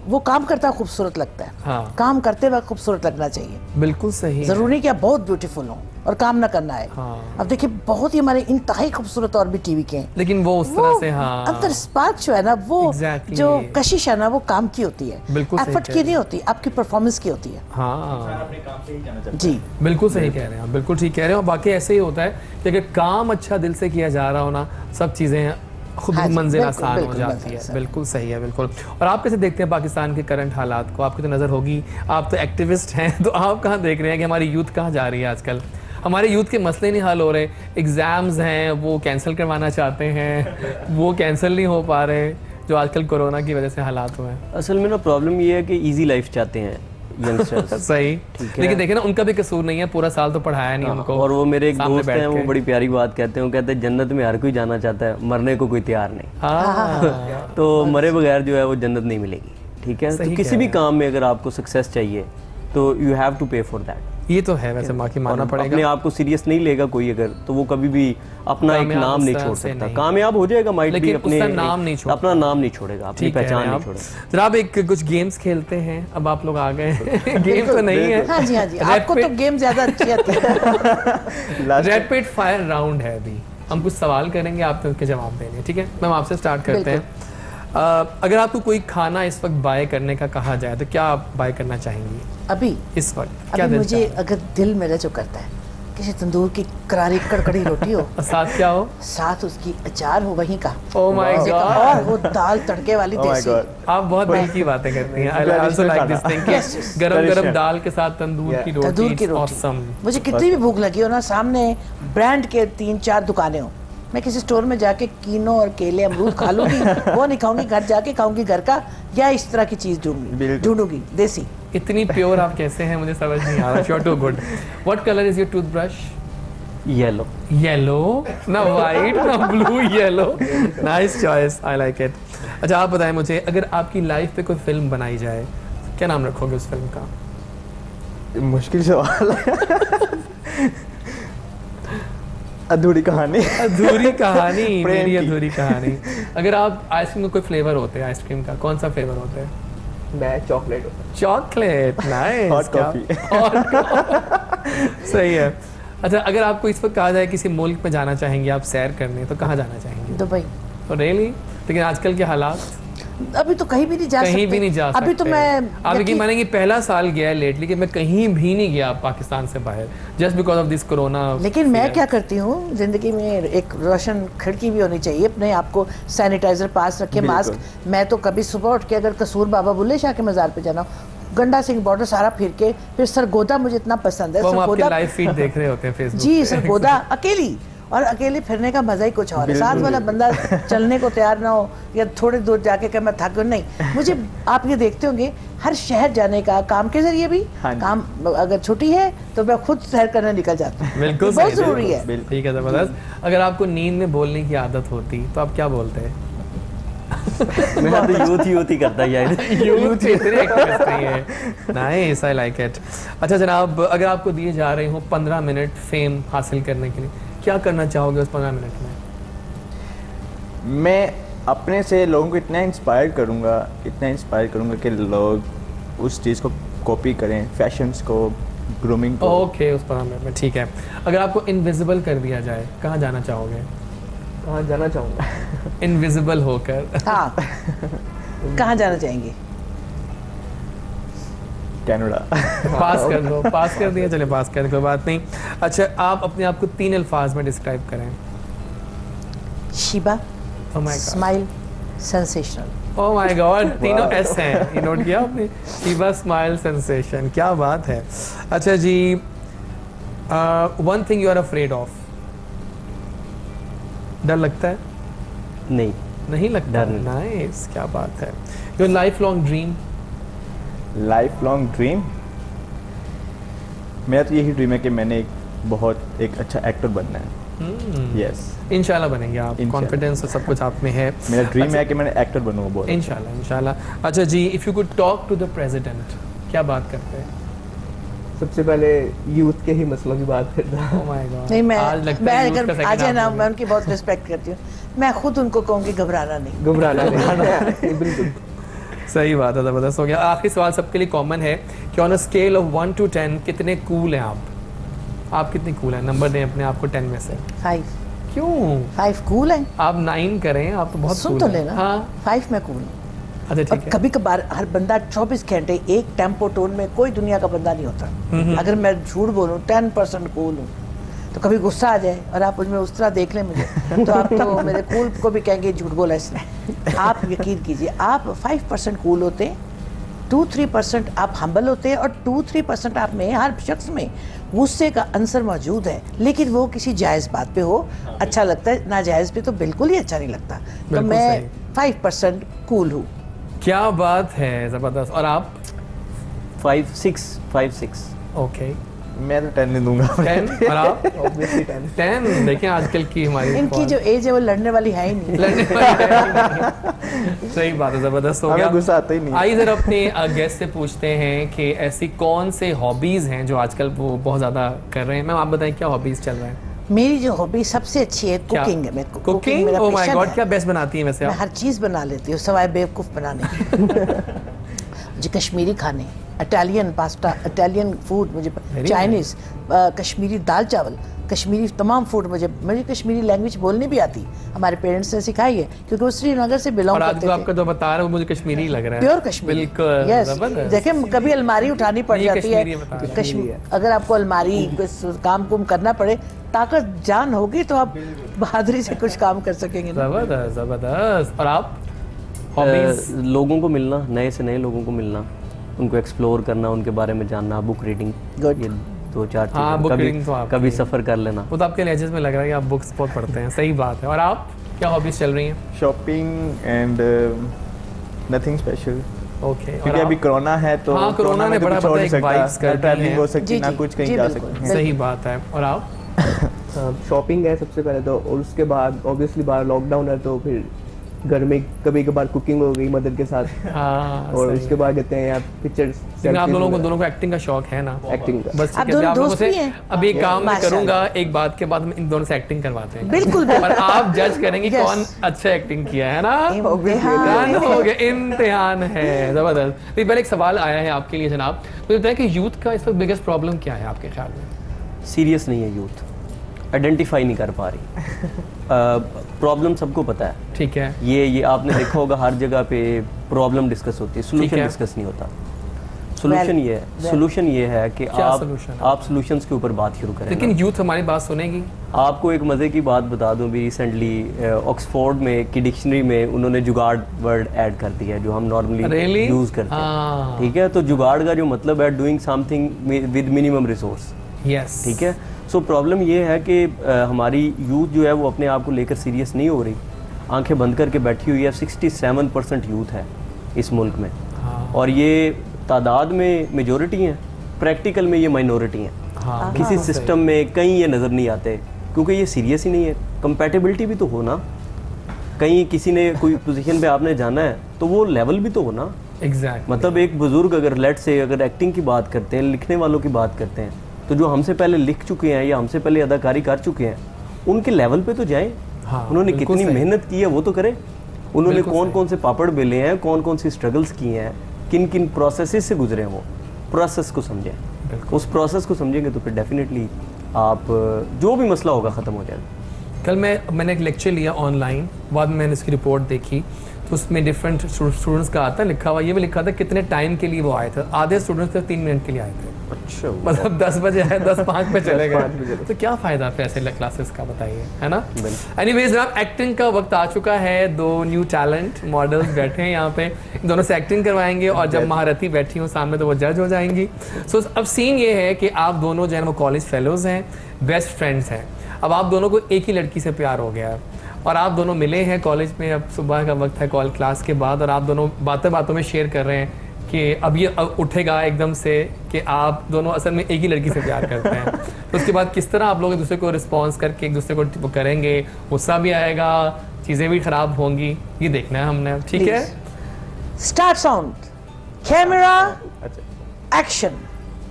वो काम करता खूबसूरत लगता है। हाँ। काम करते वक्त खूबसूरत लगना चाहिए, बिल्कुल सही। जरूरी कि आप बहुत ब्यूटीफुल हो और काम ना करना है। हाँ। अब देखिए बहुत ही हमारे इंतहाई खूबसूरत और भी टीवी के हैं, लेकिन वो उस तरह से हाँ अंदर स्पार्क जो है ना, वो Exactly. जो कशिश है ना, वो काम की होती है, बिल्कुल सही एफर्ट कह की रहे नहीं होती, आपकी परफॉर्मेंस की होती है। हाँ अपने काम से ही जाना चाहता जी बिल्कुल सही कह रहे हैं आप, बिल्कुल ठीक कह रहे हैं। और बाकी ऐसे ही होता है कि अगर काम अच्छा दिल से किया जा रहा हो ना, सब चीज़ें खुद हाँ जी, मंजिल बिल्कुल, आसान हो बिल्कुल, जाती मंजिल है। आसान। बिल्कुल सही है, बिल्कुल। और आप कैसे देखते हैं पाकिस्तान के करंट हालात को? आपकी तो नज़र होगी, आप तो एक्टिविस्ट हैं, तो आप कहाँ देख रहे हैं कि हमारी यूथ कहाँ जा रही है आजकल? हमारे यूथ के मसले नहीं हल हो रहे, एग्ज़ाम्स हैं वो कैंसिल करवाना चाहते हैं, वो कैंसिल नहीं हो पा रहे, जो आजकल कोरोना की वजह से हालात हुए हैं। असल में ना प्रॉब्लम ये है कि इजी लाइफ चाहते हैं यंगस्टर्स। सही, ठीक है। लेकिन देखिए ना, उनका भी कसूर नहीं है, पूरा साल तो पढ़ाया नहीं उनको। और वो मेरे एक सामने दोस्त बैठ हैं, वो के। बड़ी प्यारी बात कहते हैं, वो कहते हैं जन्नत में हर कोई जाना चाहता है, मरने को कोई तैयार नहीं। हाँ तो मरे बगैर जो है वो जन्नत नहीं मिलेगी। ठीक है, सही तो किसी कह भी रहे काम में अगर आपको सक्सेस चाहिए तो यू हैव टू पे फॉर दैट। ये तो है, वैसे माँ की मानना अपने पड़ेगा। आप को सीरियस नहीं लेगा कोई अगर, तो वो कभी भी अपना एक कामयाब नाम उस नहीं तरह छोड़ से सकता। नहीं। कामयाब हो जाएगा, माइट भी लेकिन अपने उसका नाम नहीं छोड़ता। अपना नाम नहीं छोड़ेगा, अपनी ठीक कह रहे पहचान हैं नहीं आप। छोड़ेगा। जनाब एक कुछ गेम्स खेलते हैं, अब आप लोग आ गए हैं। गेम तो नहीं है, हाँ जी हाँ जी, आपको तो गेम ज्यादा अच्छी आती है। रैपिड फायर राउंड है अभी। हम कुछ सवाल करेंगे, आपने उसके जवाब देने, ठीक है? मैम आपसे स्टार्ट करते हैं। अगर आपको कोई खाना इस वक्त बाय करने का कहा जाए तो क्या आप बाय करना चाहेंगी अभी इस वक्त? क्या अभी दिल मुझे चाह रहा अगर दिल मेरा जो करता है, किसी तंदूर की करारी कड़कड़ी रोटी हो, है? साथ क्या हो? साथ उसकी अचार हो वहीं का, ओह माय और गॉड, वो दाल तड़के वाली Oh my देसी। God. आप बहुत दिल की बातें करती हैं। I also like this thing Yes, yes. गरम गरम Tradition. दाल के साथ तंदूर की रोटी। तंदूर की रोटी। ऑसम। मुझे कितनी भी भूख लगी हो ना, सामने ब्रांड के 3-4 दुकानें हो, मैं किसी स्टोर में जाके कीनो और केले अमरूद खा लूंगी, वो नहीं खाऊंगी, घर जाके खाऊंगी घर का, या इस तरह की चीज ढूंढूंगी देसी। इतनी प्योर आप कैसे हैं, मुझे समझ नहीं आ रहा। Sure to good. What colour is your toothbrush? Yellow. Yellow, ना वाइट ना blue, yellow. Nice choice, I like it. अच्छा आप बताएं मुझे, अगर आपकी लाइफ पे कोई फिल्म बनाई जाए, क्या नाम रखोगे उस फिल्म का? मुश्किल सवाल है। अधूरी कहानी। अधूरी कहानी, प्रेम मेरी की। अधूरी कहानी। अगर आप आइसक्रीम का कोई फ्लेवर होते हैं, आइसक्रीम का कौन सा फ्लेवर होता है? मैं चॉकलेट होता चॉकलेट। नाइस। Hot coffee. सही है। अच्छा अगर आपको इस वक्त कहा जाए किसी मुल्क में जाना चाहेंगे आप सैर करने, तो कहाँ जाना चाहेंगे? दुबई। रियली? लेकिन आजकल के हालात अभी तो कहीं भी नहीं जा सकते। कहीं भी नहीं जा सकते। अभी तो मैं आप यकीन मानेंगे पहला साल गया है लेटली कि मैं कहीं भी नहीं गया पाकिस्तान से बाहर, just because of this corona. लेकिन मैं क्या करती हूँ, जिंदगी में एक रोशन खिड़की भी होनी चाहिए, अपने आप को सैनिटाइजर पास रखे, मास्क। मैं तो कभी सुबह उठ के अगर कसूर बाबा बुल्ले शाह के मज़ार पे जाना, गंडा सिंह बॉर्डर सारा फिर के, फिर सरगोदा मुझे इतना पसंद है। वो हम आपके सरगोदा लाइव फीड देख रहे होते हैं फेसबुक जी, सरगोदा अकेली, और अकेले फिरने का मजा ही कुछ और है। साथ वाला बंदा चलने को तैयार ना हो, या थोड़ी दूर जाके कहे मैं थक गई, नहीं। मुझे आप ये देखते होंगे हर शहर जाने का, काम के जरिए भी, हाँ जी। काम अगर छुट्टी है तो मैं खुद सैर करने निकल जाता हूँ। बिल्कुल बहुत सही, जरूरी है। बिल्कुल। ठीक है, जबरदस्त। अगर आपको नींद में बोलने की आदत होती तो आप क्या बोलते हैं? मैं तो यूथ ही करता है यार। यूथ इतने एक्टिविस्ट नहीं है। Nice, I like it. अच्छा जनाब, अगर आपको दिए जा रहे हो 15 मिनट फेम हासिल करने के लिए, क्या करना चाहोगे उस 15 मिनट में? मैं अपने से लोगों को इतना इंस्पायर करूँगा कि लोग उस चीज़ को कॉपी करें, फैशंस को, ग्रूमिंग को। ओके, उस 15 मिनट में, ठीक है। अगर आपको इनविजिबल कर दिया जाए, कहाँ जाना चाहोगे? कहाँ जाना चाहूँगा? इनविजिबल होकर। हाँ, कहाँ जाना चाहेंगे? कनाडा। पास कर दो, पास कर दिया, चले पास कर, कोई बात नहीं। अच्छा आप अपने आप को 3 अल्फाज में डिस्क्राइब करें। Shiba, Oh my God. Smile, sensational. Oh my God, तीनों एस हैं, ये नोट किया आपने? शिबा, स्माइल, सेंसेशन, क्या बात है। अच्छा जी, one thing you are afraid of? डर लगता है? नहीं, नहीं लगता? डर नहीं। नाइस, क्या बात है। Your life long dream? Life long dream, मेरा तो यही ड्रीम है कि मैंने एक अच्छा एक्टर बनना है। यस, इंशाल्लाह बनेंगे आप, इंशाल्लाह। कॉन्फिडेंस और सब कुछ आप में है। मेरा ड्रीम है कि मैंने एक्टर बनूँ बहुत। इंशाल्लाह, इंशाल्लाह। अच्छा जी, if you could talk to the president, क्या बात करते हैं? सबसे पहले यूथ के ही मसलों की बात करता हूँ। Oh my God. नहीं, मैं आज लगता है youth अगर का second आ जाए half ना, हो गया। मैं उनकी बहुत रिस्पेक्ट करती हूँ। मैं खुद उनको कहूँगी घबराना नहीं। घबराना नहीं। बिल्कुल। सही बात है, ज़बरदस्त हो गया। आखिरी सवाल सबके लिए कॉमन है कि on a scale of 1 to 10 कितने कूल हैं आप कितनी कूल हैं? नंबर दें अपने आप को 10 में से। 5। क्यों? 5 कूल है? आप 9 करें, आप तो बहुत सुन cool तो हैं। लेना। हाँ, 5 में कूल। अच्छा और ठीक है। कभी कभार हर बंदा 24 घंटे एक टेम्पो टोन में कोई दुनिया का बंदा नहीं होता। अगर मैं झूठ बोलूँ 10% कूल हूँ तो कभी गुस्सा आ जाए और आप मुझमें उस तरह देख लें मुझे तो आप तो मेरे कूल को भी कहेंगे झूठ बोला इसने। आप यकीन कीजिए आप 5% कूल होते हैं, 2-3% आप हम्बल होते हैं और 2-3% आप में, हर शख्स में गुस्से का अंसर मौजूद है, लेकिन वो किसी जायज़ बात पे हो अच्छा लगता है, नाजायज़ पे तो बिल्कुल ही अच्छा नहीं लगता। तो बिल्कुल मैं सही। 5% कूल हूँ। क्या बात है, ज़बरदस्त। और आप? 5-6 ओके, मैं तो 10 नहीं दूंगा। 10। और आप? ऑब्वियसली 10। 10। देखें आजकल की हमारी इनकी जो एज है वो लड़ने वाली है ही नहीं। लड़ने वाली है। सही बात है, ज़बरदस्त हो हमें गया। गुस्सा आता ही नहीं। आइए ज़रा अपने गेस्ट से पूछते हैं कि ऐसी कौन से हॉबीज़ हैं जो आजकल वो बहुत ज़्यादा कर रहे हैं। मैम आप बताएं क्या हॉबीज़ चल रहे हैं? मेरी जो हॉबी सबसे अच्छी है क्या? कुकिंग है। मैं कुकिंग? मेरा ओह माय passion गॉड, है। क्या बेस्ट बनाती है वैसे मैं आप? हर चीज़ बना लेती हूँ सवाए बेवकूफ़ बनाने की। मुझे कश्मीरी खाने, इटालियन पास्ता, इटालियन फूड मुझे, Very चाइनीज़, कश्मीरी दाल चावल, कश्मीरी तमाम फूड मुझे कश्मीरी लैंग्वेज बोलनी भी आती। हमारे पेरेंट्स ने सिखाई है क्योंकि वो श्रीनगर से बिलोंग और आज करते जो थे। आपका जो बता रहे हैं वो मुझे कश्मीरी लग रहा है। प्योर कश्मीरी। बिल्कुल, यस। ज़बरदस्त। देखिए कभी अलमारी उठानी पड़ ये जाती है कश्मीरी बता रहे हैं। कश्मीर, अगर आपको अलमारी कुछ काम कुम करना पड़े, ताकत जान होगी तो आप बहादुरी से कुछ काम कर सकेंगे ना। ज़बरदस्त, ज़बरदस्त। और आप? हॉबीज़? लोगों को मिलना, नए से नए लोगों को मिलना, उनको एक्सप्लोर करना, उनके बारे में जानना, बुक रीडिंग, Good. ये 2-4 हाँ, चीज़ें। book कभी reading तो आपकी कभी है। सफ़र कर लेना। वो तो आपके लहजे में लग रहा है कि आप बुक्स बहुत पढ़ते हैं। सही बात है। और आप क्या हॉबीज़ चल रही हैं? Shopping and nothing special. Okay. क्योंकि अभी कोरोना है तो हाँ, कोरोना ने में तो बड़ा कुछ हो पता नहीं है, एक vibes सकता, कर ना दी ट्रैवलिंग है। हो सकती, जी, ना जी, कुछ कहीं जी, जा बिल्कुल। सकते हैं। सही बात है। और आप? शॉपिंग है सबसे पहले तो, और उसके बाद ऑब्वियसली बाहर लॉकडाउन है तो फिर घर में कभी कभार कुकिंग हो गई मदर के साथ। हाँ, और सही उसके बाद कहते हैं यार पिक्चर्स। लेकिन आप दोनों को एक्टिंग का शौक है ना? एक्टिंग का। बस आप ठीक है, दोनों आप लोगों दोस्त से भी हैं? अभी एक काम मैं माशाल्लाह। करूंगा, एक बात के बाद हम इन दोनों से एक्टिंग करवाते हैं। बिल्कुल, और आप जज करेंगे Yes. कौन अच्छा एक्टिंग किया है ना? इम्तिहान इम्तिहान हो गया, इम्तिहान है। जबरदस्त। तो पहले एक सवाल आया है आपके लिए जनाब, तो बताएं कि यूथ का इस वक्त बिगेस्ट प्रॉब्लम क्या है आपके ख्याल में? सीरियस नहीं है यूथ, आइडेंटिफाई नहीं कर पा रही। प्रॉब्लम सबको पता है, ठीक है। ये आपने देखा होगा हर जगह पे प्रॉब्लम डिस्कस होती है, सोल्यूशन है। डिस्कस नहीं होता। सोल्यूशन ये है कि क्या solution है? आप सोल्यूशंस के ऊपर बात शुरू करें। लेकिन यूथ हमारी बात सुनेगी? आपको एक मज़े की बात बता दूं, भी रिसेंटली ऑक्सफोर्ड में की डिक्शनरी में उन्होंने जुगाड़ वर्ड ऐड कर दिया है, जो हम नॉर्मली Really? यूज़ करते हाँ। हैं। ठीक है, तो जुगाड़ का जो मतलब है doing something with minimum resource. Yes. ठीक है, सो प्रॉब्लम ये है कि हमारी यूथ जो है वो अपने आप को लेकर सीरियस नहीं हो रही, आंखें बंद करके बैठी हुई है। 67% यूथ है इस मुल्क में, और ये तादाद में मेजॉरिटी हैं, प्रैक्टिकल में ये माइनॉरिटी हैं। हाँ, किसी सिस्टम में कहीं ये नज़र नहीं आते क्योंकि ये सीरियस ही नहीं है। कंपैटिबिलिटी भी तो हो ना, कहीं किसी ने कोई पोजीशन पे आपने जाना है तो वो लेवल भी तो हो ना। एग्जैक्ट। मतलब एक बुजुर्ग अगर लेट से अगर एक्टिंग की बात करते हैं, लिखने वालों की बात करते हैं, तो जो हमसे पहले लिख चुके हैं या हमसे पहले अदाकारी कर चुके हैं उनके लेवल पे तो जाएं। हाँ, उन्होंने बिल्कुल कितनी सही। मेहनत की है वो तो करें। उन्होंने बिल्कुल कौन सही। कौन से पापड़ बेले हैं, कौन कौन सी स्ट्रगल्स किए हैं, किन किन प्रोसेसेस से गुजरे हैं, वो प्रोसेस को समझें। उस प्रोसेस को समझेंगे तो फिर डेफिनेटली आप जो भी मसला होगा ख़त्म हो जाएगा। कल मैंने एक लेक्चर लिया ऑनलाइन, बाद में मैंने इसकी रिपोर्ट देखी तो उसमें डिफरेंट स्टूडेंट्स का आता लिखा हुआ, ये भी लिखा था कितने टाइम के लिए वो आए थे। आधे स्टूडेंट्स तो 3 मिनट के लिए आए थे। अच्छा, मतलब 10 बजे आए, 10:05 पे चले गए। तो क्या फ़ायदा फिर ऐसे क्लासेस का, बताइए, है ना? एनीवेज जनाब, एक्टिंग का वक्त आ चुका है। 2 न्यू टैलेंट मॉडल्स बैठे हैं यहाँ पे, दोनों से एक्टिंग करवाएंगे और जब महारथी बैठी हो सामने तो वो जज हो जाएंगी। सो अब सीन ये है कि आप दोनों जो है वो कॉलेज फेलोज़ हैं, बेस्ट फ्रेंड्स हैं। अब आप दोनों को एक ही लड़की से प्यार हो गया है और आप दोनों मिले हैं कॉलेज में, अब सुबह का वक्त है कॉल क्लास के बाद, और आप दोनों बातों बातों में शेयर कर रहे हैं कि अब ये उठेगा एकदम से कि आप दोनों असल में एक ही लड़की से प्यार करते हैं। तो उसके बाद किस तरह आप लोग एक दूसरे को रिस्पॉन्स करके एक दूसरे को करेंगे, गुस्सा भी आएगा, चीज़ें भी ख़राब होंगी, ये देखना है हमने। ठीक है, स्टार्ट साउंड, कैमरा, एक्शन।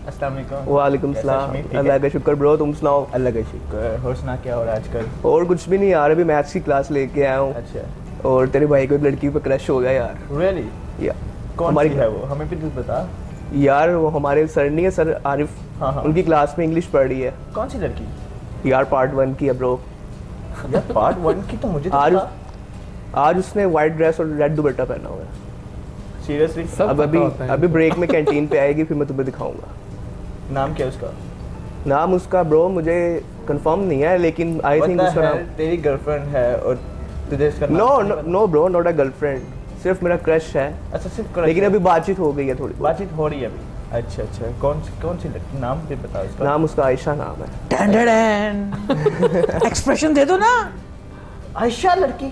अस्सलाम वालेकुम। वालेकुम सलाम। ठीक है। अल्लाह का शुक्र ब्रो, तुम सुनाओ। अल्लाह का शुक्र। और सुना क्या हो रहा है आजकल? और कुछ भी नहीं यार, अभी मैथ्स की क्लास लेके आया हूँ अच्छा, और तेरे भाई को एक लड़की पे क्रश हो गया यार। रियली? या कौन हमारी सी है वो, हमें भी कुछ बता। यार वो हमारे सर नहीं है, सर आरिफ, हाँ। उनकी क्लास में इंग्लिश पढ़ रही है कौन सी लड़की? यार पार्ट 1 की है ब्रो। यार पार्ट 1 की तो मुझे तो आज पता। आज उसने वाइट ड्रेस और रेड दुपट्टा पहना हुआ है। सीरियसली? सब अब पता होता है अभी ब्रेक में कैंटीन पे आएगी, फिर मैं तुम्हें दिखाऊंगा। नाम क्या है उसका? नाम उसका ब्रो मुझे कंफर्म नहीं है, लेकिन आई थिंक पता उसका है नाम तेरी गर्लफ्रेंड है और तुझे इसका नाम नो नहीं पता? No bro, not a girlfriend, सिर्फ मेरा क्रश है। अच्छा सिर्फ crush लेकिन है। अभी बातचीत हो गई है थोड़ी बहुत। बातचीत हो रही है अभी? अच्छा कौन सी लड़की? नाम भी बता उसका। नाम उसका आयशा नाम है। एक्सप्रेशन दे दो ना। आयशा लड़की?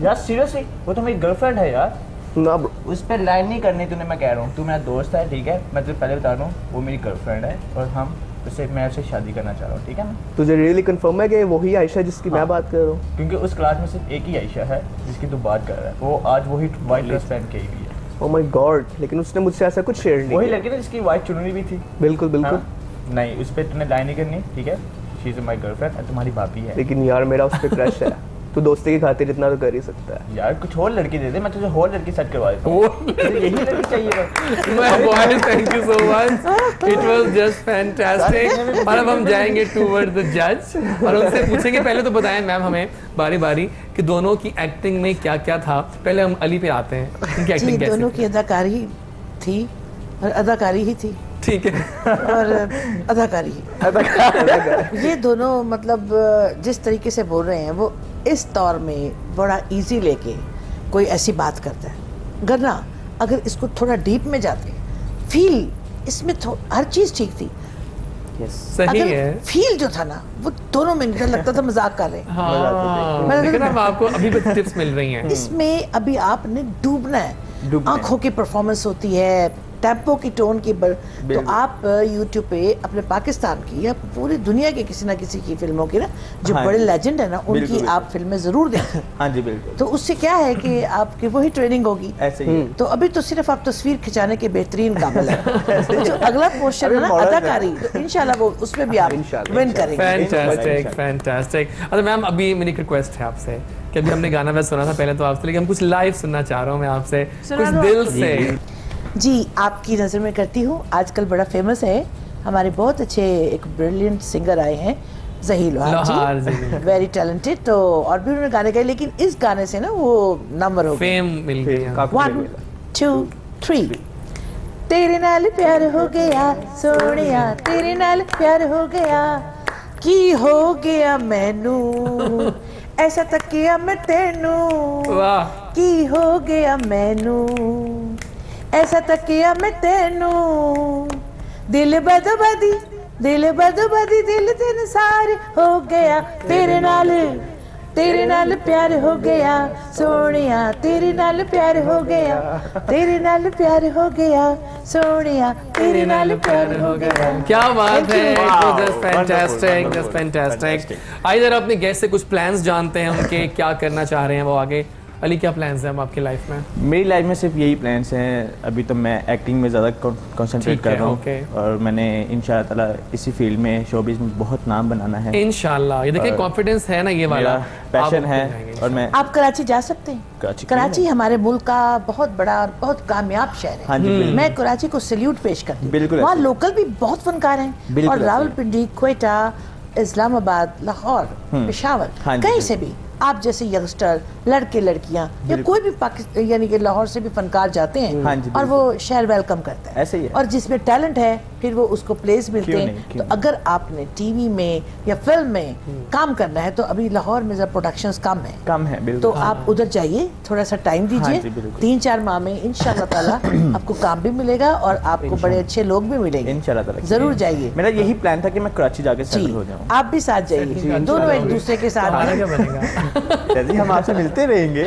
यार सीरियसली वो तो मेरी गर्लफ्रेंड है यार। ना ब्रो, उस पर लाइन नहीं करनी तूने, मैं कह रहा हूँ। तू मेरा दोस्त है, ठीक है? मैं तुझे पहले बता रहा हूँ, वो मेरी गर्लफ्रेंड है और मैं उससे शादी करना चाह रहा हूँ, ठीक है ना? तुझे रियली कंफर्म है कि वही आयशा है जिसकी मैं हाँ। बात कर रहा हूँ? क्योंकि उस क्लास में सिर्फ एक ही आयशा है जिसकी तू बात कर रहा है। वो आज वही वाइट ड्रेस पहन के आई हुई है। ओह माय गॉड, लेकिन उसने मुझसे ऐसा कुछ शेयर नहीं वही किया। लड़की ना जिसकी वाइट चुनरी भी थी। बिल्कुल बिल्कुल। हाँ? नहीं, उस पर तूने लाइन नहीं करनी, ठीक है? शी इज माई गर्लफ्रेंड और तुम्हारी भाभी है। लेकिन यार मेरा उस पर क्रश है। तू दोस्ती की खातिर इतना तो कर ही सकता है। यार कुछ और लड़की दे दे, मैं तुझे और लड़की सेट करवा देता हूँ। मुझे यही लड़की चाहिए बस। My boy, thank you so much. It was just fantastic. और अब हम जाएंगे towards the judge और उनसे पूछेंगे, पहले तो बताएं मैम हमें बारी बारी कि दोनों की एक्टिंग में क्या क्या था। पहले हम अली पे आते हैं, उनकी जी एक्टिंग कैसी दोनों थी? की अदाकारी थी और अदाकारी ही थी ठीक है। और अदाकारी ये दोनों मतलब जिस तरीके से बोल रहे हैं वो इस दौर में बड़ा इजी लेके कोई ऐसी बात करता है। वरना अगर इसको थोड़ा डीप में जाते फील इसमें हर चीज़ ठीक थी। सही अगर है। फील जो था ना वो दोनों में मुझे लगता था मजाक कर रहे हैं। हाँ, लेकिन अब आपको अभी भी टिप्स मिल रही हैं। इसमें अभी आपने डूबना है। आंखों की परफॉर्मेंस होती है, टेम्पो की टोन की तो आप यूट्यूब पे अपने पाकिस्तान की या पूरी दुनिया के किसी ना किसी की फिल्मों की ना जो हाँ बड़े जी। लेजेंड है ना उनकी बिल्कुल। आप फिल्में जरूर देखें। हाँ जी बिल्कुल, तो उससे क्या है कि आपकी वही ट्रेनिंग होगी। ऐसे ही है। तो अभी तो सिर्फ आप तस्वीर खिंचाने के बेहतरीन काबिल है। जो अगला पोर्शन अभी है ना model है। अदाकारी, तो इंशाल्लाह वो उसमें भी आप इंशाल्लाह, विन करेंगे। Fantastic fantastic. अच्छा मैम, अभी मेरी एक रिक्वेस्ट है आपसे कि अभी हमने गाना वैसे सुना था पहले तो आपसे, लेकिन हम कुछ लाइव सुनना चाह रहा हूँ मैं आपसे, कुछ दिल से। जी आपकी नज़र में करती हूँ। आजकल बड़ा फेमस है, हमारे बहुत अच्छे एक ब्रिलियंट सिंगर आए हैं ज़हीर लोहार जी, जी। Very talented. तो और भी उन्होंने गाने गाए, लेकिन इस गाने से ना वो नंबर हो गए। फेम मिल गई हमें। 1 2 3 तेरे नाल प्यार हो गया सोनिया, तेरे नाल प्यार हो गया की हो गया मैनू, ऐसा तकिया मैं तेनू वाह। की हो गया मैनू, ऐसा तकिया मैं तेनू, दिल बदबदी दिल तेन सार हो गया तेरे नाल प्यार हो गया सोनिया, तेरे नाल प्यार हो गया, तेरे नाल प्यार हो गया सोनिया, तेरे नाल प्यार हो गया। क्या बात है, Wow, just fantastic, wonderful, just fantastic. fantastic। आइए जरा अपने गेस्ट से कुछ प्लान्स जानते हैं उनके, क्या करना चाह रहे हैं वो आगे। अली, क्या प्लान्स हैं हम आपकी लाइफ में? मेरी लाइफ में सिर्फ यही प्लान्स हैं। अभी तो मैं एक्टिंग में ज़्यादा कंसंट्रेट ठीक है, कर रहा हूँ ओके। और मैंने इंशाल्लाह ताला इसी फील्ड में शोबिज़ में बहुत नाम बनाना है। इंशाल्लाह। ये देखिए और कॉन्फिडेंस है ना ये वाला, मेरा पैशन आप है ऊपर जाएंगे और मैं आप कराची जा सकते हैं। कराची कराची हमारे मुल्क का बहुत बड़ा और बहुत कामयाब शहर है। हाँ जी, बिल्कुल। मैं कराची को सल्यूट पेश करती हूँ। बिल्कुल वहाँ ऐसे। लोकल भी बहुत फनकार हैं बिल्कुल और ऐसे। रावलपिंडी, क्वेटा, इस्लामाबाद, लाहौर, पेशावर, हाँ जी, कहीं बिल्कुल। से भी आप जैसे यंगस्टर लड़के लड़कियां या कोई भी पाकिस्तान यानी कि लाहौर से भी फनकार जाते हैं हाँ जी, और वो शहर वेलकम करता है। ऐसे ही है। और जिसमें टैलेंट है फिर वो उसको प्लेस मिलते क्यों हैं। नहीं, क्यों तो अगर आपने टीवी में या फिल्म में काम करना है तो अभी लाहौर में जरा प्रोडक्शंस कम है, कम है बिल्कुल। तो आप उधर जाइए, थोड़ा सा टाइम हाँ जी, दीजिए। बिल्कुल। 3-4 माह में इंशाल्लाह ताला आपको काम भी मिलेगा और आपको बड़े अच्छे लोग भी मिलेंगे। इंशाल्लाह ताला जरूर जाइए। मेरा यही प्लान था कि मैं कराची जाके जी सेटल हो जाऊँ। आप भी साथ जाइए, दोनों एक दूसरे के हमारा साथ। क्या बनेगा? जैसे ही हम आपसे मिलते रहेंगे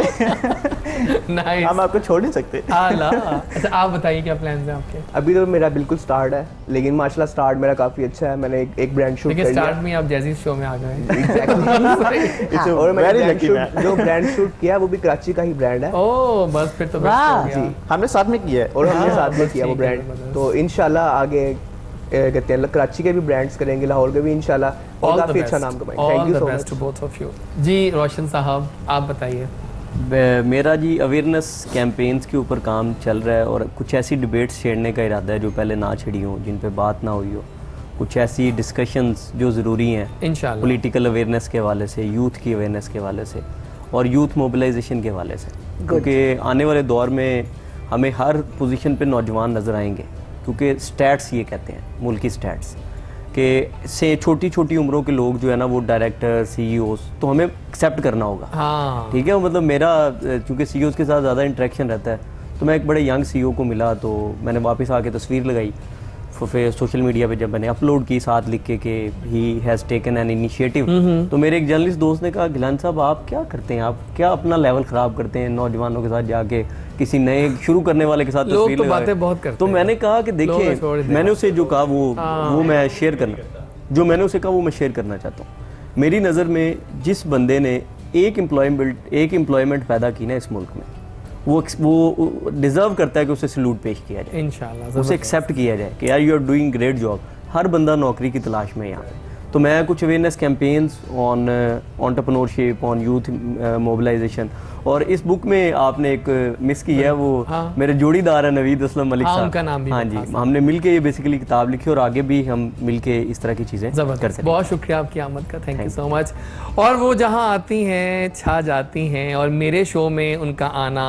नाइस। हम आपको छोड़ नहीं सकते। आला। अच्छा आप बताइए क्या प्लान्स हैं आपके? अभी तो मेरा बिल्कुल स्टार्ट है, लेकिन माशाल्लाह स्टार्ट मेरा काफ़ी अच्छा है। मैंने एक ब्रांड शूट देखिए कर लिया। स्टार्ट में आप जैजी शो में आ गए। It's a और मैंने very brand lucky shoot- man। जो ब्रांड शूट किया वो भी कराची का ही ब्रांड है ओह बस फिर तो बेस्ट वाह। हो गया। हमने साथ में किया है और हमने हाँ, साथ में बस किया वो ठीक है, ब्रांड। जबरदस्त। तो इंशाल्लाह आगे कहते हैं कराची के भी ब्रांड्स करेंगे, लाहौर के भी इंशाल्लाह, और All the काफ़ी अच्छा best. नाम कमाएंगे। All thank you the so best much. to both of you। जी रोशन साहब आप बताइए। मेरा जी अवेयरनेस कैंपेन्स के ऊपर काम चल रहा है और कुछ ऐसी डिबेट्स छेड़ने का इरादा है जो पहले ना छिड़ी हों, जिन पे बात ना हुई हो, कुछ ऐसी डिस्कशंस जो ज़रूरी हैं इंशाल्लाह, पॉलिटिकल अवेयरनेस के हवाले से, यूथ की अवेयरनेस के हवाले से और यूथ मोबिलाइजेशन के हवाले से, क्योंकि आने वाले दौर में हमें हर पोजीशन पे नौजवान नज़र आएंगे, क्योंकि स्टैट्स ये कहते हैं, मुल्की स्टैट्स कि से छोटी छोटी उम्रों के लोग जो है ना वो डायरेक्टर, सीईओज, तो हमें एक्सेप्ट करना होगा। हाँ ठीक है, मतलब मेरा चूँकि सीईओज के साथ ज़्यादा इंटरेक्शन रहता है, तो मैं एक बड़े यंग सीईओ को मिला, तो मैंने वापस आके तस्वीर लगाई, फिर सोशल मीडिया पे जब मैंने अपलोड की साथ लिख के कि he has taken an initiative, तो मेरे एक जर्नलिस्ट दोस्त ने कहा गिलान साहब आप क्या करते हैं, आप क्या अपना लेवल ख़राब करते हैं नौजवानों के साथ जाके किसी नए शुरू करने वाले के साथ तस्वीर तो बातें बहुत करते तो मैंने कहा कि देखिए मैंने उसे जो कहा वो मैं शेयर करना, जो मैंने उसे कहा वो मैं शेयर करना चाहता हूँ। मेरी नज़र में जिस बंदे ने एक एम्प्लॉयमेंट पैदा की ना इस मुल्क में, वो डिज़र्व करता है कि उसे सैल्यूट पेश किया जाए, इंशाल्लाह उसे एक्सेप्ट किया जाए कि यार you are doing great job. हर बंदा नौकरी की तलाश में है यहाँ पे। तो मैं कुछ awareness campaigns on entrepreneurship, on youth mobilisation, और इस बुक में आपने एक मिस की है, वो मेरे जोड़ीदार है नवीद असलम मलिक साहब, उनका नाम भी हाँ जी, हमने मिलके ये बेसिकली किताब लिखी और आगे भी हम मिलके इस तरह की चीज़ें कर सकते हैं। बहुत शुक्रिया आपकी आमद का, थैंक यू सो मच। और वो जहाँ आती हैं छा जाती हैं, और मेरे शो में उनका आना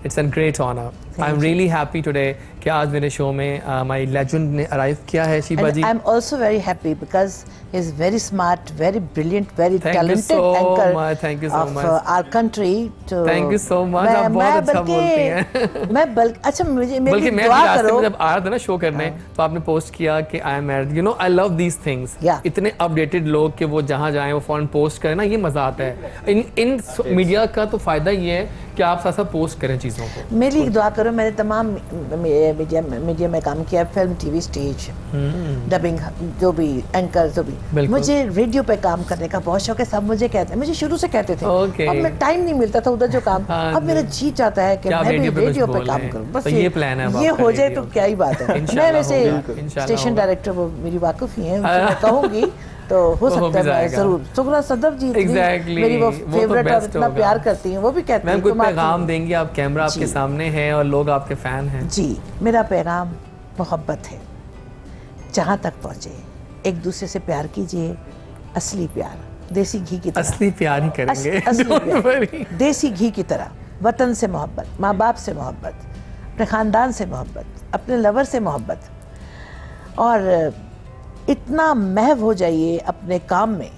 it's an great honour. I am really happy today कि आज मेरे शो में माय लेजेंड ने अराइव किया है। Sheeba ji, I am also very happy because he is very smart, very brilliant, very talented anchor thank you so much of our country. तो thank you so much, आप बहुत अच्छा बोलती हैं। मैं अच्छा मुझे बल्कि मैं दुआ रास्ते करो, में जब आ रहा था ना शो करने, तो आपने पोस्ट किया कि I am married, you know I love these things. इतने अपडेटेड लोग कि वो जहाँ जाएं वो फौरन पोस्ट करें ना, ये मजा आता है। इन मीडिया का तो फायदा ये है कि आप साथ पोस्ट करें चीज़ों को। मेरी एक दुआ करो, मैंने तमाम मीडिया में काम किया, फिल्म, टीवी, स्टेज, डबिंग, जो भी एंकर, जो भी। मुझे रेडियो पे काम करने का बहुत शौक है। सब मुझे कहते हैं, मुझे शुरू से कहते थे, अब मैं टाइम नहीं मिलता था उधर जो काम, अब मेरा जी चाहता है कि मैं भी रेडियो पे काम करूं। बस ये प्लान है, ये हो जाए तो क्या ही बात है। मैं वैसे स्टेशन डायरेक्टर वो मेरी वाकफ ही हैं, मैं कहूंगी तो हो सकता है मैं जरूर। सुगरा सदफ जी मेरी वो फेवरेट और इतना प्यार करती हैं, वो भी कहती हैं। कोई पैगाम देंगी आप? कैमरा आपके सामने है और लोग आपके फैन हैं। जी, मेरा पैगाम मोहब्बत है। जहाँ तक पहुँचे एक दूसरे से प्यार कीजिए, असली प्यार, देसी घी की तरह। असली प्यार ही करेंगे, असली प्यार, देसी घी की तरह। वतन से मोहब्बत, माँ बाप से मोहब्बत, अपने ख़ानदान से मोहब्बत, अपने लवर से मोहब्बत, और इतना महव हो जाइए अपने काम में,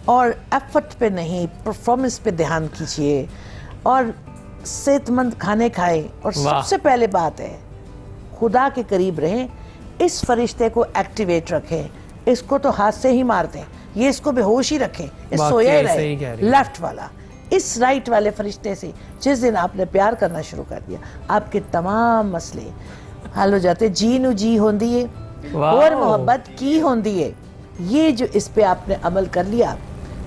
और एफर्ट पे नहीं परफॉर्मेंस पे ध्यान कीजिए, और सेहतमंद खाने खाएं, और सबसे पहले बात है खुदा के करीब रहें। इस फरिश्ते को एक्टिवेट रखें, इसको तो हाथ से ही मार दें, ये इसको बेहोश ही रखें, इस सोया रहे। लेफ्ट वाला इस राइट वाले फरिश्ते से जिस दिन आपने प्यार करना शुरू कर दिया, आपके तमाम मसले हल हो जाते। जी नू जी होंदी है और मोहब्बत की होंदी है। ये जो इस पे आपने अमल कर लिया,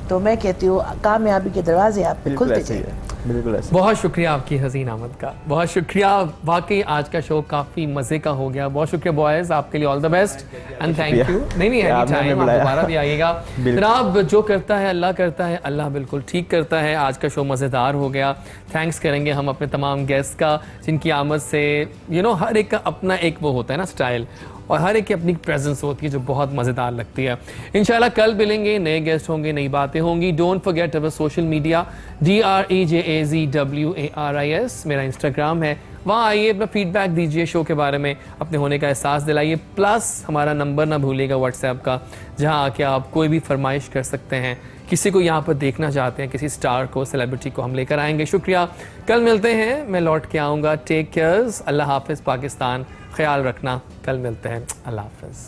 तो मैं कहती हूँ कामयाबी के दरवाजे आप पे खुलते जाएंगे। बिल्कुल ऐसे। बहुत शुक्रिया आपकी हसीन आमद का, बहुत शुक्रिया। वाकई आज का शो काफ़ी मज़े का हो गया। बहुत शुक्रिया बॉयज़, आपके लिए all the best and thank you. नहीं एनी टाइम, आप दोबारा भी आइएगा। जनाब, जो करता है अल्लाह करता है, अल्लाह बिल्कुल ठीक करता है। आज का शो मज़ेदार हो गया। थैंक्स करेंगे हम अपने तमाम गेस्ट का, जिनकी आमद से हर एक का अपना एक वो होता है ना स्टाइल, और हर एक की अपनी प्रेजेंस होती है जो बहुत मज़ेदार लगती है। इंशाल्लाह कल मिलेंगे, नए गेस्ट होंगे, नई बातें होंगी। Don't forget our social media, DREJAZWARIS मेरा इंस्टाग्राम है, वहाँ आइए, अपना फीडबैक दीजिए, शो के बारे में अपने होने का एहसास दिलाइए। प्लस हमारा नंबर ना भूलिएगा व्हाट्सएप का, जहाँ आके आप कोई भी फरमाइश कर सकते हैं। किसी को यहाँ पर देखना चाहते हैं, किसी स्टार को, सेलिब्रिटी को, हम लेकर आएंगे। शुक्रिया, कल मिलते हैं, मैं लौट के आऊँगा। टेक केयर्स, अल्लाह हाफिज़ पाकिस्तान, ख्याल रखना, कल मिलते हैं, अल्लाह हाफिज़।